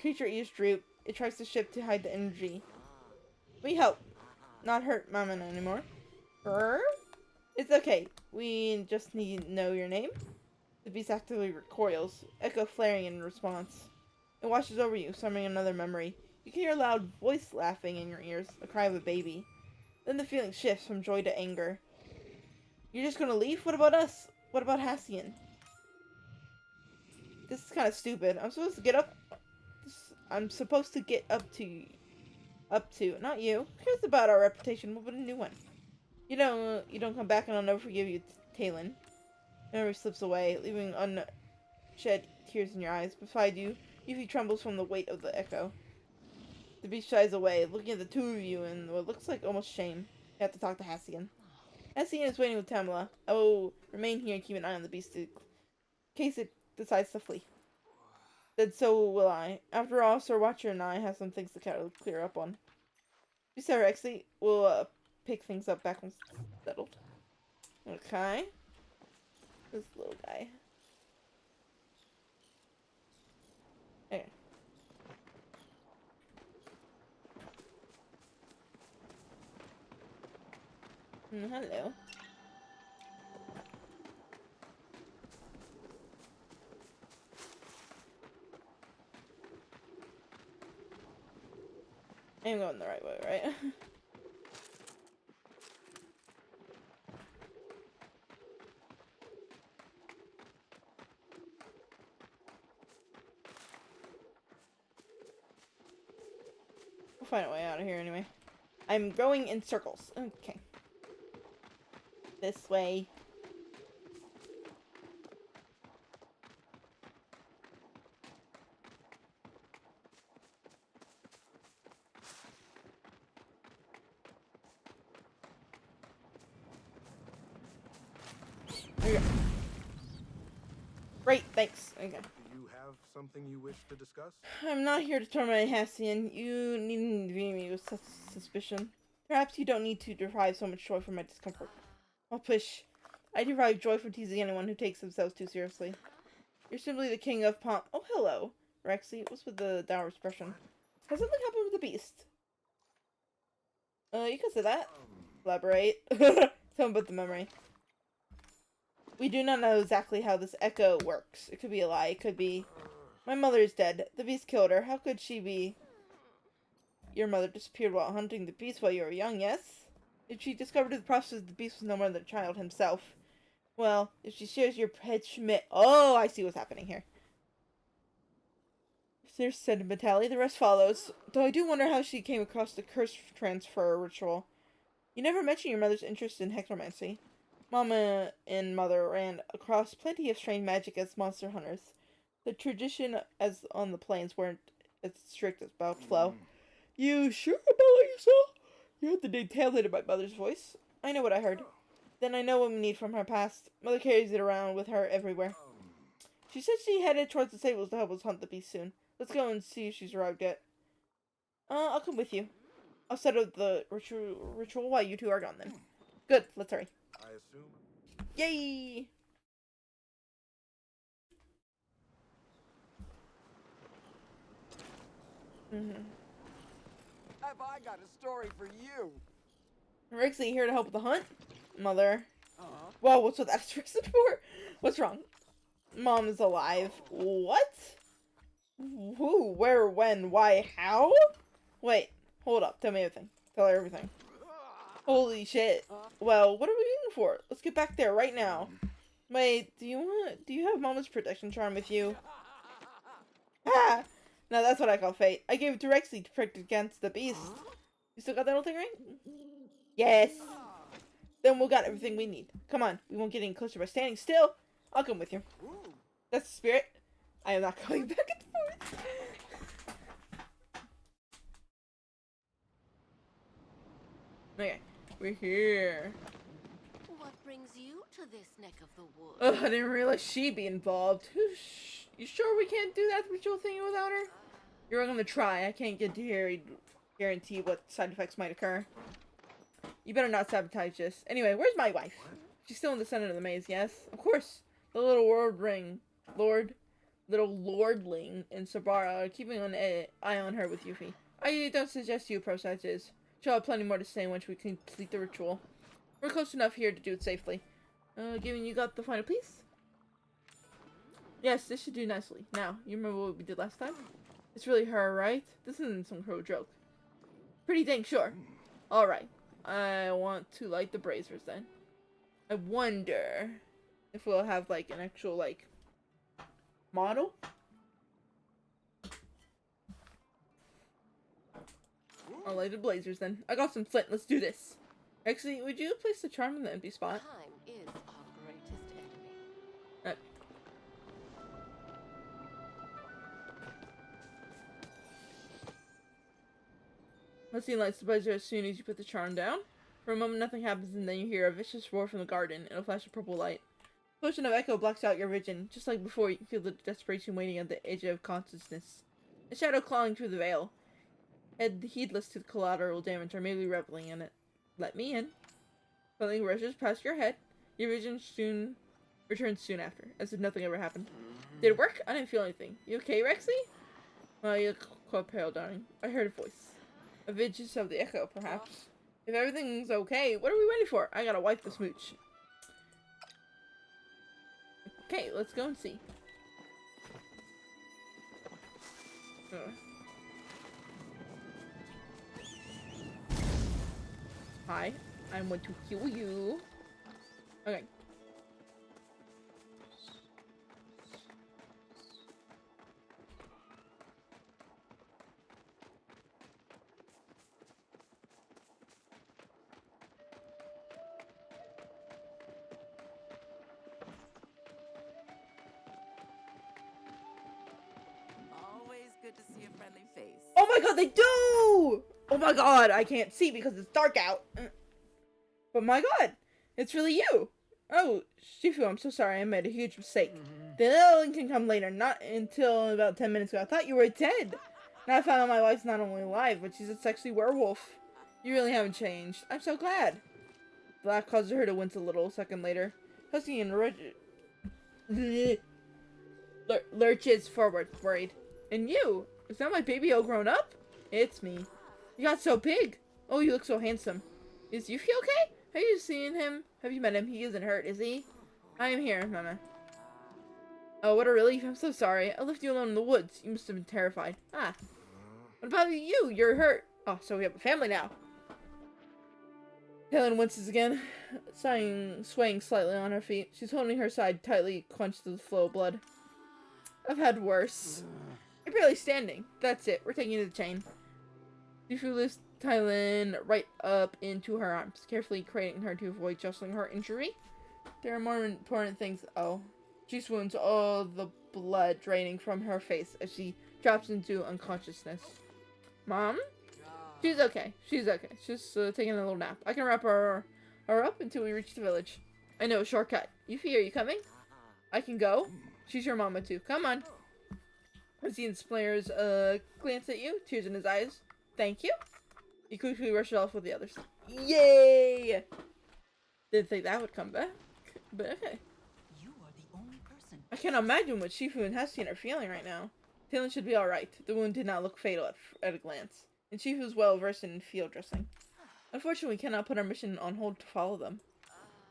A: Creature ears droop. It tries to shift to hide the energy. We help. Not hurt Mammon anymore. It's okay. We just need to know your name. The beast actively recoils, Echo flaring in response. It washes over you, summoning another memory. You can hear a loud voice laughing in your ears, the cry of a baby. Then the feeling shifts from joy to anger. You're just gonna leave? What about us? What about Hassian? This is kind of stupid. I'm supposed to get up. I'm supposed to get up to, not you. Who cares about our reputation? We'll put a new one. You don't come back and I'll never forgive you, Talon. Memory slips away, leaving unshed tears in your eyes. Beside you, Yuffie trembles from the weight of the echo. The beast shies away, looking at the two of you in what looks like almost shame. You have to talk to Hassian. Hassian is waiting with Tamala. I will remain here and keep an eye on the beast in case it decides to flee. Then so will I. After all, Sir Watcher and I have some things to clear up on. You said Rexy, we'll pick things up back when it's settled. Okay. This little guy. Okay. Hello. I'm going the right way, right? We'll find a way out of here anyway. I'm going in circles. Okay. This way. There we go. Great, thanks. Okay.
G: Do you have something you wish to discuss?
A: I'm not here to torment Hassian. You needn't view me with such suspicion. Perhaps you don't need to derive so much joy from my discomfort. Oh, push. I derive joy from teasing anyone who takes themselves too seriously. You're simply the king of pomp. Oh, hello, Rexy. What's with the dour expression? Has something happened with the beast? You can say that. Elaborate. Tell me about the memory. We do not know exactly how this echo works. It could be a lie. It could be... My mother is dead. The beast killed her. How could she be... Your mother disappeared while hunting the beast while you were young, yes? If she discovered the process, the beast was no more than the child himself. Well, if she shares your head Schmidt... Oh, I see what's happening here. If there's sentimentality, the rest follows. Though I do wonder how she came across the curse transfer ritual. You never mentioned your mother's interest in necromancy. Mama and mother ran across plenty of strange magic as monster hunters. The tradition as on the plains weren't as strict as about flow. You sure about what you saw? You heard the detail in my mother's voice. I know what I heard. Then I know what we need from her past. Mother carries it around with her everywhere. She said she headed towards the stables to help us hunt the beast soon. Let's go and see if she's arrived yet. I'll come with you. I'll set up the ritual while you two are gone then. Good, let's hurry.
G: I assume.
A: Yay!
B: Have I got a story for you?
A: Rixie here to help with the hunt? Mother. Whoa, what's with asterisk for? What's wrong? Mom is alive. What? Who? Where? When? Why? How? Wait, hold up. Tell me everything. Tell her everything. Holy shit. Well, what are we waiting for? Let's get back there right now. Wait, do you have Mama's protection charm with you? Ah! Now that's what I call fate. I gave it to Rexy to protect against the beast. You still got that old thing right? Yes. Then we'll got everything we need. Come on, we won't get any closer by standing still. I'll come with you. That's the spirit. I am not going back and forth. Okay, we're here.
C: What brings you to this neck of the woods?
A: Ugh, I didn't realize she'd be involved. You sure we can't do that ritual thing without her? You're gonna try. I can't guarantee what side effects might occur. You better not sabotage this. Anyway, where's my wife? She's still in the center of the maze, yes? Of course. The little little lordling in Sabara are keeping an eye on her with Yuffie. I don't suggest you approach that is. She'll have plenty more to say once we complete the ritual. We're close enough here to do it safely. Given you got the final piece? Yes, this should do nicely. Now, you remember what we did last time? It's really her, right? This isn't some crow joke. Pretty dang sure. Alright. I want to light the braziers then. I wonder if we'll have like an actual like model. I'll light the blazers then. I got some flint. Let's do this. Actually, would you place the charm in the empty spot?
C: Time is our greatest enemy.
A: Right. Let's see, lights the blazer as soon as you put the charm down. For a moment, nothing happens, and then you hear a vicious roar from the garden. It'll flash a purple light. Potion of Echo blocks out your vision. Just like before, you can feel the desperation waiting at the edge of consciousness. A shadow clawing through the veil. Head heedless to the collateral damage, or maybe reveling in it. Let me in. Something rushes past your head. Your vision soon returns soon after, as if nothing ever happened. Did it work? I didn't feel anything. You okay, Rexy? Well, you look quite pale, darling. I heard a voice. A vision of the echo, perhaps. If everything's okay, what are we waiting for? I gotta wipe the smooch. Okay, let's go and see. Hi, I want to kill you. Okay.
B: Always good to see a friendly face.
A: Oh my god, they do! Oh my god, I can't see because it's dark out. But my god, it's really you. Oh, Shifu, I'm so sorry. I made a huge mistake. The little can come later, not until about 10 minutes ago. I thought you were dead. Now I found out my wife's not only alive, but she's a sexy werewolf. You really haven't changed. I'm so glad. The laugh caused her to wince a little. A second later, Husky and lurches forward, worried. And you? Is that my baby all grown up? It's me. You got so big. Oh, you look so handsome. Is Yuffie okay? Have you seen him? Have you met him? He isn't hurt, is he? I am here, Mama. Oh, what a relief. I'm so sorry. I left you alone in the woods. You must have been terrified. Ah. What about you? You're hurt. Oh, so we have a family now. Helen winces again, swaying slightly on her feet. She's holding her side tightly, clenched to the flow of blood. I've had worse. You're barely standing. That's it. We're taking you to the chain. Shifu lifts Thailand right up into her arms, carefully cradling her to avoid jostling her injury. There are more important things. Oh. She swoons, all the blood draining from her face as she drops into unconsciousness. Mom? She's okay. She's okay. She's taking a little nap. I can wrap her up until we reach the village. I know a shortcut. Yuffie, are you coming? I can go. She's your mama too. Come on. As he inspires glance at you, tears in his eyes. Thank you. He quickly rushes off with the others. Yay! Didn't think that would come back, but okay.
E: You are the only person.
A: I can't imagine what Shifu and Hestia are feeling right now. Talon should be alright. The wound did not look fatal at a glance. And Shifu's well versed in field dressing. Unfortunately, we cannot put our mission on hold to follow them.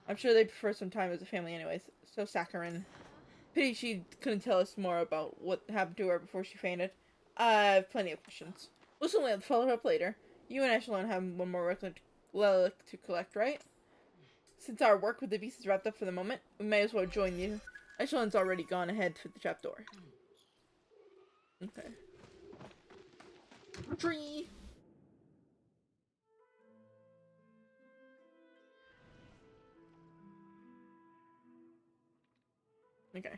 A: I'm sure they prefer some time as a family anyways. So Saccharin. Pity she couldn't tell us more about what happened to her before she fainted. I have plenty of questions. We'll certainly have to follow her up later. You and Echelon have one more relic to collect, right? Since our work with the beast is wrapped up for the moment, we may as well join you. Echelon's already gone ahead for the trapdoor. Okay. Tree! Okay.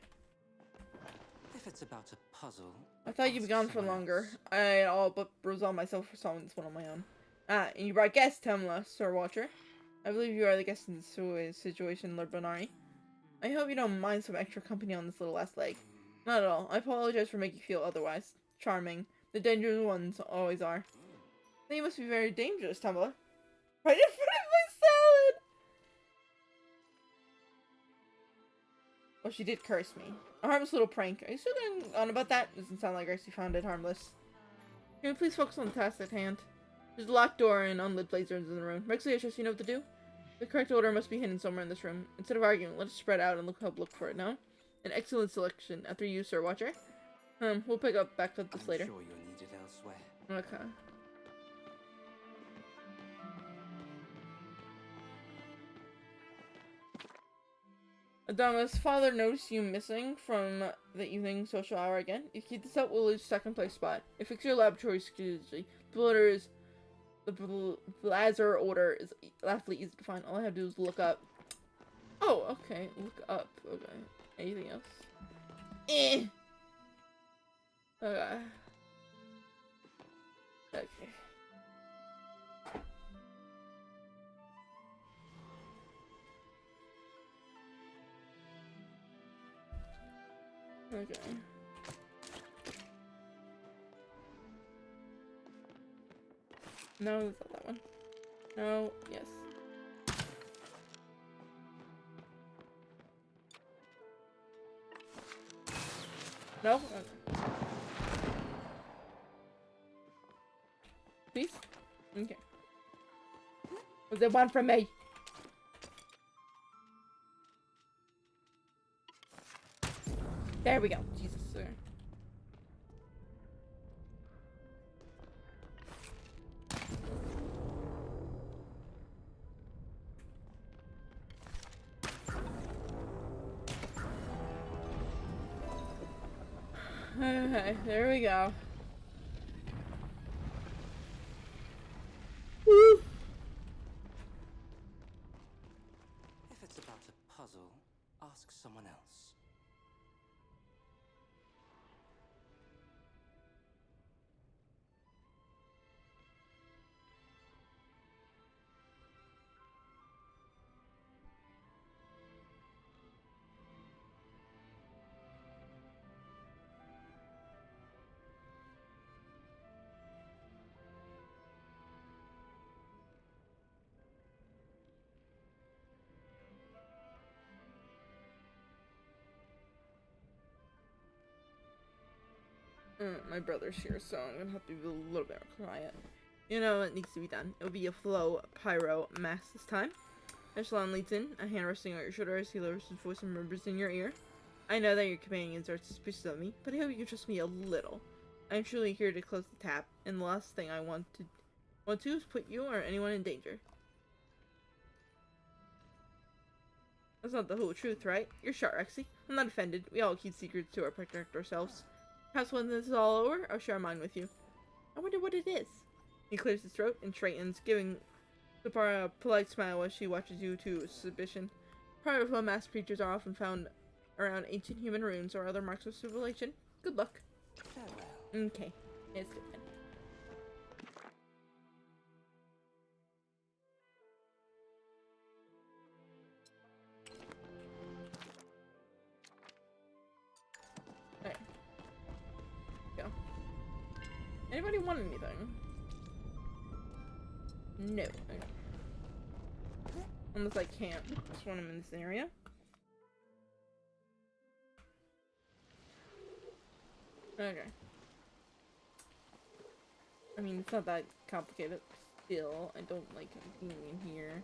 F: If it's about a puzzle,
A: I thought you'd be gone for longer. I all but resolved myself for solving this one on my own. Ah, and you brought guests, Temla, Sir Watcher. I believe you are the guest in this situation, Lord Bonari. I hope you don't mind some extra company on this little last leg. Not at all. I apologize for making you feel otherwise. Charming. The dangerous ones always are. Then you must be very dangerous, Temla. Right in front of my salad! Oh, she did curse me. A harmless little prank. Are you still going on about that? Doesn't sound like Gracie found it harmless. Can we please focus on the task at hand? There's a locked door and unlit blazers in the room. Rexley, I trust you know what to do? The correct order must be hidden somewhere in this room. Instead of arguing, let us spread out and help look for it now. An excellent selection. After you, Sir Watcher. We'll back up this later.
F: I'm sure you're needed elsewhere.
A: Okay. Adama's father noticed you missing from the evening social hour again. If you keep this up, we'll lose second place spot. If fix your laboratory security, the Blazer order is laughably easy to find. All I have to do is look up. Oh, okay. Look up. Okay. Anything else? Eh. Okay. Okay. Okay. No, it's not that one. No, yes. No? Okay. Please? Okay. Was there one from me? There we go. Jesus, sir. Okay, there we go. Woo.
F: If it's about a puzzle, ask someone else.
A: My brother's here, so I'm gonna have to be a little bit more quiet. You know what needs to be done. It'll be a flow pyro mass this time. Echelon leads in, a hand resting on your shoulder as he lowers his voice and murmurs in your ear. I know that your companions are suspicious of me, but I hope you can trust me a little. I'm truly here to close the tap, and the last thing I want to is put you or anyone in danger. That's not the whole truth, right? You're sharp, Rexy. I'm not offended. We all keep secrets to protect ourselves. Perhaps when this is all over, I'll share mine with you. I wonder what it is. He clears his throat and straightens, giving Sapara a polite smile as she watches you to suspicion. Private mass creatures are often found around ancient human ruins or other marks of civilization, good luck.
F: Farewell.
A: Okay, it's good then. Alright. Go. Anybody want anything? No. Okay. Unless I can't. Just want them in this area. Okay. I mean, it's not that complicated. Still, I don't like being in here.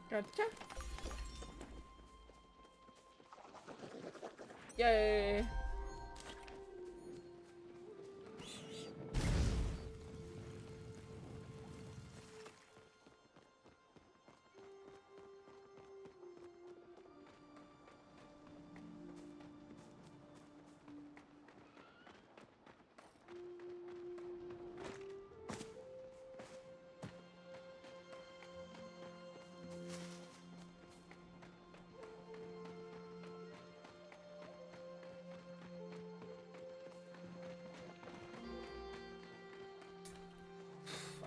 A: Gotcha. Yay!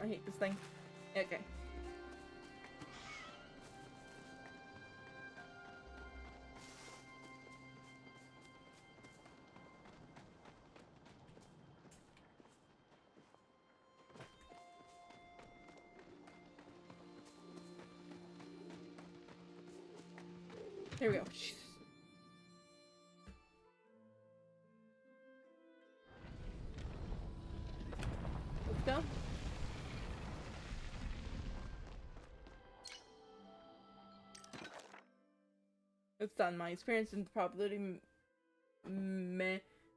A: I hate this thing. Okay. Here we go. Let's go. It's done. My experience in probability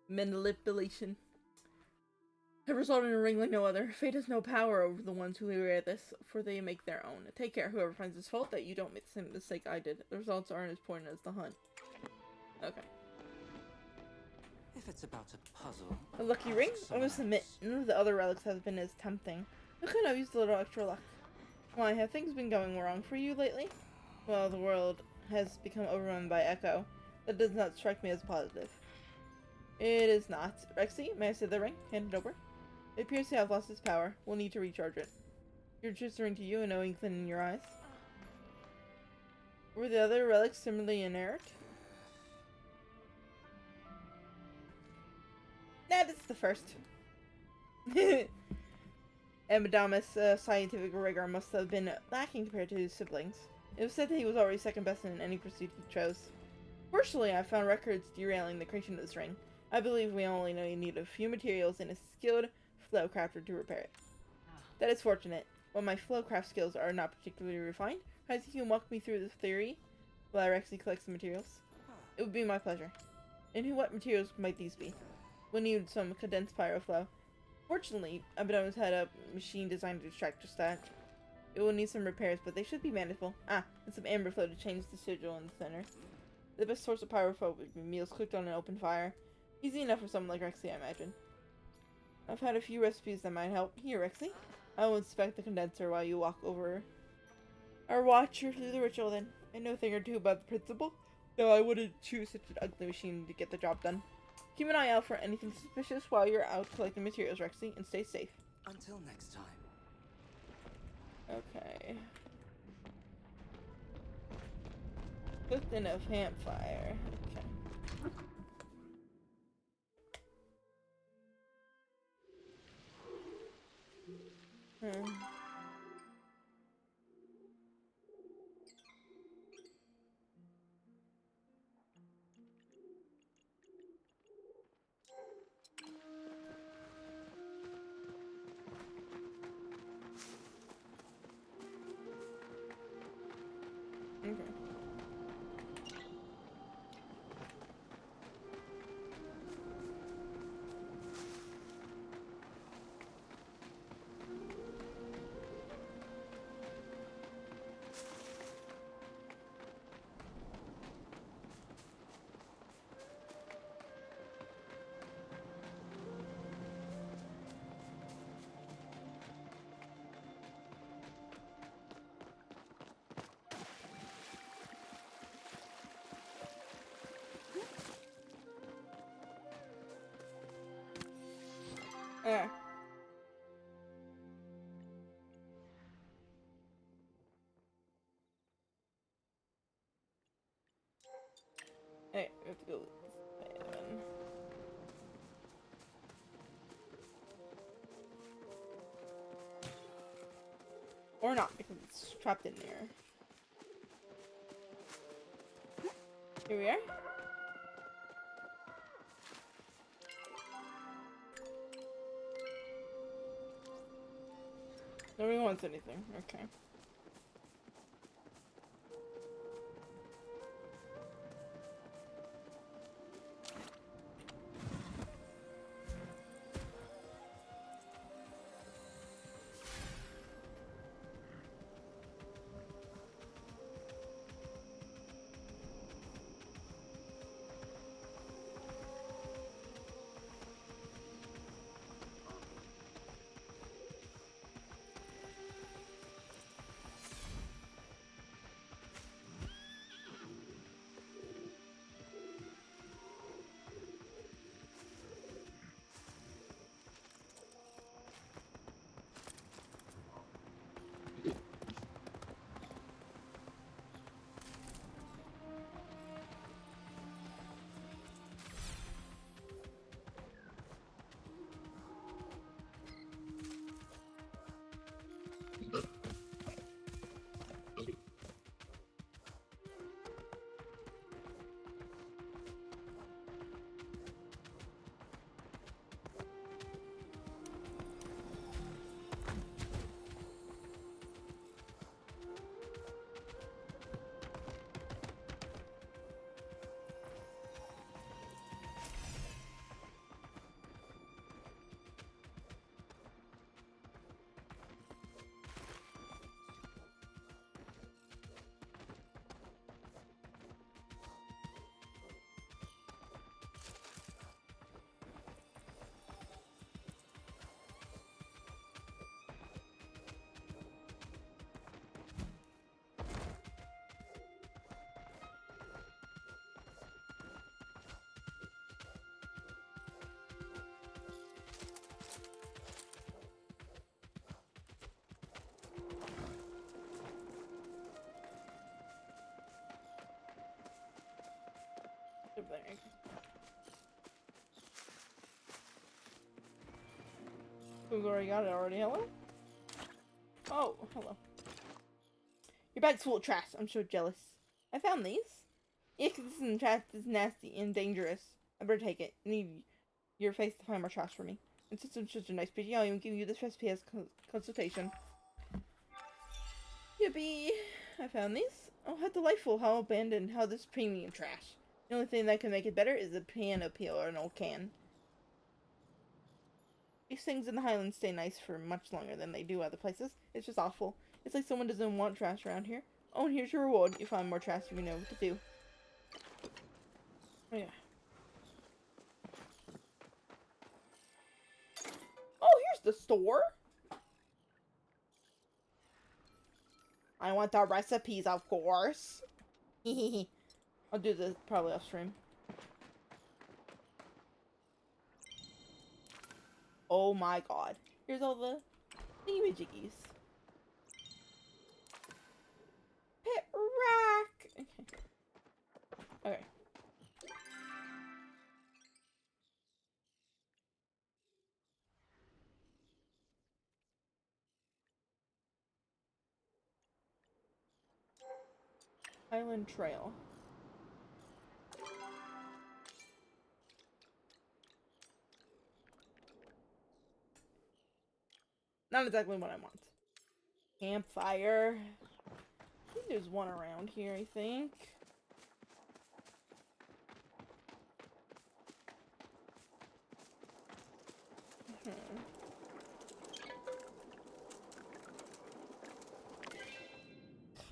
A: manipulation have resulted in a ring like no other. Fate has no power over the ones who wear this, for they make their own. Take care, whoever finds this fault, that you don't make the same mistake I did. The results aren't as poignant as the hunt. Okay.
F: If it's about a puzzle,
A: A lucky ring? I must admit, none of the other relics has been as tempting. I could have used a little extra luck. Why, have things been going wrong for you lately? Well, the world has become overrun by Echo. That does not strike me as positive. It is not. Rexy, may I see the ring? Hand it over. It appears to have lost its power. We'll need to recharge it. You're just the ring to you and no inkling in your eyes. Were the other relics similarly inert? Nah, this is the first. Amadamus' scientific rigor must have been lacking compared to his siblings. It was said that he was already second best in any pursuit he chose. Fortunately, I found records derailing the creation of this ring. I believe we only need a few materials and a skilled flow crafter to repair it. That is fortunate. While my flow craft skills are not particularly refined, I think you can walk me through the theory while I actually collect the materials. It would be my pleasure. And what materials might these be? We'll need some condensed pyroflow. Fortunately, Abadona's had a machine designed to extract just that. It will need some repairs, but they should be manageable. Ah, and some amber flow to change the sigil in the center. The best source of pyroflow would be meals cooked on an open fire. Easy enough for someone like Rexy, I imagine. I've had a few recipes that might help. Here, Rexy. I will inspect the condenser while you walk over or watch you through the ritual then. I know a thing or two about the principle, though I wouldn't choose such an ugly machine to get the job done. Keep an eye out for anything suspicious while you're out collecting materials, Rexy, and stay safe.
F: until next time.
A: Okay. Cooked in a campfire. Okay. Hmm. Okay. Yeah. Hey, we have to go this way then. Or not, because it's trapped in there. Here we are. Nobody wants anything. Okay. Over there. Who's already got it already? Hello? Oh, hello. Your bag's full of trash. I'm so jealous. I found these. Yeah, 'cause this is trash. This is nasty and dangerous. I better take it. I need your face to find more trash for me. And since I'm such a nice bitch, I'll even give you this recipe as consultation. Yippee! I found these. Oh, how delightful. How abandoned. How this premium trash. The only thing that can make it better is a piano peel or an old can. These things in the Highlands stay nice for much longer than they do other places. It's just awful. It's like someone doesn't want trash around here. Oh, and here's your reward. You find more trash, you know what to do. Oh, yeah. Oh, here's the store. I want the recipes, of course. I'll do this probably off stream. Oh my god. Here's all the thingamajiggies. Pit rack! Okay. Okay. Highland Trail. Not exactly what I want. Campfire. There's one around here, I think.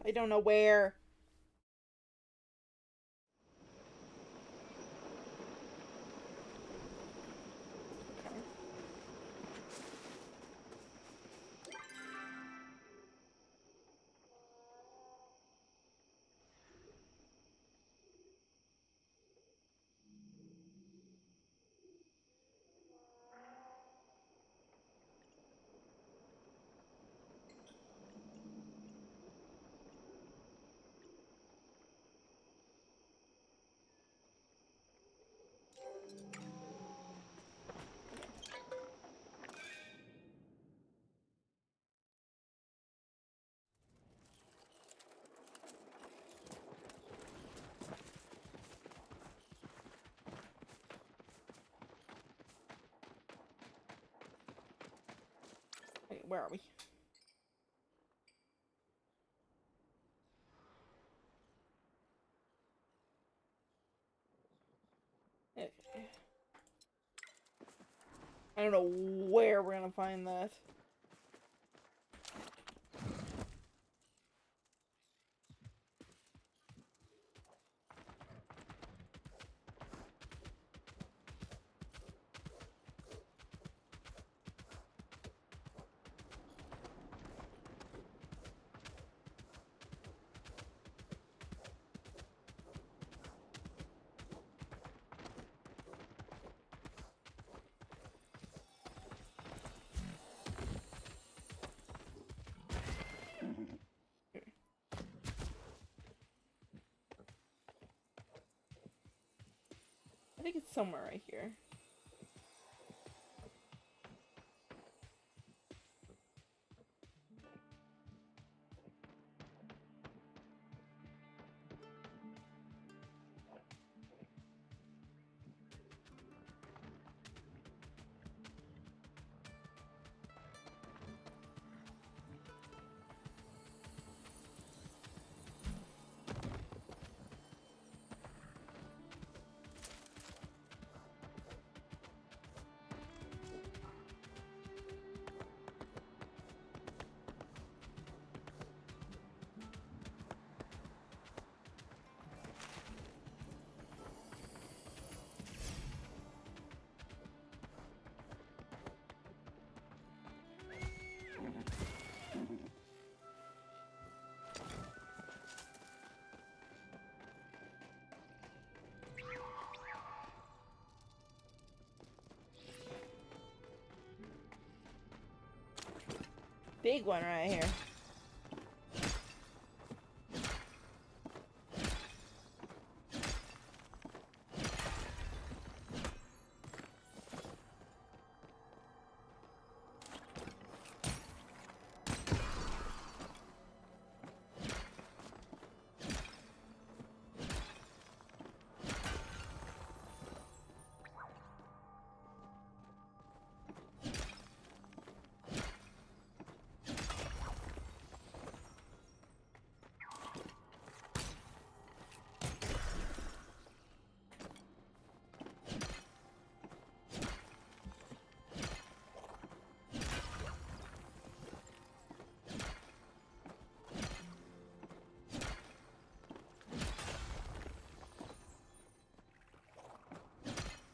A: I don't know where. Okay. Wait, where are we? Okay. I don't know where we're gonna find that. I think it's somewhere right here. Big one right here.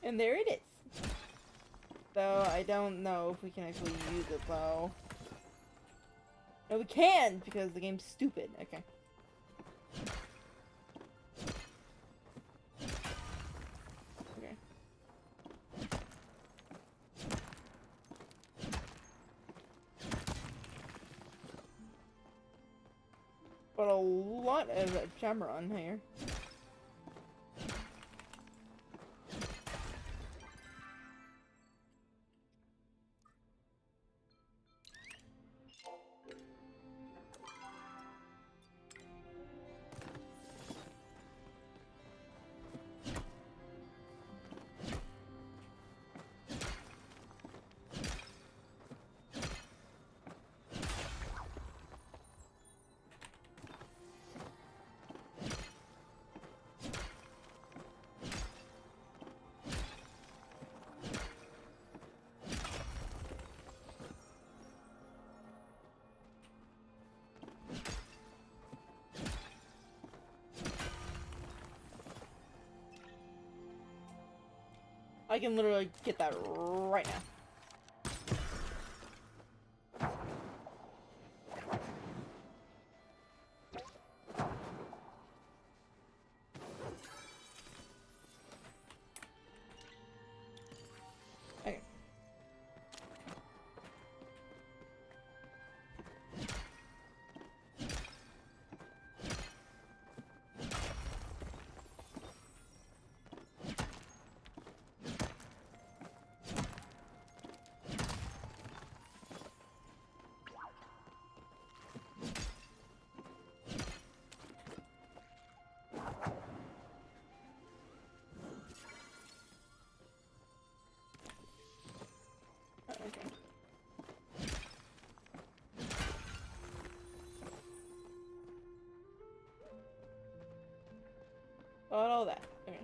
A: And there it is. Though I don't know if we can actually use it though. No, we can because the game's stupid. Okay. Okay. But a lot of camera on here. I can literally get that right now. Okay. Okay. Got all that. Okay.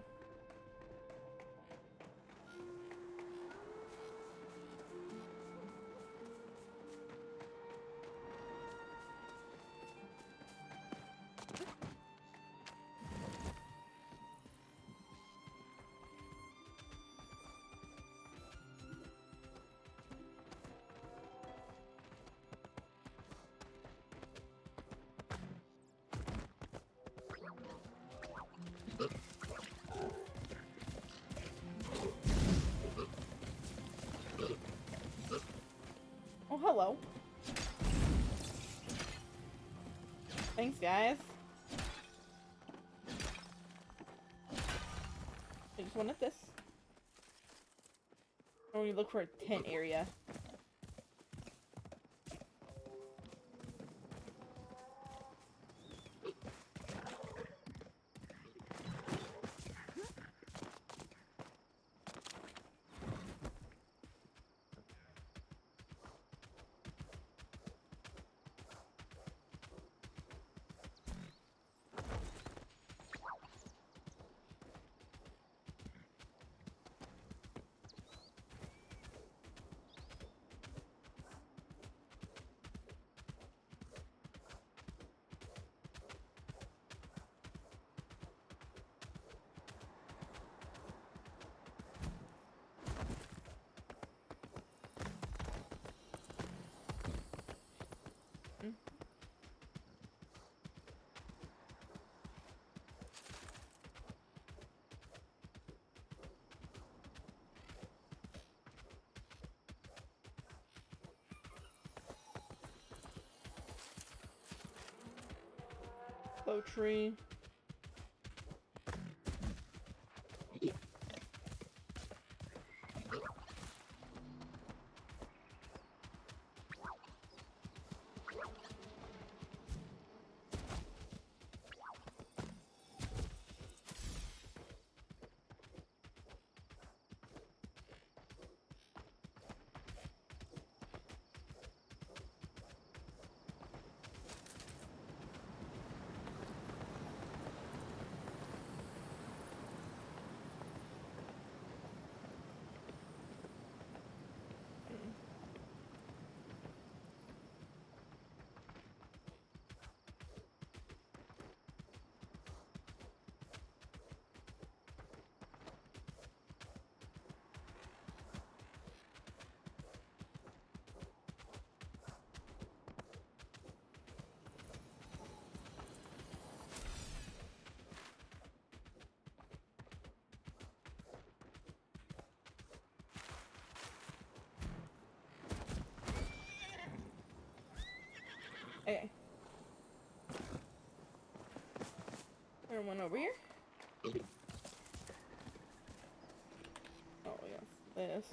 A: Oh, hello. Thanks, guys. I just wanted this. Or we look for a tent area. Bow tree. Okay. There's one over here. Oh, yes. This.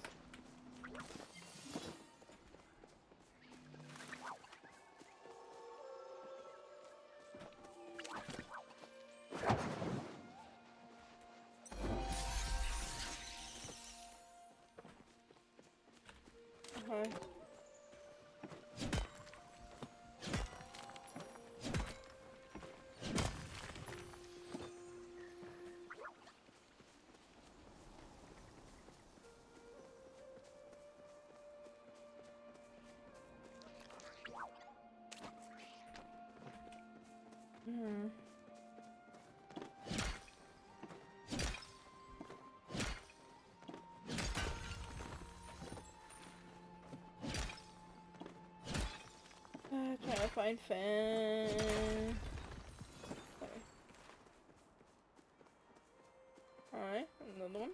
A: Okay. Hmm. Alright, fan. Okay. Alright, another one.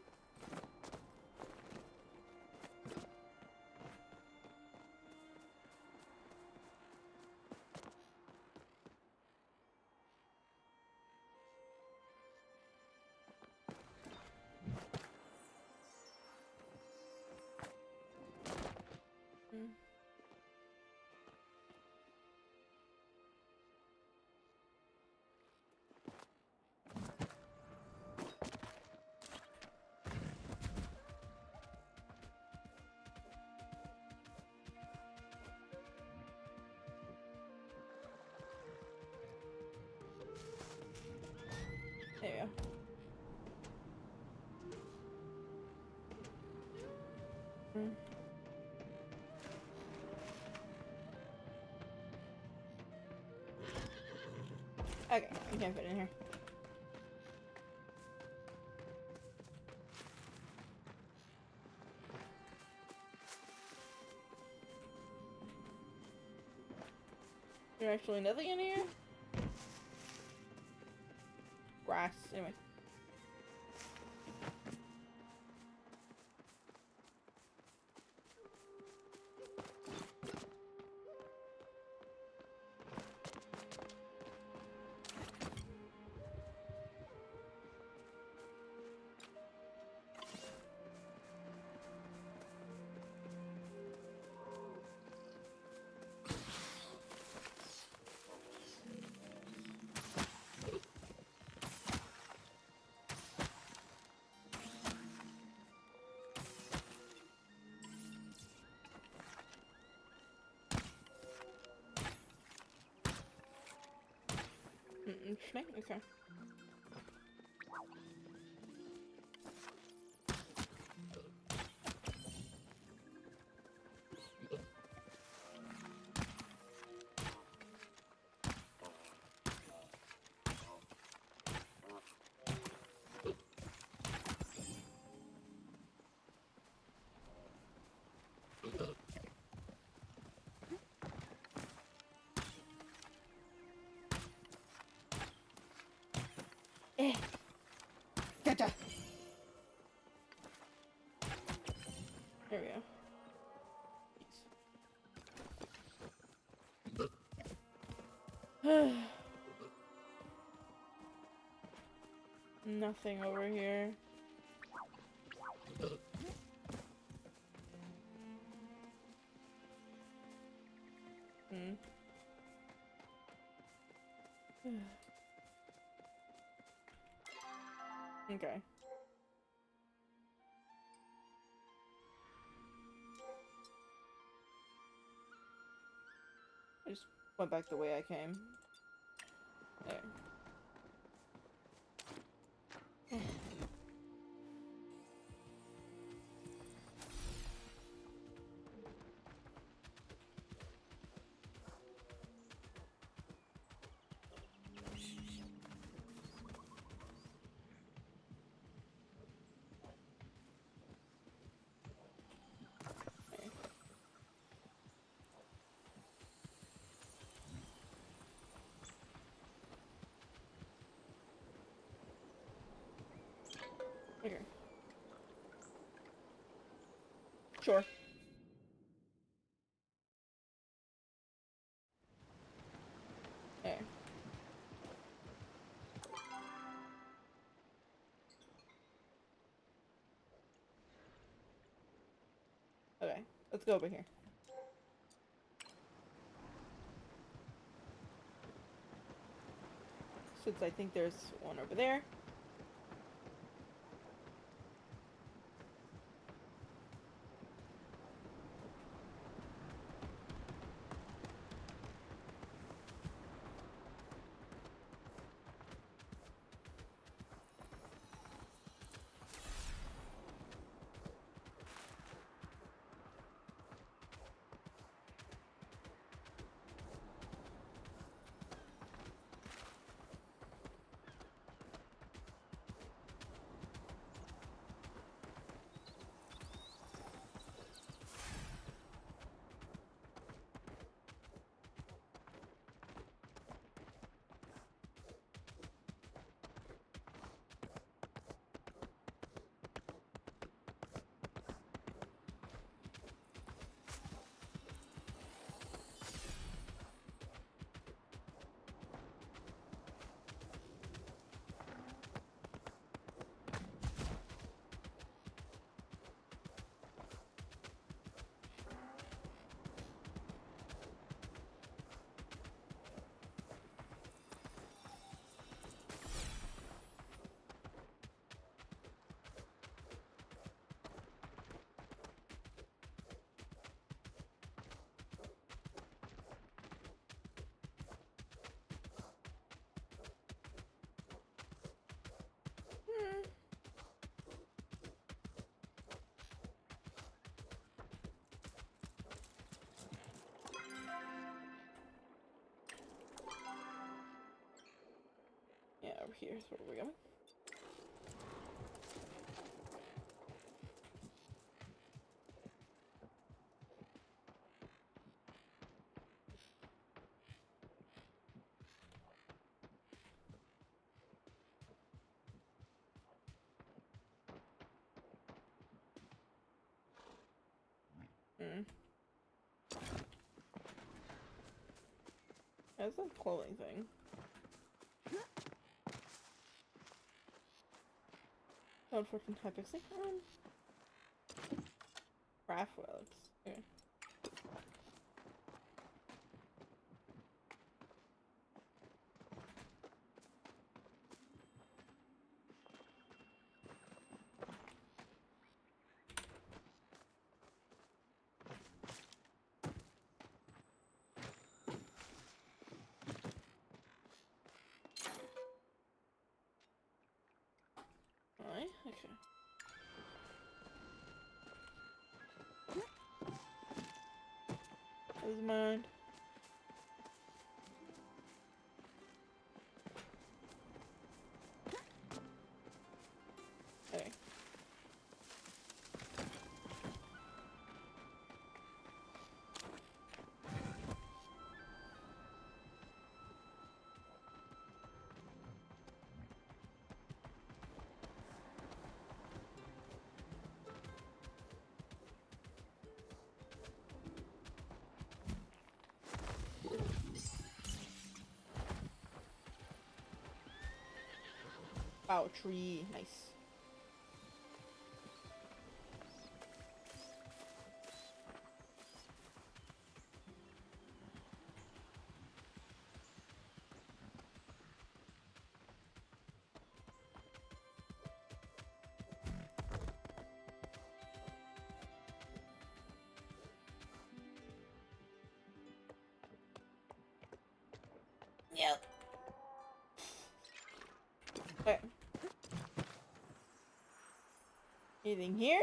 A: There you go. Okay, you can't fit in here. There's actually nothing in here? Grass, anyway. Interesting, okay. Gotcha. There we go. Nothing over here. Okay. I just went back the way I came. There. Okay. Sure. There. Okay, let's go over here. Since I think there's one over there. here's where we're going. That's a clothing thing. Unfortunate hypixel. Craft relics. Okay. Alright, okay. Where's mine? Okay. Wow, tree. Nice. Yep. Okay. Anything here?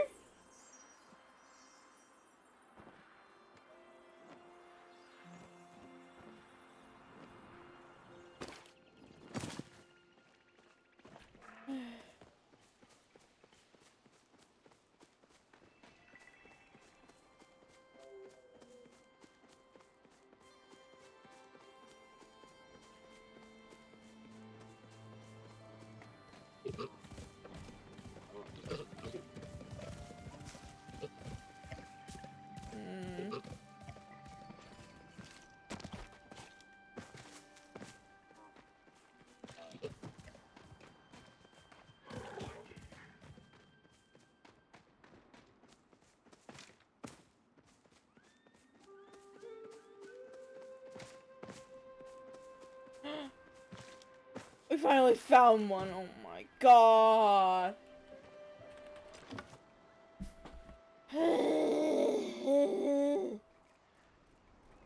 A: We finally found one. Oh my god.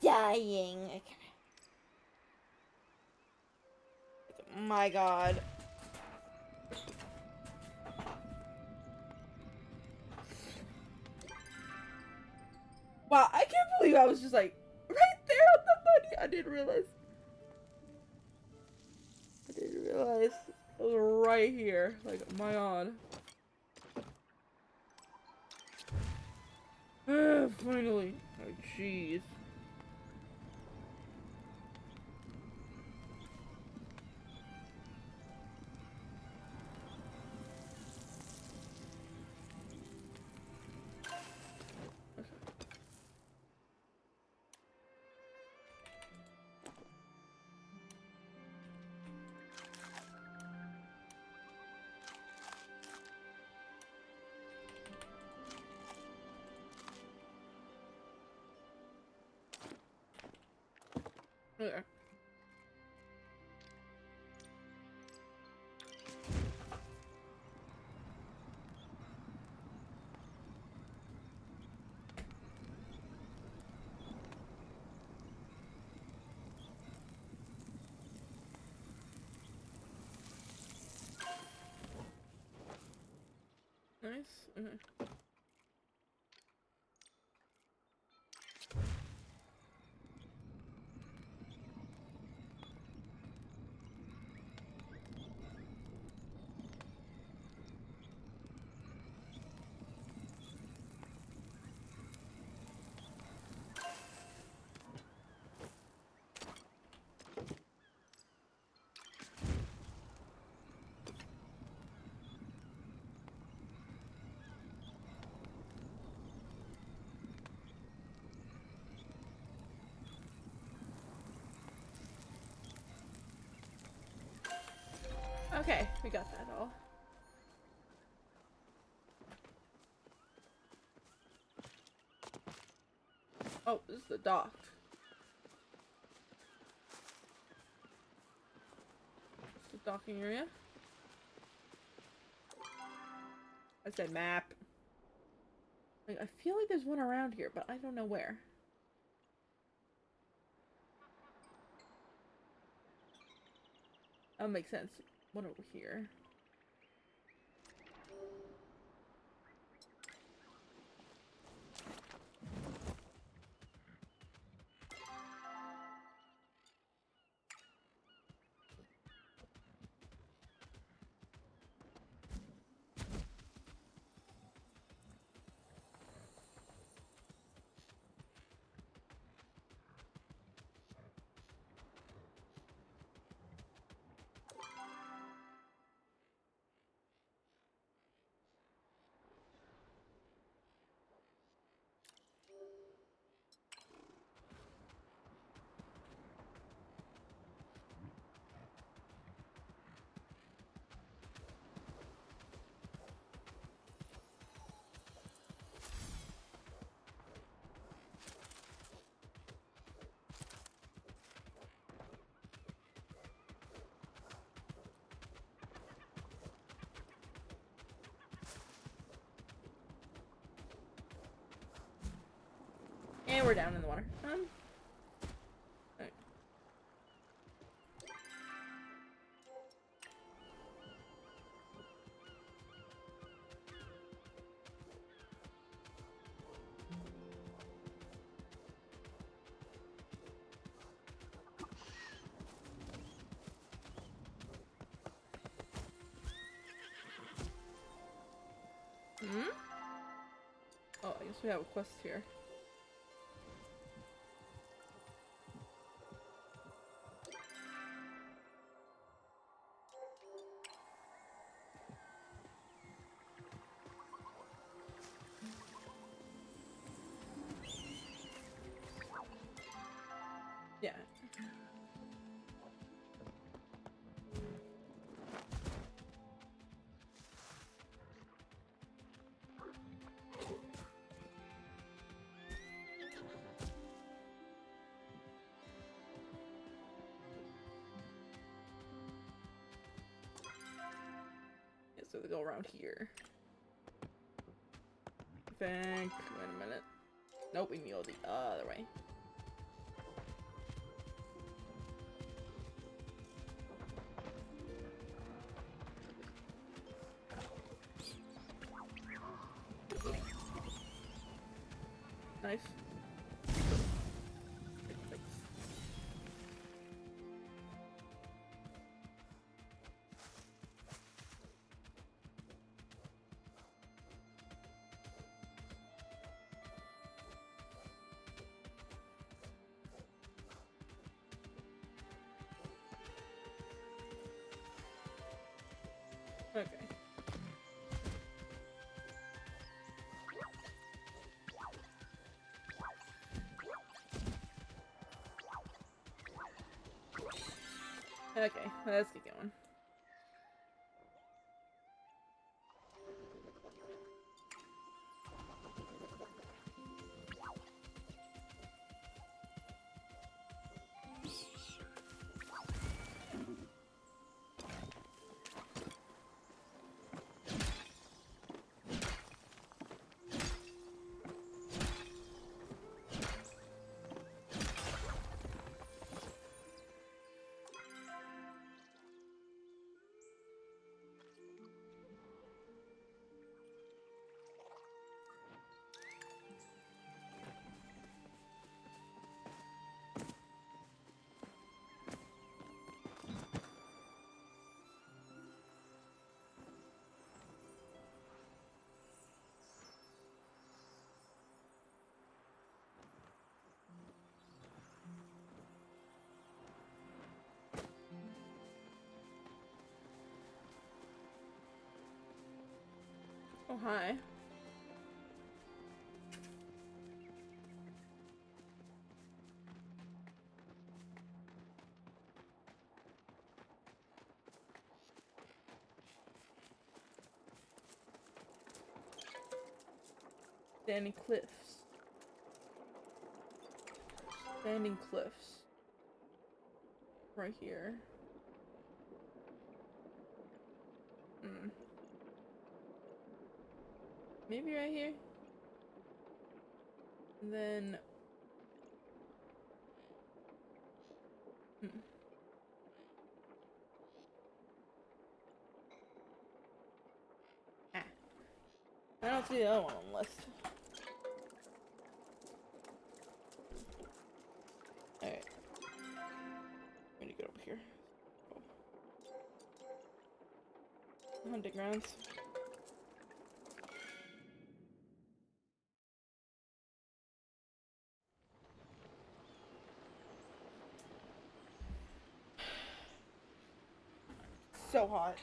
A: Dying. Okay. Oh my god. Wow, I can't believe I was just like right there on the money. I didn't realize. It was right here. Like, my god. Finally. Oh, jeez. Okay. Nice. Okay. Okay, we got that all. Oh, this is the dock. It's the docking area. I said map. Like, I feel like there's one around here, but I don't know where. That makes sense. One over here. And we're down in the water. Alright. Oh, I guess we have a quest here. Yeah. Yeah, so they go around here. I think. Wait a minute. Nope, we need to go the other way. Nice. Okay. Okay, let's get going. Oh, hi. Standing cliffs. Standing cliffs. Right here. Maybe right here? And then... Ah. I don't see the other one on the list. Alright. I'm gonna get over here. Oh. Hunting grounds. So hot.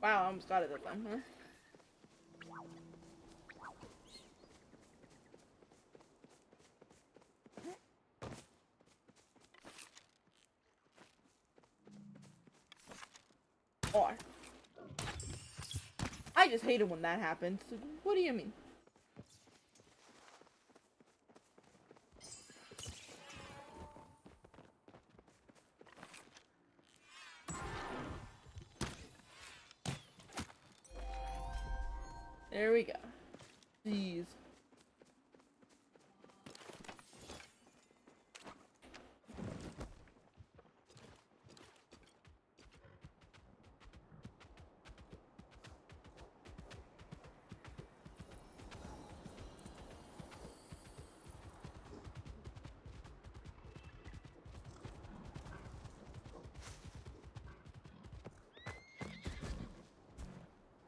A: Wow, I almost got it that time, huh? Oh. I just hate it when that happens. What do you mean? There we go. Jeez.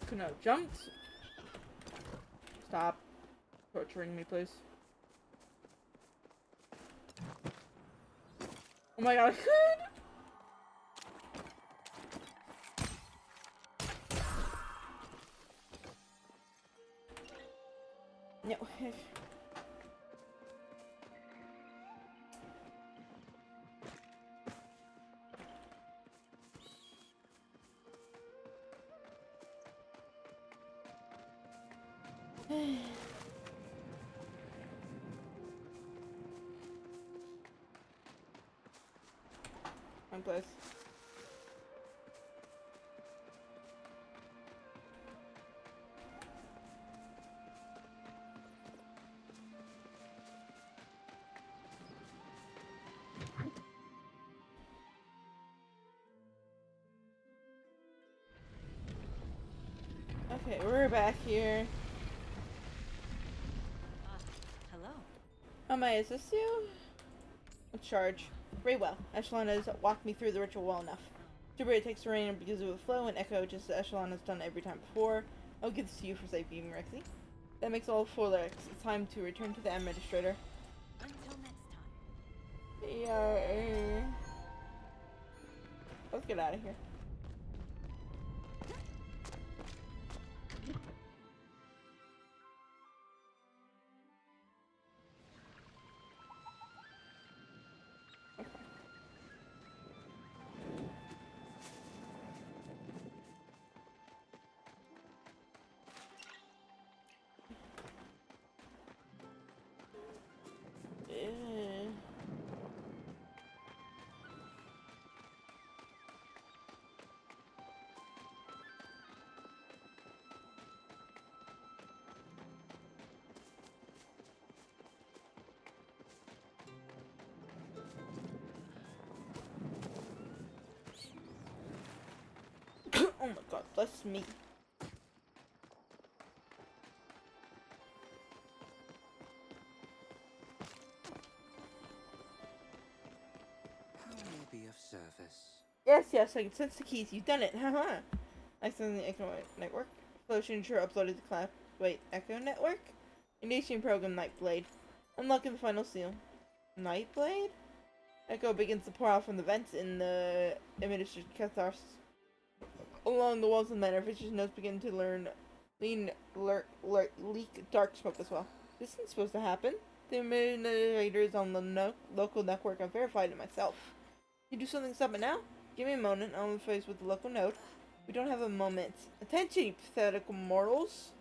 A: Couldn't have jumped. Stop torturing me, please. Oh my god, I could! No. One place. Okay, we're back here.
E: Hello.
A: How may I assist you? A charge. Very well. Echelon has walked me through the ritual well enough. Super takes the reign because of the flow and echo just as Echelon has done every time before. I'll give this to you for safekeeping, Rexy. That makes all 4 lyrics. It's time to return to the administrator.
E: Until next time.
A: Yeah. Let's get out of here. Oh my god, bless me.
F: How may I be of service?
A: Yes, I can sense the keys. You've done it. Haha. Accessing the Echo Network. Flow sure uploaded the class. Wait, Echo Network? Initiating program Nightblade. Unlocking the final seal. Nightblade? Echo begins to pour out from the vents in the administered catharsis. Along the walls of the manor, Fisher's nose begin to leak dark smoke as well. This isn't supposed to happen. The administrators on the local network have verified it myself. You do something to stop it now? Give me a moment. I'm faced with the local node. We don't have a moment. Attention, you pathetic mortals!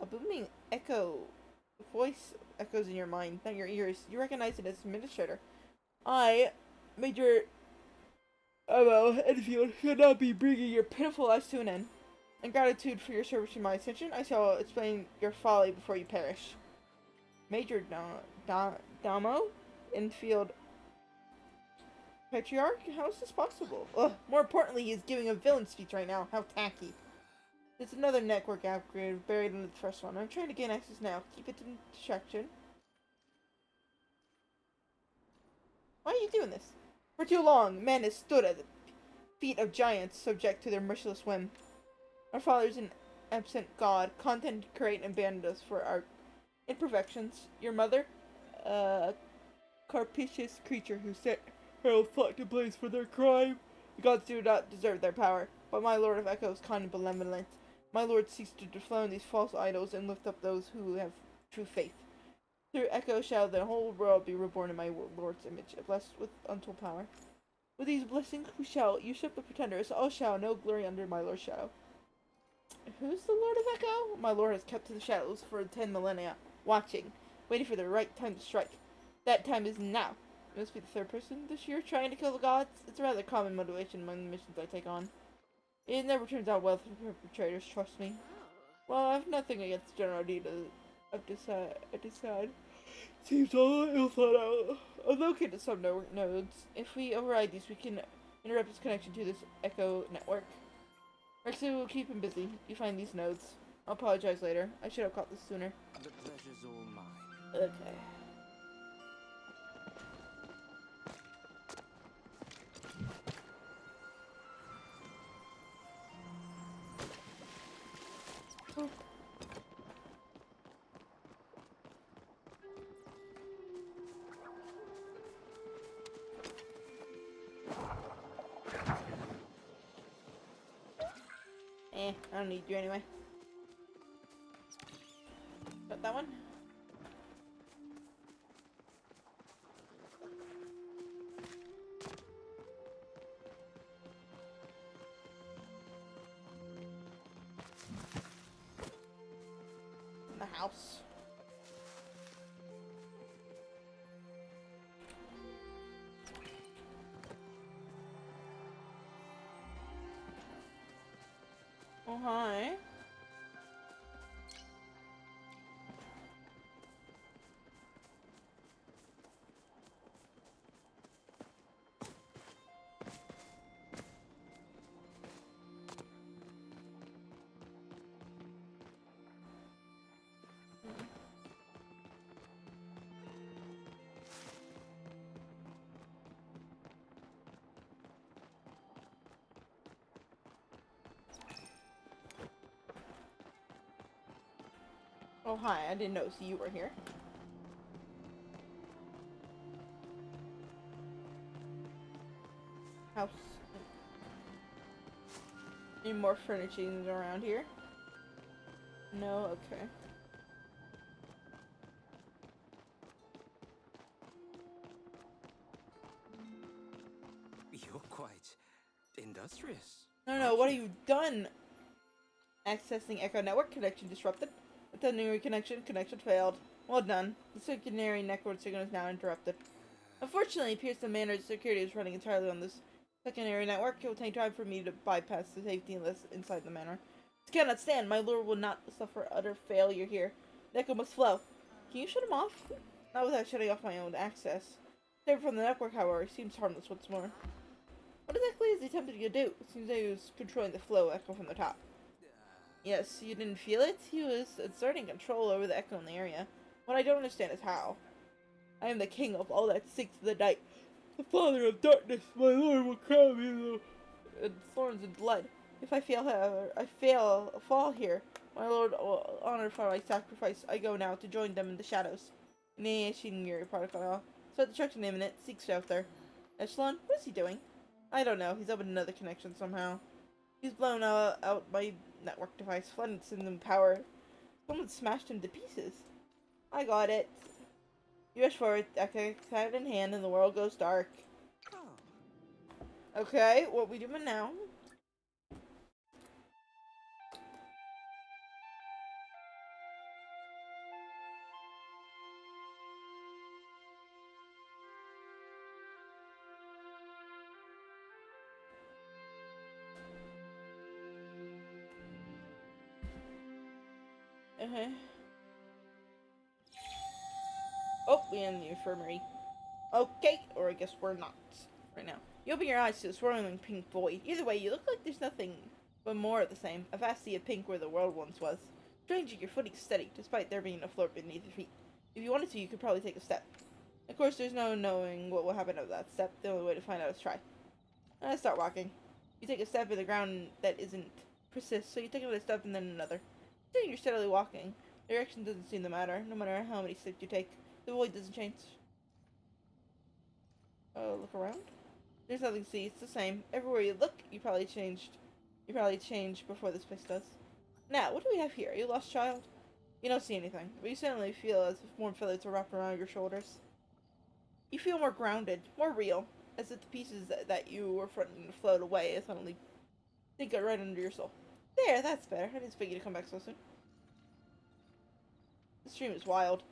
A: A booming echo voice echoes in your mind, not your ears. You recognize it as administrator. I, Major Enfield, should not be bringing your pitiful lives to an end. In gratitude for your service to my attention, I shall explain your folly before you perish. Major Damo Enfield Patriarch? How is this possible? Ugh, more importantly, he is giving a villain speech right now. How tacky. There's another network upgrade buried in the first one. I'm trying to gain access now. Keep it in distraction. Why are you doing this? For too long, man has stood at the feet of giants, subject to their merciless whim. Our father is an absent god, content to create and abandon us for our imperfections. Your mother? A carpicious creature who set her own flock to blaze for their crime. The gods do not deserve their power, but my Lord of Echo is kind and benevolent. My Lord seeks to dethrone these false idols and lift up those who have true faith. Through Echo shall the whole world be reborn in my Lord's image, blessed with untold power. With these blessings we shall usurp the pretenders, all shall know glory under my Lord's shadow. Who's the Lord of Echo? My Lord has kept to the shadows for 10 millennia, watching, waiting for the right time to strike. That time is now. It must be the third person this year trying to kill the gods. It's a rather common motivation among the missions I take on. It never turns out well for the perpetrators, trust me. Well, I have nothing against General D to decide. Seems all ill thought out. I've located some nodes. If we override these, we can interrupt its connection to this Echo network. Rexy will keep him busy. You find these nodes. I'll apologize later. I should have caught this sooner.
F: The pleasure's all mine.
A: Okay. Oh. I don't need you anyway. Got that one? In the house. Oh, hi. Oh, hi. I didn't know you were here. House. Any more furnishings around here? No? Okay.
F: You're quite industrious.
A: No, what have you done? Accessing Echo Network connection disrupted. Attempting reconnection, connection failed. Well done. The secondary network signal is now interrupted. Unfortunately, it appears the manor's security is running entirely on this secondary network. It will take time for me to bypass the safety list inside the manor. This cannot stand. My lord will not suffer utter failure here. The Echo must flow. Can you shut him off? Not without shutting off my own access. Separate from the network, however, seems harmless once more. What exactly is he attempting to do? It seems that he was controlling the flow echo from the top. Yes, you didn't feel it? He was exerting control over the echo in the area. What I don't understand is how. I am the king of all that sinks to the night. The father of darkness, my lord, will crown me with thorns and blood. If I fail, however, fall here. My lord will honor for my sacrifice. I go now to join them in the shadows. Nay, Shinigami protocol. So the truck's imminent. Seek shelter. Echelon, what is he doing? I don't know. He's opened another connection somehow. He's blown out my network device, flooded some power. Someone smashed him to pieces. I got it. You rush forward, hand in hand, and the world goes dark. Okay, what we doing now? Oh, we're in the infirmary. Okay, or I guess we're not right now. You open your eyes to the swirling pink void. Either way, you look like there's nothing but more of the same. A vast sea of pink where the world once was. Strangely, your footing's steady, despite there being a floor beneath your feet. If you wanted to, you could probably take a step. Of course, there's no knowing what will happen of that step. The only way to find out is try. I start walking. You take a step in the ground that isn't persists, so you take another step and then another. Still, you're steadily walking. Direction doesn't seem to matter, no matter how many steps you take. The void doesn't change. Look around. There's nothing to see. It's the same. Everywhere you look, you probably changed before this place does. Now, what do we have here? Are you a lost child? You don't see anything, but you certainly feel as if warm feathers are wrapped around your shoulders. You feel more grounded, more real, as if the pieces that you were fronting to float away and suddenly they got right under your soul. There, that's better. I didn't expect you to come back so soon. This dream is wild.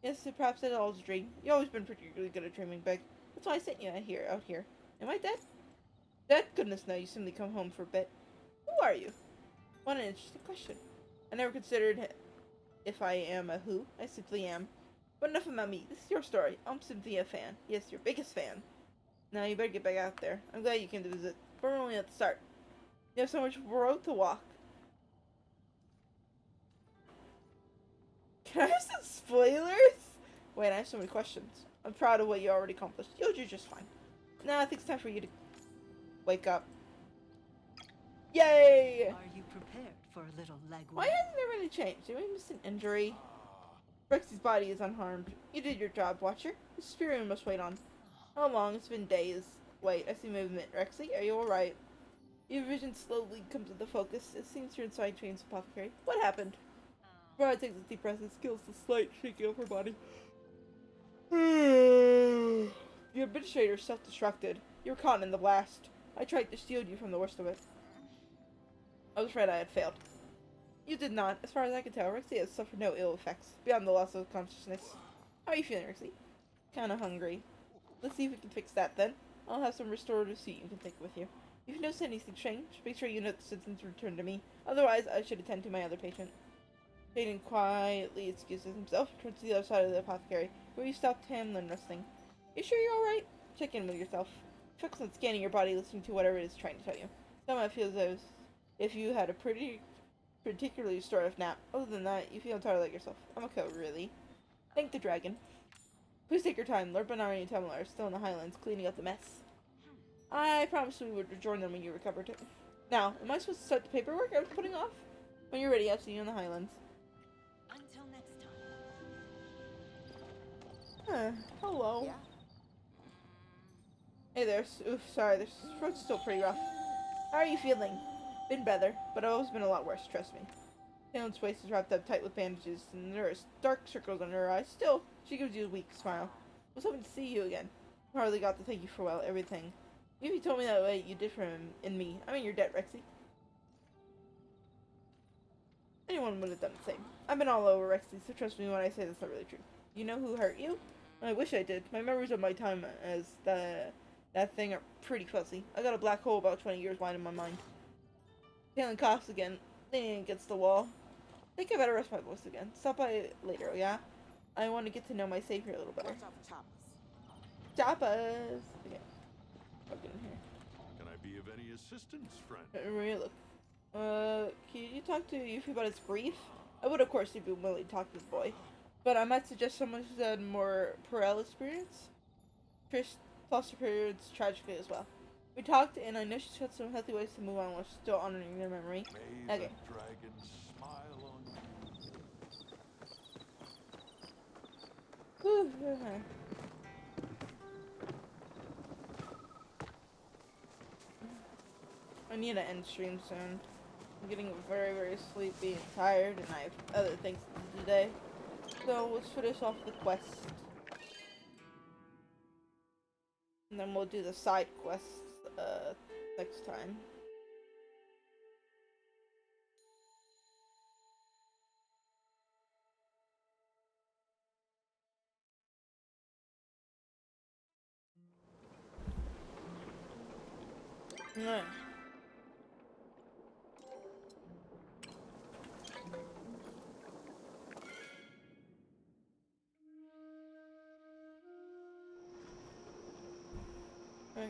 A: Yes, perhaps it's all a dream. You've always been particularly good at dreaming big. That's why I sent you out here. Am I dead? Dead? Goodness no, you simply come home for a bit. Who are you? What an interesting question. I never considered if I am a who. I simply am. But enough about me. This is your story. I'm simply a fan. Yes, your biggest fan. Now you better get back out there. I'm glad you came to visit. But we're only at the start. You have so much road to walk. Can I have some spoilers? Wait, I have so many questions. I'm proud of what you already accomplished. You'll do just fine. Now I think it's time for you to wake up. Yay!
E: Are you prepared for a little legwork?
A: Why hasn't there been a change? Did we miss an injury? Rexy's body is unharmed. You did your job, Watcher. The spirit we must wait on. How long? It's been days. Wait, I see movement. Rexy, are you alright? Your vision slowly comes into focus. It seems you're inside Jane's apothecary. What happened? Bride takes a deep breath and feels the slight shaking of her body. The administrator self-destructed. You were caught in the blast. I tried to shield you from the worst of it. I was afraid I had failed. You did not. As far as I can tell, Rexy has suffered no ill effects, beyond the loss of consciousness. How are you feeling, Rexy? Kinda hungry. Let's see if we can fix that, then. I'll have some restorative soup you can take with you. If you notice anything strange, make sure you note the symptoms return to me. Otherwise, I should attend to my other patient. Jaden quietly excuses himself and turns to the other side of the apothecary, where you stopped Hamlin resting. You sure you're alright? Check in with yourself. Focus on scanning your body, listening to whatever it is trying to tell you. Somehow it feels as if you had a particularly restorative nap. Other than that, you feel entirely like yourself. I'm okay, really. Thank the dragon. Please take your time. Lord Benari and Tamala are still in the Highlands, cleaning up the mess. I promised we would rejoin them when you recovered. Now, am I supposed to start the paperwork I was putting off? When you're ready, I'll see you in the Highlands.
E: Until next time.
A: Hello.
B: Yeah.
A: Hey there. Oof, sorry, this throat's still pretty rough. How are you feeling? Been better, but I've always been a lot worse, trust me. Taylor's waist is wrapped up tight with bandages, and there are dark circles under her eyes. Still, she gives you a weak smile. I was hoping to see you again. I hardly got to thank you for, well, everything. If you told me that way you did for him and me, I mean, you're dead, Rexy. Anyone would have done the same. I've been all over Rexy, so trust me when I say that's not really true. You know who hurt you? I wish I did. My memories of my time as that thing are pretty fuzzy. I got a black hole about 20 years wide in my mind. Taylor coughs again, leaning against the wall. I think I better rest my voice again. Stop by later, yeah? I want to get to know my savior a little better.
B: Watch out for choppers.
A: Chapas! Okay. I'll get in here.
H: Can I be of any assistance, friend?
A: Maria, look. Can you talk to Yuffie about his grief? I would, of course, be willing to talk to this boy. But I might suggest someone who's had more Perel experience. Trish, lost her periods tragically as well. We talked, and I know she's got some healthy ways to move on while still honoring their memory.
H: May
A: Okay.
H: the dragon smile on you.
A: Whew, okay. I need to end stream soon. I'm getting very, very sleepy and tired, and I have other things to do today. So let's finish off the quest. And then we'll do the side quests next time. Alright. Okay.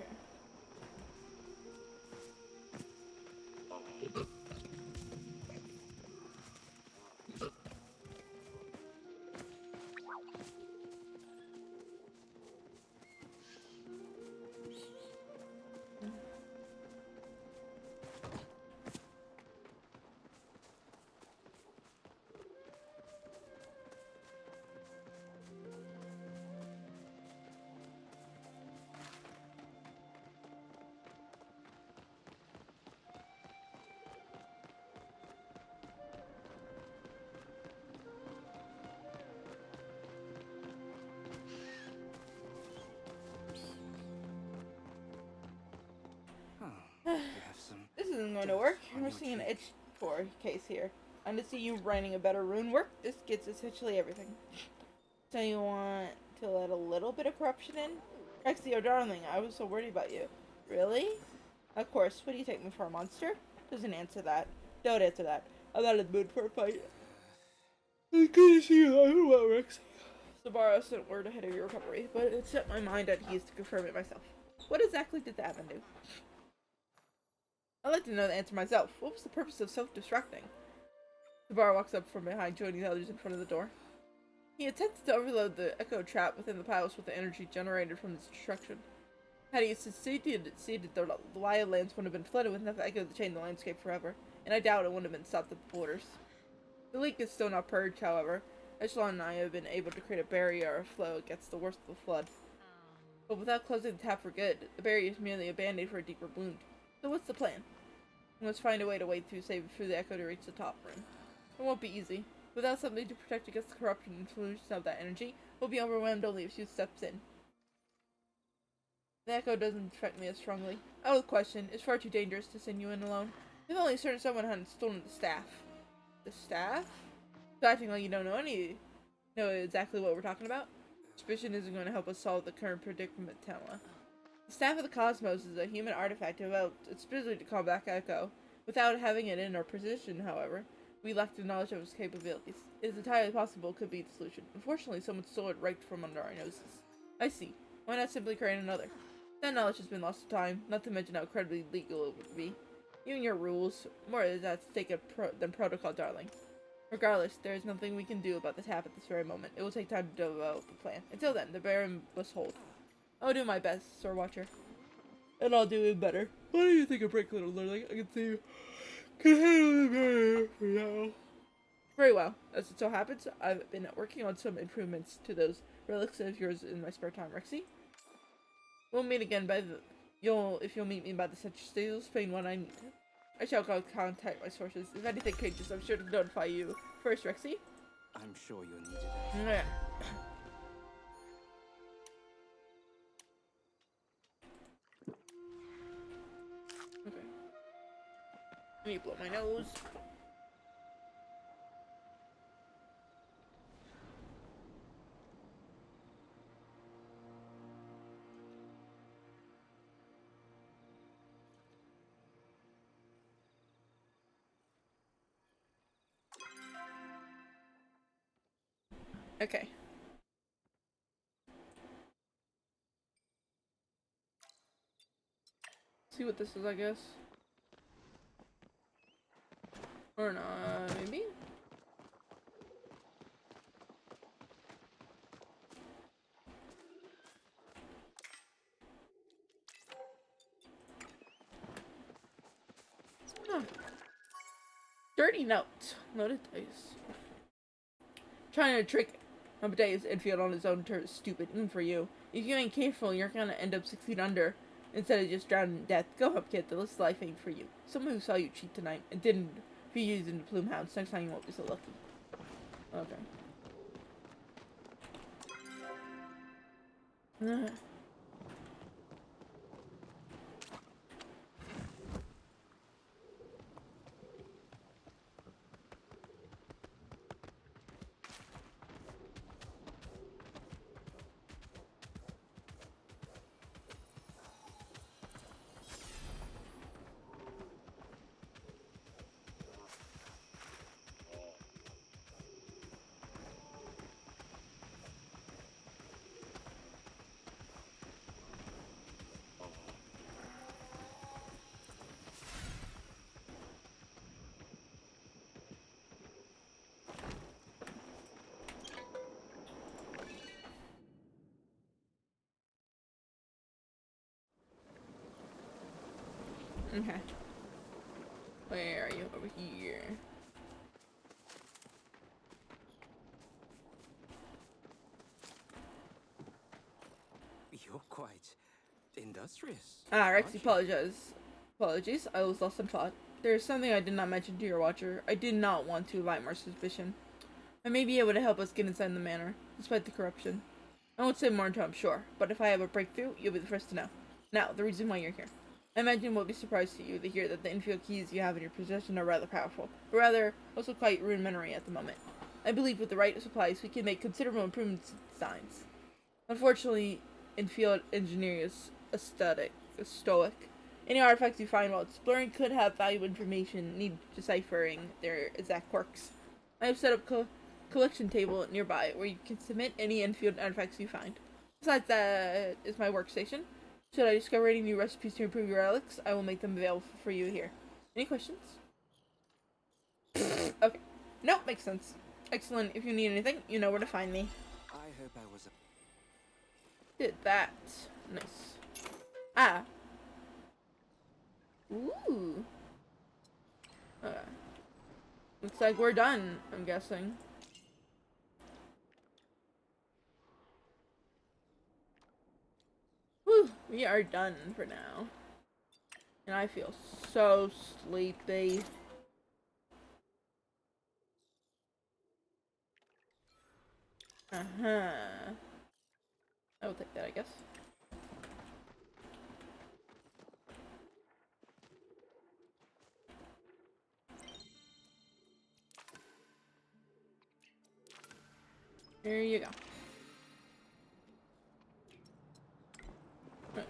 F: You have some.
A: This isn't going to work. We're seeing an itch for case here. And to see you writing a better rune work, this gets essentially everything. So you want to let a little bit of corruption in? Rexy, oh darling, I was so worried about you. Really? Of course, what do you take me for, a monster? Doesn't answer that. Don't answer that. I'm not in the mood for a fight. It's good to see you. I don't want Rex. Sabaro sent word ahead of your recovery, but it set my mind at ease to confirm it myself. What exactly did the admin do? I'd like to know the answer myself. What was the purpose of self-destructing? Sabaro walks up from behind, joining the others in front of the door. He attempted to overload the echo trap within the palace with the energy generated from this destruction. Had he succeeded, the Wild Lands would have been flooded with enough echo to change the landscape forever, and I doubt it would have been stopped at the borders. The leak is still not purged, however. Echelon and I have been able to create a barrier of flow against the worst of the flood. But without closing the tap for good, the barrier is merely a band-aid for a deeper wound. So what's the plan? We must find a way to wade through the echo to reach the top room. It won't be easy. Without something to protect against the corruption and influence of that energy, we'll be overwhelmed only if she steps in. The echo doesn't affect me as strongly. I will question, it's far too dangerous to send you in alone. If only certain someone hadn't stolen the staff. The staff? So acting like you don't know exactly what we're talking about? Suspicion isn't going to help us solve the current predicament, Tella. The Staff of the Cosmos is a human artifact developed explicitly to combat Echo. Without having it in our possession, however, we lack the knowledge of its capabilities. It is entirely possible it could be the solution. Unfortunately, someone stole it right from under our noses. I see. Why not simply create another? That knowledge has been lost to time, not to mention how incredibly legal it would be. Even your rules, more is at stake than protocol, darling. Regardless, there is nothing we can do about the tap at this very moment. It will take time to develop a plan. Until then, the Baron must hold. I'll do my best, Sir Watcher. And I'll do it better. What do you think of break little learning? I can see you can handle it better for now. Very well. As it so happens, I've been working on some improvements to those relics of yours in my spare time, Rexy. We'll meet again if you'll meet me by the Central Station, Spain when I need. I shall go contact my sources. If anything changes, I'm sure to notify you. First, Rexy.
F: I'm sure you're needed.
A: Yeah. Okay. Let me blow my nose. Okay. See what this is, I guess. Or not, maybe? Dirty note. Loaded dice. Trying to trick Amadeus Enfield on his own turn is stupid, even for you. If you ain't careful, you're gonna end up 6 feet under instead of just drowning in death. Go up, kid. The list life ain't for you. Someone who saw you cheat tonight and didn't be using the plume hounds. Next time you won't be so lucky. Okay. Okay. Where are you? Over here.
F: You're quite industrious.
A: Rex,
F: aren't you?
A: Apologies, I was lost in thought. There is something I did not mention to your watcher. I did not want to light more suspicion. I may be able to help us get inside the manor, despite the corruption. I won't say more until I'm sure, but if I have a breakthrough, you'll be the first to know. Now, the reason why you're here. I imagine it will be a surprise to you to hear that the infield keys you have in your possession are rather powerful, but rather also quite rudimentary at the moment. I believe with the right supplies we can make considerable improvements to the designs. Unfortunately, infield engineering is stoic. Any artifacts you find while exploring could have valuable information needed deciphering their exact quirks. I have set up a collection table nearby where you can submit any infield artifacts you find. Besides that is my workstation. Should I discover any new recipes to improve your relics, I will make them available for you here. Any questions? Okay. Nope, makes sense. Excellent. If you need anything, you know where to find me.
F: I hope I was
A: Did that. Nice. Ah. Ooh. Okay. Looks like we're done, I'm guessing. Whew, we are done for now. And I feel so sleepy. Uh-huh. I will take that, I guess. There you go. Okay.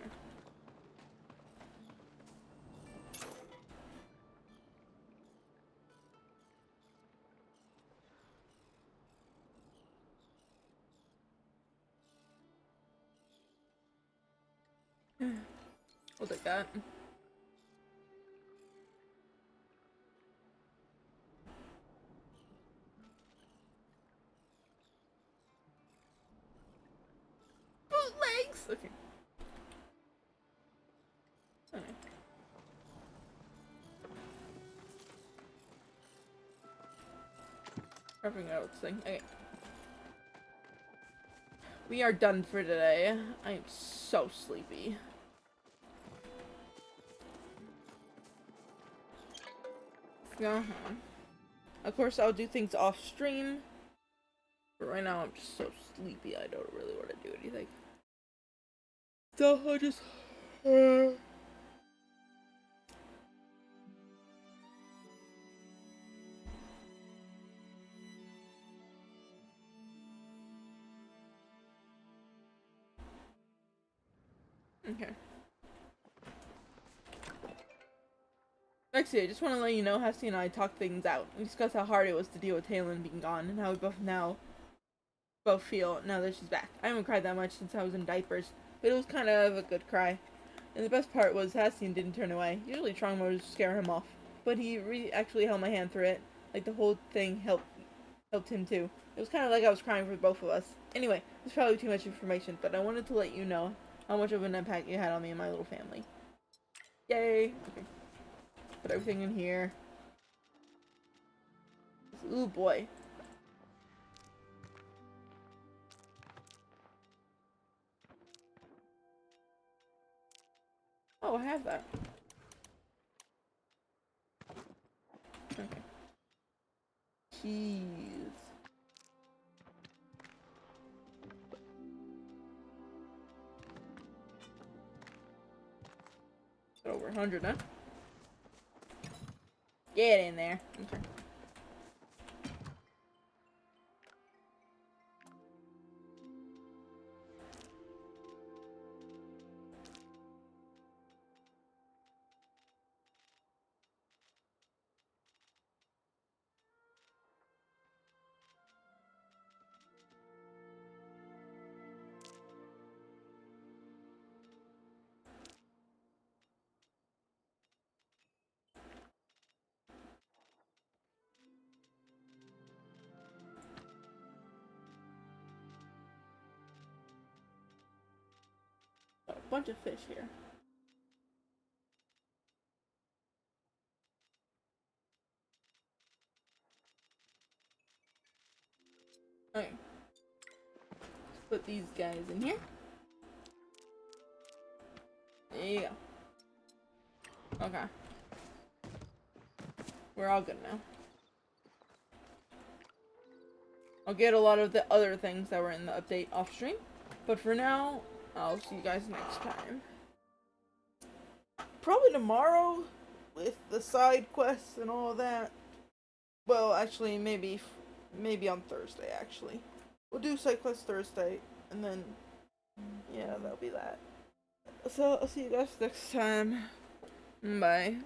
A: We'll take that. Bootlegs! Okay. Okay. Everything else thing. Okay. We are done for today. I am so sleepy. Of course, I'll do things off stream. But right now, I'm just so sleepy. I don't really want to do anything. So I'll just. Okay. Actually, I just want to let you know, Hessie and I talked things out. We discussed how hard it was to deal with Highland being gone, and how we both feel now that she's back. I haven't cried that much since I was in diapers, but it was kind of a good cry. And the best part was Hessie didn't turn away. Usually trauma would scare him off, but he actually held my hand through it. Like the whole thing helped him too. It was kind of like I was crying for both of us. Anyway, it's probably too much information, but I wanted to let you know how much of an impact you had on me and my little family. Yay! Okay. Put everything in here. Ooh boy. Oh, I have that. Okay. Keys. Over 100, huh? Get in there. Okay. A bunch of fish here. Okay. Let's put these guys in here. There you go. Okay. We're all good now. I'll get a lot of the other things that were in the update off stream. But for now, I'll see you guys next time. Probably tomorrow with the side quests and all that. Well, actually, maybe on Thursday, actually. We'll do side quests Thursday, and then, yeah, that'll be that. So, I'll see you guys next time. Bye.